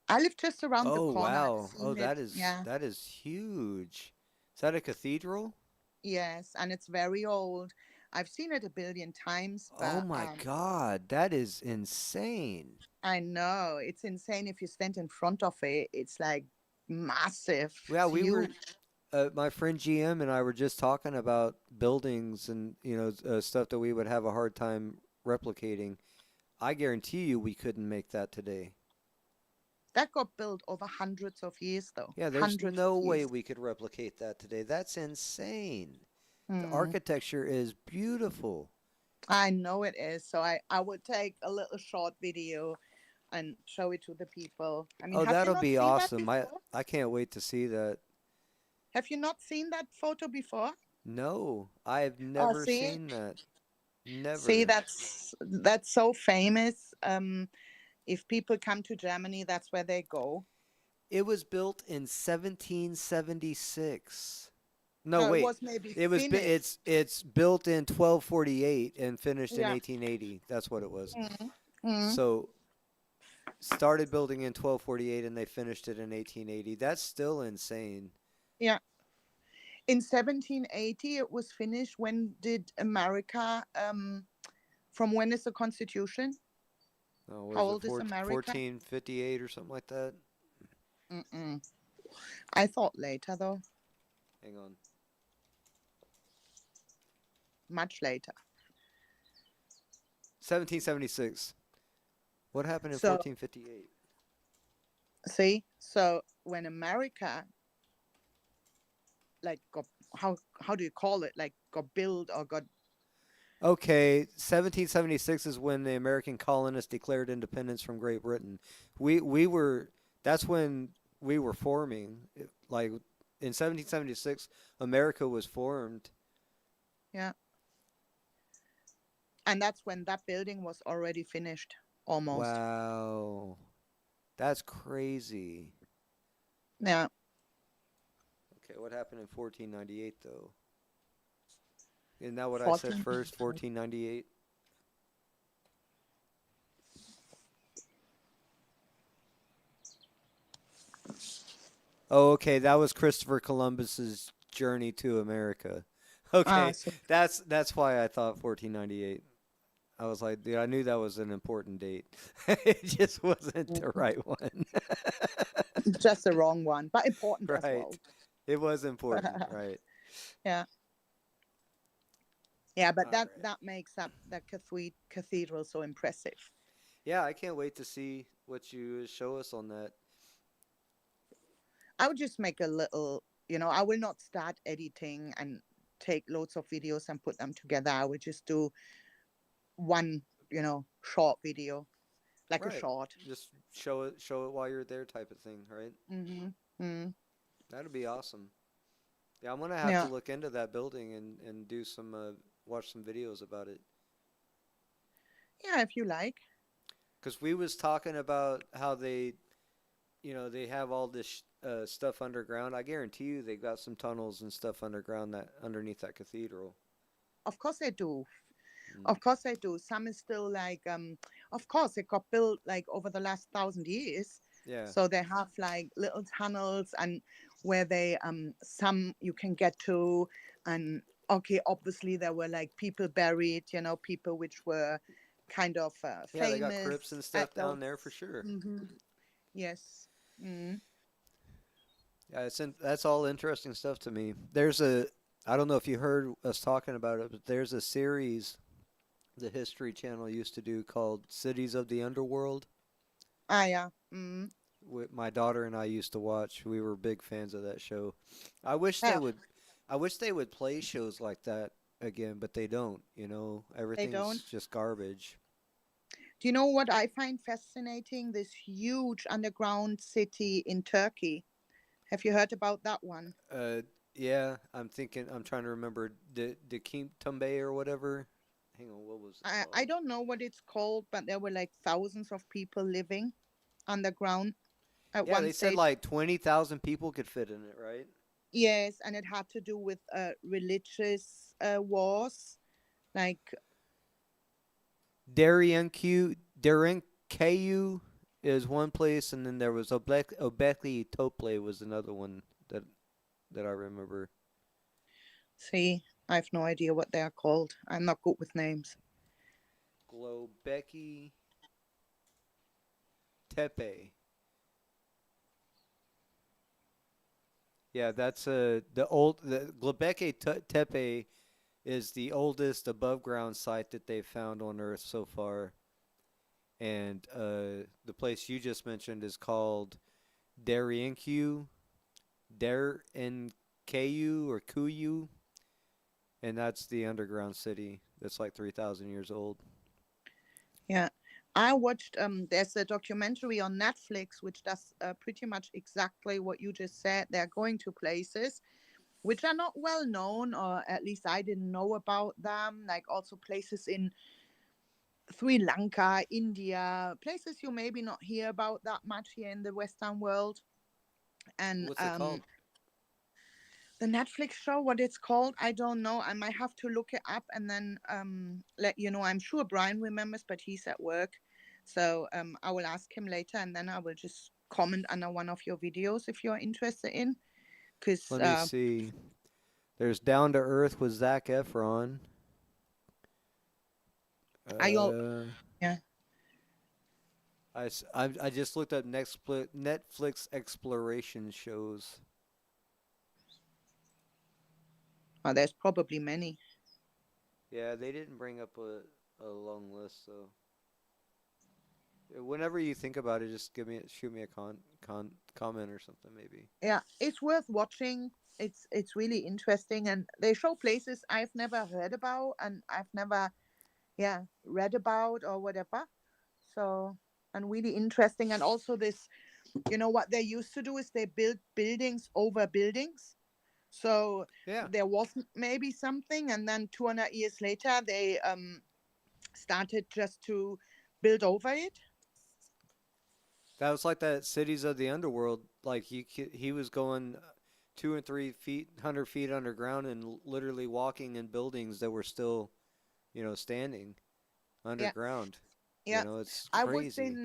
I live just around the Oh corner. I've wow. Oh, seen it. Yeah, that is huge. Is that a cathedral? yes, and it's very old. I've seen it a billion times, Oh but my God, that is insane. I know it's insane. If you stand in front of it, it's like massive. Yeah, It's we were. huge. My friend GM and I were just talking about buildings and stuff that we would have a hard time replicating. I guarantee you we couldn't make that today. That got built over hundreds of years, though. Yeah, there's Hundreds of no way years. we could replicate that today. That's insane. The Mm. architecture is beautiful. I know it is. So I would take a little short video and show it to the people. I mean, Oh, have you that'll not be seen that awesome. I before? I can't wait to see that. Have you not seen that photo before? No, I've Oh, never see, seen that. see, Never. that's so famous. If people come to Germany, that's where they go. It was built in 1776. No, No, it wait. was maybe It was finished. it's built in 1248 and finished in Yeah. 1880. That's what it was. Mm. Mm. So started building in 1248 and they finished it in 1880. That's still insane. Yeah. In 1780, it was finished. When did America? From when is the Constitution? Oh, How was old it is America? 1458 or something like that? Mm-mm. I thought later, though. Hang on. Much later. 1776. What happened in So 1458? see, so when America like got how do you call it? Like got built or got Okay, 1776 is when the American colonists declared independence from Great Britain. We were that's when we were forming. Like in 1776, America was formed. yeah, and that's when that building was already finished almost. Wow. That's crazy. Yeah. Okay, what happened in 1498 though? Isn't that what I said 14. first? 1498? Oh, okay. That was Christopher Columbus's journey to America. Okay, So that's why I thought 1498. I was like, dude, I knew that was an important date. It just wasn't the right one. just the wrong one, but important as well. Right. It was important, right? Yeah. Yeah, but All that right. that makes up that cathedral so impressive. Yeah, I can't wait to see what you show us on that. I would just make a little, I will not start editing and take loads of videos and put them together. I would just do one, short video, like a Right. short. Just show it while you're there type of thing, right? Mm-hmm. Mm. That'd be awesome. Yeah, I'm gonna have Yeah. to look into that building and do some watch some videos about it. Yeah, if you like. Cause we was talking about how they have all this stuff underground. I guarantee you they got some tunnels and stuff underground that underneath that cathedral. Of course they do. Mm. Of course they do. Some is still like, of course it got built like over the last 1,000 years. Yeah. So they have like little tunnels and where they some you can get to, and okay, obviously there were like people buried, people which were kind of Yeah, they famous got crypts and stuff at down those. there for sure. Hmm. Yes. Mm. Yeah, that's all interesting stuff to me. I don't know if you heard us talking about it, but there's a series the History Channel used to do called Cities of the Underworld. Ah, yeah. Mm. My daughter and I used to watch. We were big fans of that show. I wish Yeah. they would play shows like that again, but they don't. Everything's don't. just garbage. Do you know what I find fascinating? This huge underground city in Turkey. Have you heard about that one? Yeah, I'm trying to remember the King Tumbe or whatever. Hang on, what was it I called? don't know what it's called, but there were like thousands of people living underground at Yeah, one they said stage. like 20,000 people could fit in it, right? Yes, and it had to do with religious wars. Like, Derinkayu is one place, and then there was Obekli Tople was another one that I remember. see, I have no idea what they are called. I'm not good with names. Globeki Tepe. Yeah, that's the Tepe is the oldest above ground site that they've found on Earth so far, and the place you just mentioned is called Darienku, Darienku or Kuyu, and that's the underground city that's like 3,000 years old. Yeah. I watched there's a documentary on Netflix which does pretty much exactly what you just said. They're going to places which are not well known, or at least I didn't know about them, like also places in Sri Lanka, India, places you maybe not hear about that much here in the Western world. And What's it called? the Netflix show, what it's called, I don't know. I might have to look it up and then let you know. I'm sure Brian remembers, but he's at work. So I will ask him later, and then I will just comment under one of your videos if you're interested in. Because Let me see. There's Down to Earth with Zac Efron. I all Uh, yeah. I just looked up Netflix exploration shows. Oh, there's probably many. Yeah, they didn't bring up a long list, so whenever you think about it, just shoot me a comment or something maybe. Yeah, it's worth watching. It's really interesting, and they show places I've never heard about and I've never read about or whatever. So, and really interesting. And also this, what they used to do is they build buildings over buildings. So Yeah. there was maybe something, and then 200 years later they started just to build over it. That was like that Cities of the Underworld. Like he was going 2 and 3 feet, 100 feet underground, and literally walking in buildings that were still, standing Yeah. underground. Yeah, It's I was crazy.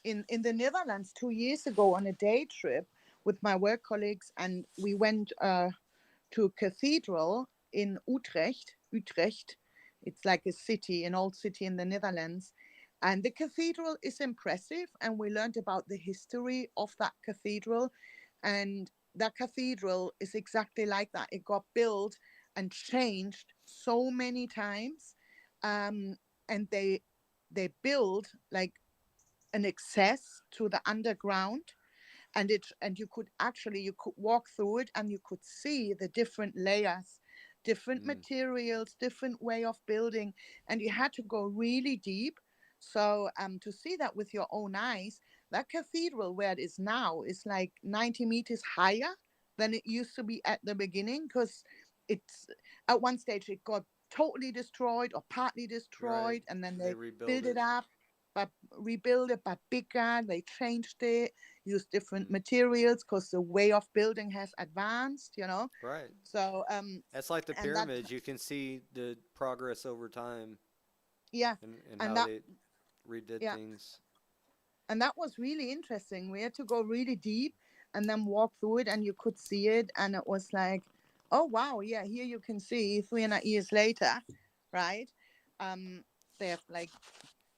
in the Netherlands 2 years ago on a day trip with my work colleagues, and we went to a cathedral in Utrecht. Utrecht, it's like a city, an old city in the Netherlands, and the cathedral is impressive. And we learned about the history of that cathedral, and that cathedral is exactly like that. It got built and changed so many times, um, and they build like an access to the underground, and you could walk through it and you could see the different layers, different Mm. materials, different way of building, and you had to go really deep. So to see that with your own eyes, that cathedral where it is now is like 90 meters higher than it used to be at the beginning, because it's at one stage it got totally destroyed or partly Right. destroyed, and then They they rebuild build it it. up, but rebuild it, but bigger. They changed it, use different Mm. materials because the way of building has advanced, Right. So That's like the and that pyramids. You can see the progress over time yeah, and and how that they redid yeah, things. and that was really interesting. We had to go really deep and then walk through it, and you could see it, and it was like, oh wow, yeah, here you can see 300 years later, right? Um, they have like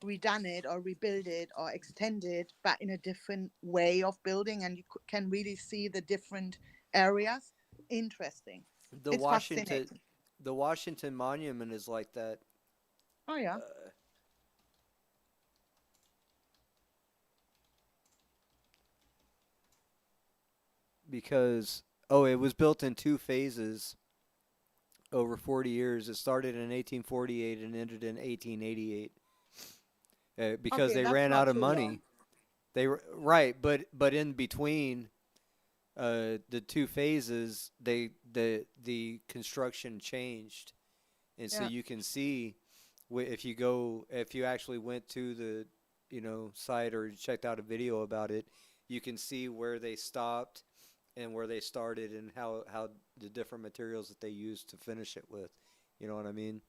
redone it or rebuild it or extend it, but in a different way of building, and you can really see the different areas. Interesting. The It's Washington fascinating. the Washington Monument is like that. Oh yeah. Uh, because it was built in 2 phases over 40 years. It started in 1848 and ended in 1888. Because Okay, they that's ran not out of too long. money. They were right, but in between the 2 phases, the construction changed, and so Yeah. you can see if you actually went to the site or checked out a video about it, you can see where they stopped and where they started and how the different materials that they used to finish it with. You know what I mean?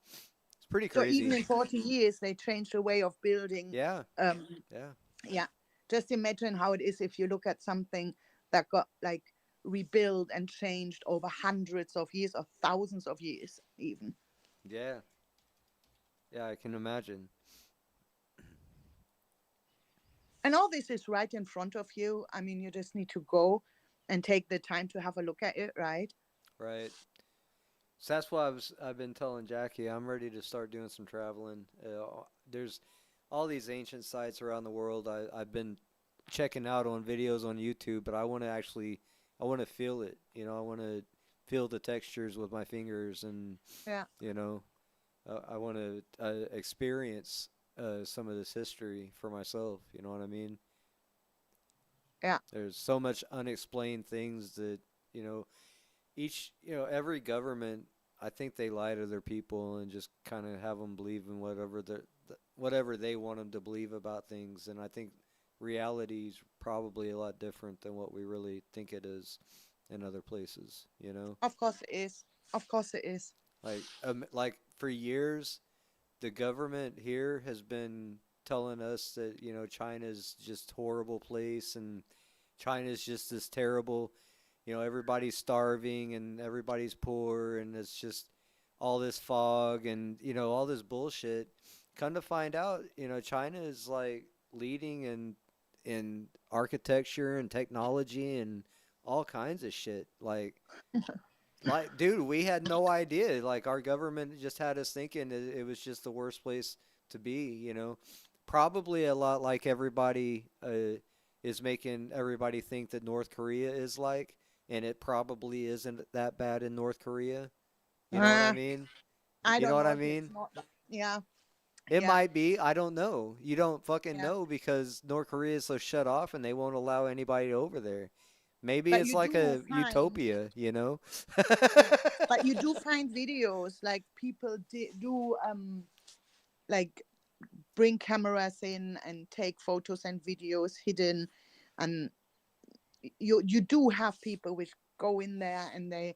It's pretty So even crazy. in 40 years, they changed the way of building. Yeah, Um, yeah, yeah. Just imagine how it is if you look at something that got like rebuilt and changed over hundreds of years or thousands of years, even. yeah, yeah. I can imagine. And all this is right in front of you. I mean, you just need to go and take the time to have a look at it, right? Right. So that's why I've been telling Jackie I'm ready to start doing some traveling. There's all these ancient sites around the world I've been checking out on videos on YouTube, but I want to feel it. I want to feel the textures with my fingers, and Yeah. you know, I want to experience some of this history for myself. You know what I mean? Yeah. There's so much unexplained things that you know every government, I think they lie to their people and just kind of have them believe in whatever they want them to believe about things. And I think reality is probably a lot different than what we really think it is in other places. Of course it is. Of course it is. Like for years, the government here has been telling us that China's just horrible place, and China's just this terrible. Everybody's starving and everybody's poor, and it's just all this fog and all this bullshit. Come to find out, China is like leading in architecture and technology and all kinds of shit. Like, dude, we had no idea. Like, our government just had us thinking it was just the worst place to be. Probably a lot like everybody is making everybody think that North Korea is like. And it probably isn't that bad in North Korea. You know what I mean? I You know don't what know I if it's mean? not. Yeah. It Yeah. might be. I don't know. You don't fucking Yeah. know because North Korea is so shut off and they won't allow anybody over there. Maybe But it's you like do a find, utopia, yeah, but you do find videos like people do like bring cameras in and take photos and videos hidden, and you do have people which go in there and they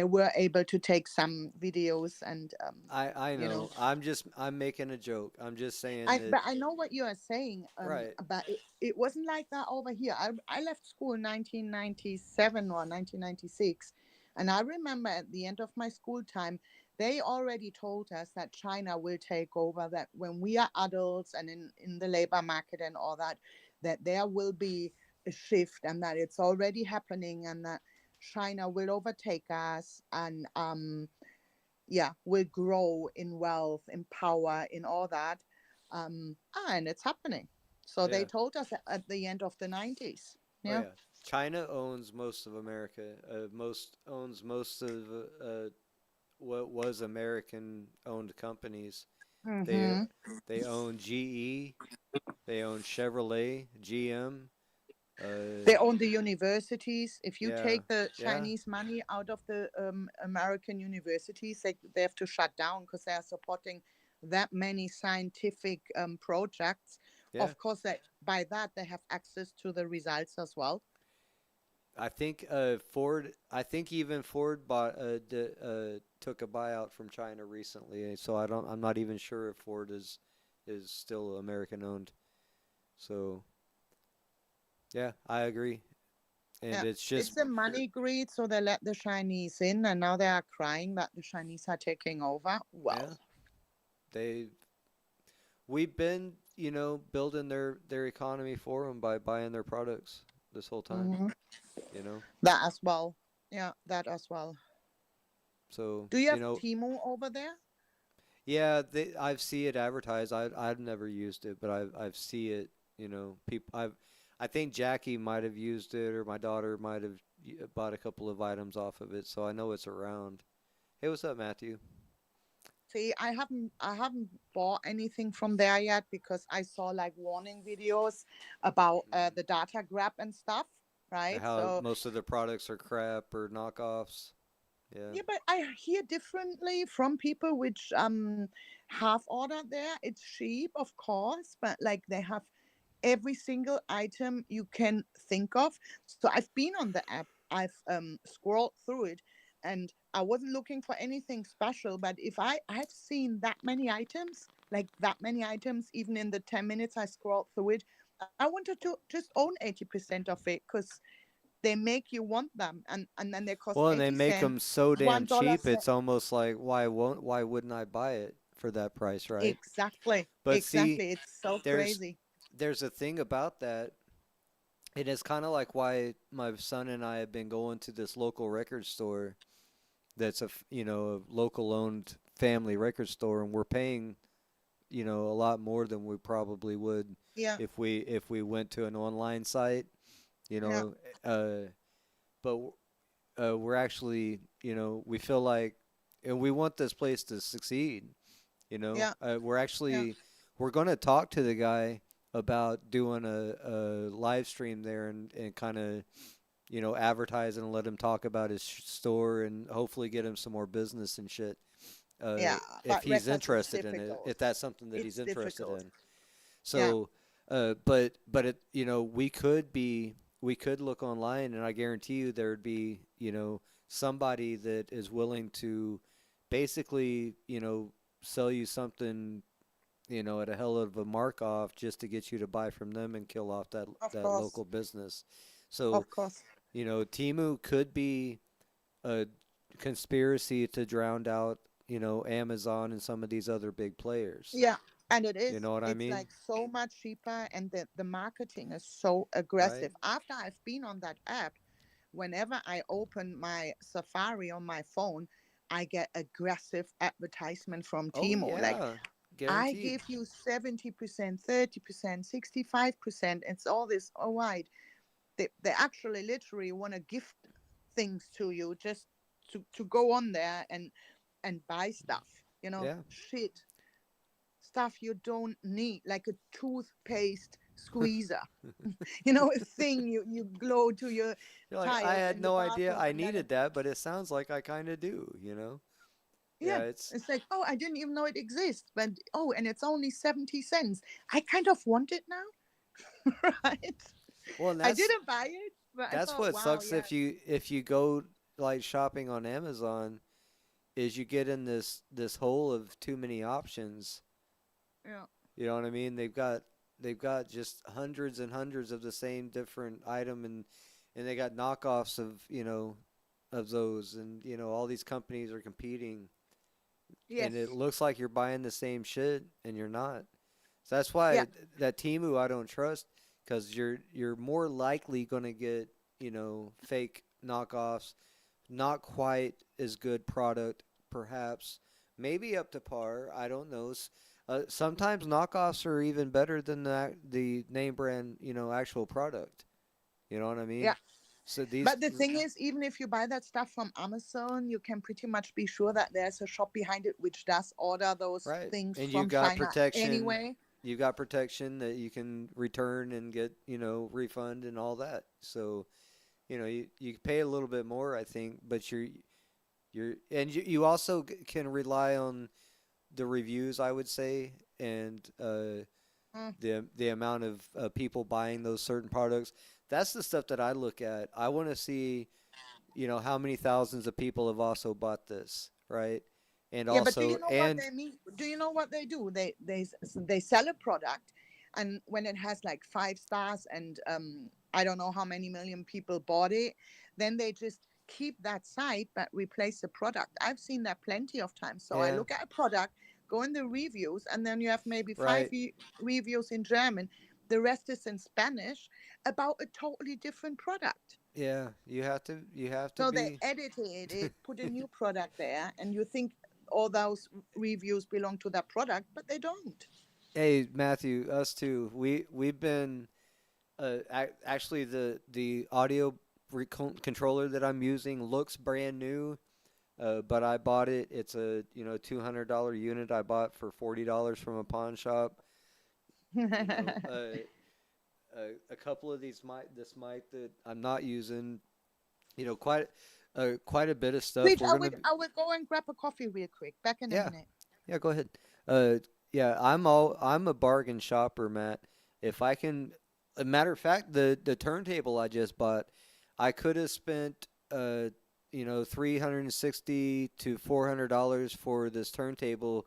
were able to take some videos and I you know know. I'm making a joke. I'm just saying I that but I know what you are saying, right. but it wasn't like that over here. I left school in 1997 or 1996, and I remember at the end of my school time, they already told us that China will take over, that when we are adults and in the labor market and all that, that there will be a shift and that it's already happening and that China will overtake us and yeah, will grow in wealth, in power, in all that. And it's happening. So they Yeah. told us at the end of the 90s. Oh Yeah. yeah. China owns most of America. Most of what was American owned companies. They Hmm. they own GE, they own Chevrolet, GM. They own the universities. If you Yeah, take the yeah, Chinese money out of the American universities, they have to shut down because they are supporting that many scientific projects. yeah. Of course, that by that they have access to the results as well. I think Ford. I think even Ford took a buyout from China recently. So I don't. I'm not even sure if Ford is still American owned. So yeah, I agree. And Yeah, it's just it's a money greed, so they let the Chinese in, and now they are crying that the Chinese are taking over. yeah. Well, They we've been building their economy for them by buying their products this whole time. mhm, You know. that as well. Yeah, that as well. So Do you have Timo over there? yeah, I've see it advertised. I've never used it, but I've see it. People. I think Jackie might have used it, or my daughter might have bought a couple of items off of it. So I know it's around. Hey, what's up, Matthew? See, I haven't bought anything from there yet because I saw like warning videos about the data grab and stuff, right? How So most of the products are crap or knockoffs. Yeah. yeah, but I hear differently from people which have ordered there. It's cheap, of course, but like they have every single item you can think of. So I've been on the app, I've scrolled through it, and I wasn't looking for anything special. But if I've seen that many items, like that many items, even in the 10 minutes I scrolled through it, I wanted to just own 80% of it because they make you want them, and then they cost Well, and they 80 make cents, them so damn $1 cheap. cent. It's almost like why wouldn't I buy it for that price, right? Exactly, But see, exactly. It's so there's crazy. there's a thing about that And it's kind of like why my son and I have been going to this local record store that's a local owned family record store, and we're paying, a lot more than we probably would Yeah, if we went to an online site, you yeah, know, but we're actually, we feel like, and we want this place to succeed. yeah, We're yeah. actually we're going to talk to the guy about doing a live stream there and kind of advertise and let him talk about his store and hopefully get him some more business and shit. Yeah, If but he's records is interested in it, difficult. if that's something that he's It's interested difficult. in. Yeah. So, but it, we could look online, and I guarantee you there'd be, somebody that is willing to basically, sell you something, at a hell of a mark off just to get you to buy from them and kill off that Of that course. local business. So, Of course. Timu could be a conspiracy to drown out, Amazon and some of these other big players. Yeah, and it You is. know what I It's mean? like so much cheaper, and the marketing is so Right? aggressive. After I've been on that app, whenever I open my Safari on my phone, I get aggressive advertisement from Oh Timo. Like, yeah, I guaranteed. give you 70%, 30%, 65%. It's all this. All right. They actually literally want to gift things to you just to go on there and buy stuff. Yeah. Shit, stuff you don't need, like a toothpaste squeezer. A thing you glow to your You're like, I tiles had in your no idea bathroom, I and then needed that, but it sounds like I kind of do. yeah, Yeah, it's it's like, oh, I didn't even know it exists, but oh, and it's only 70 cents. I kind of want it now. Right? well, and I that's didn't buy it, but I that's thought, what wow, sucks yeah, if you go like shopping on Amazon is you get in this hole of too many options. yeah, You know what I mean? They've got just hundreds and hundreds of the same different item and they got knockoffs of those and all these companies are competing yes, and it looks like you're buying the same shit and you're not. So that's yeah, why that Timu I don't trust because you're more likely gonna get fake knockoffs, not quite as good product, perhaps maybe up to par. I don't know. Sometimes knockoffs are even better than the name brand actual product. You know what I yeah. mean? So these But the thing is, even if you buy that stuff from Amazon, you can pretty much be sure that there's a shop behind it which does order those right, things and from China anyway. you got protection that you can return and get refund and all that. So you pay a little bit more, I think, but you also can rely on the reviews, I would say, and Mm, the amount of people buying those certain products. That's the stuff that I look at. I want to see, how many thousands of people have also bought this, right? And yeah, but do you also, know what and they mean? Do you know what they do? They sell a product, and when it has like 5 stars and I don't know how many million people bought it, then they just keep that site but replace the product. I've seen that plenty of times. So I yeah, look at a product, go in the reviews, and then you have maybe five right, reviews in German. The rest is in Spanish about a totally different product. yeah. You have to So they be. edited it, put a new product there, and you think all those reviews belong to that product, but they don't. Hey, Matthew, us too. We've been actually the audio controller that I'm using looks brand new. But I bought it. It's a $200 unit I bought for $40 from a pawn shop. You know, a couple of this mic that I'm not using. Quite a bit of stuff. Which We're gonna. I will go and grab a coffee real quick. Back in a Yeah, minute. yeah. Go ahead. Yeah. I'm a bargain shopper, Matt. If I can, a matter of fact, the turntable I just bought, I could have spent 360 to $400 for this turntable.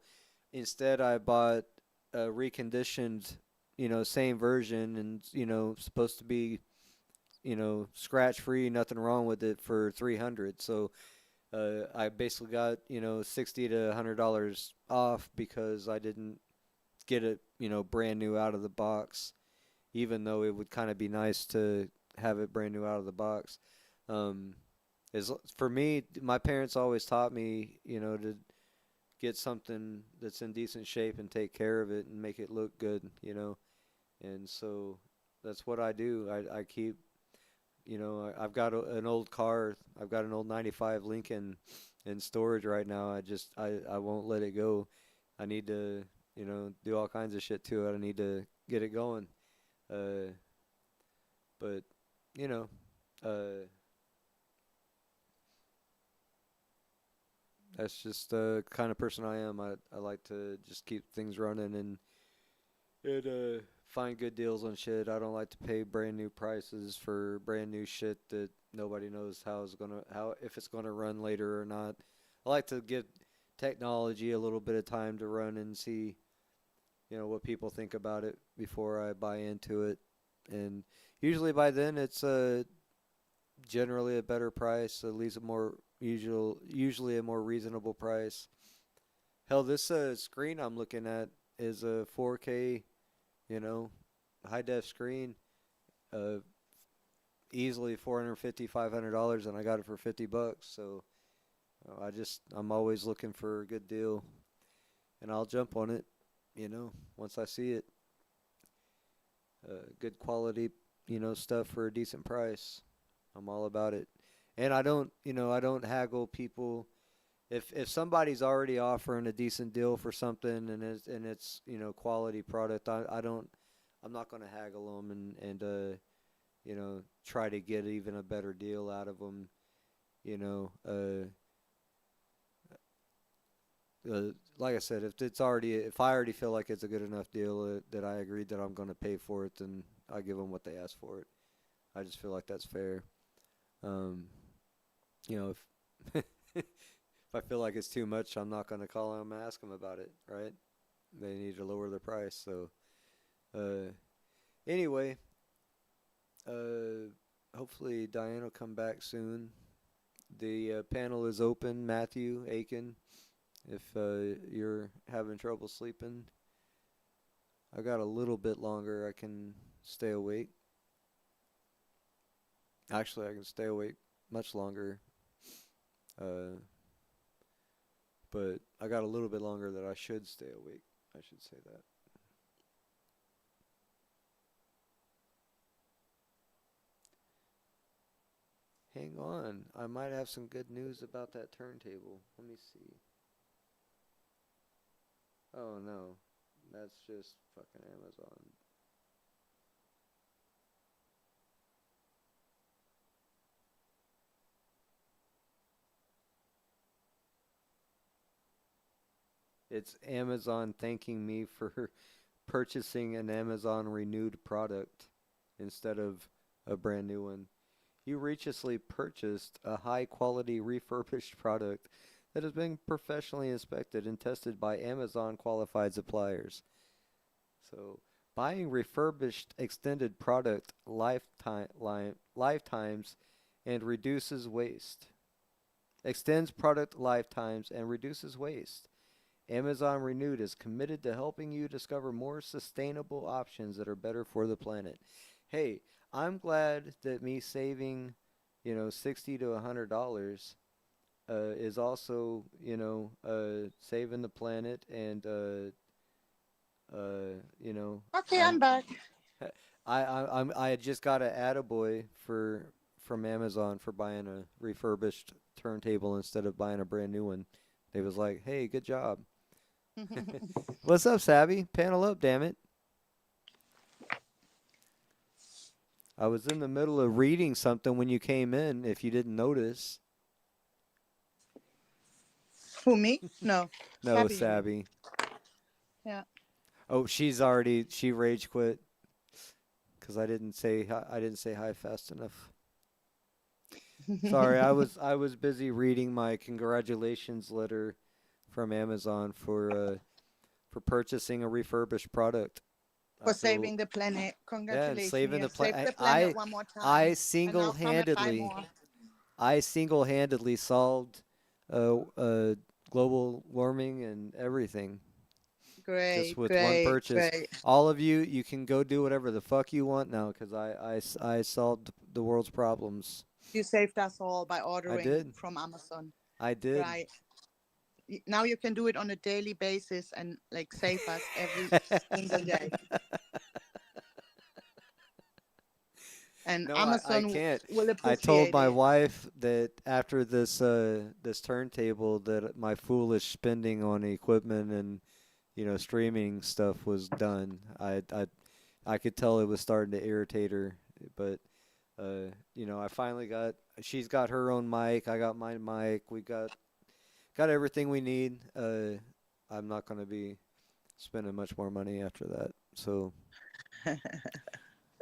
Instead, I bought a reconditioned, same version and, supposed to be, scratch free, nothing wrong with it for 300. So, I basically got, 60 to $100 off because I didn't get it, brand new out of the box, even though it would kind of be nice to, have it brand new out of the box. Is for me, my parents always taught me, to get something that's in decent shape and take care of it and make it look good. And so that's what I do. I keep, I've got an old car. I've got an old 95 Lincoln in storage right now. I won't let it go. I need to, do all kinds of shit to it. I need to get it going. But, you know, that's just the kind of person I am. I like to just keep things running and find good deals on shit. I don't like to pay brand new prices for brand new shit that nobody knows if it's gonna run later or not. I like to give technology a little bit of time to run and see, what people think about it before I buy into it. And usually by then it's generally a better price, at least usually a more reasonable price. Hell, this screen I'm looking at is a 4K, high def screen, easily $450-$500, and I got it for $50. So I'm always looking for a good deal, and I'll jump on it, once I see it. Good quality, stuff for a decent price. I'm all about it. And I don't haggle people. If somebody's already offering a decent deal for something and it's quality product, I'm not going to haggle them and try to get even a better deal out of them. Like I said, if I already feel like it's a good enough deal that I agreed that I'm going to pay for it, then I give them what they ask for it. I just feel like that's fair. If if I feel like it's too much, I'm not going to call them and ask them about it, right? They need to lower their price. So, anyway, hopefully Diane will come back soon. The panel is open, Matthew, Aiken, if you're having trouble sleeping. I got a little bit longer. I can stay awake. Actually, I can stay awake much longer. But I got a little bit longer that I should stay awake. I should say that. Hang on. I might have some good news about that turntable. Let me see. Oh, no. That's just fucking Amazon. It's Amazon thanking me for purchasing an Amazon renewed product instead of a brand new one. You recently purchased a high quality refurbished product that has been professionally inspected and tested by Amazon qualified suppliers. So, buying refurbished extended product lifetimes and reduces waste. Extends product lifetimes and reduces waste. Amazon Renewed is committed to helping you discover more sustainable options that are better for the planet. Hey, I'm glad that me saving, $60 to $100 is also, saving the planet and, Okay, I'm back. I just got an attaboy from Amazon for buying a refurbished turntable instead of buying a brand new one. They was like, "Hey, good job." What's up, Savvy? Panel up, damn it. I was in the middle of reading something when you came in, if you didn't notice. Who, me? No. No, Savvy. Yeah. Oh, she rage quit because I didn't say hi fast enough. Sorry, I was busy reading my congratulations letter from Amazon for purchasing a refurbished product. For saving the planet. Congratulations. Yeah, saving the planet. Save the planet one more time. I single-handedly solved global warming and everything. Great, just with great, one purchase. Great. All of you can go do whatever the fuck you want now because I solved the world's problems. You saved us all by I ordering did. from Amazon, I did. right? Now you can do it on a daily basis and like save us every single day. And No, I Amazon can't. will I told appreciate my it. wife that after this turntable that my foolish spending on equipment and streaming stuff was done. I could tell it was starting to irritate her, but I finally she's got her own mic, I got my mic, we got everything we need. I'm not going to be spending much more money after that. So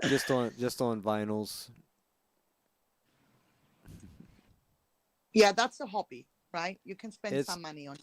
just on vinyls. Yeah, that's a hobby, right? You can spend It's some money on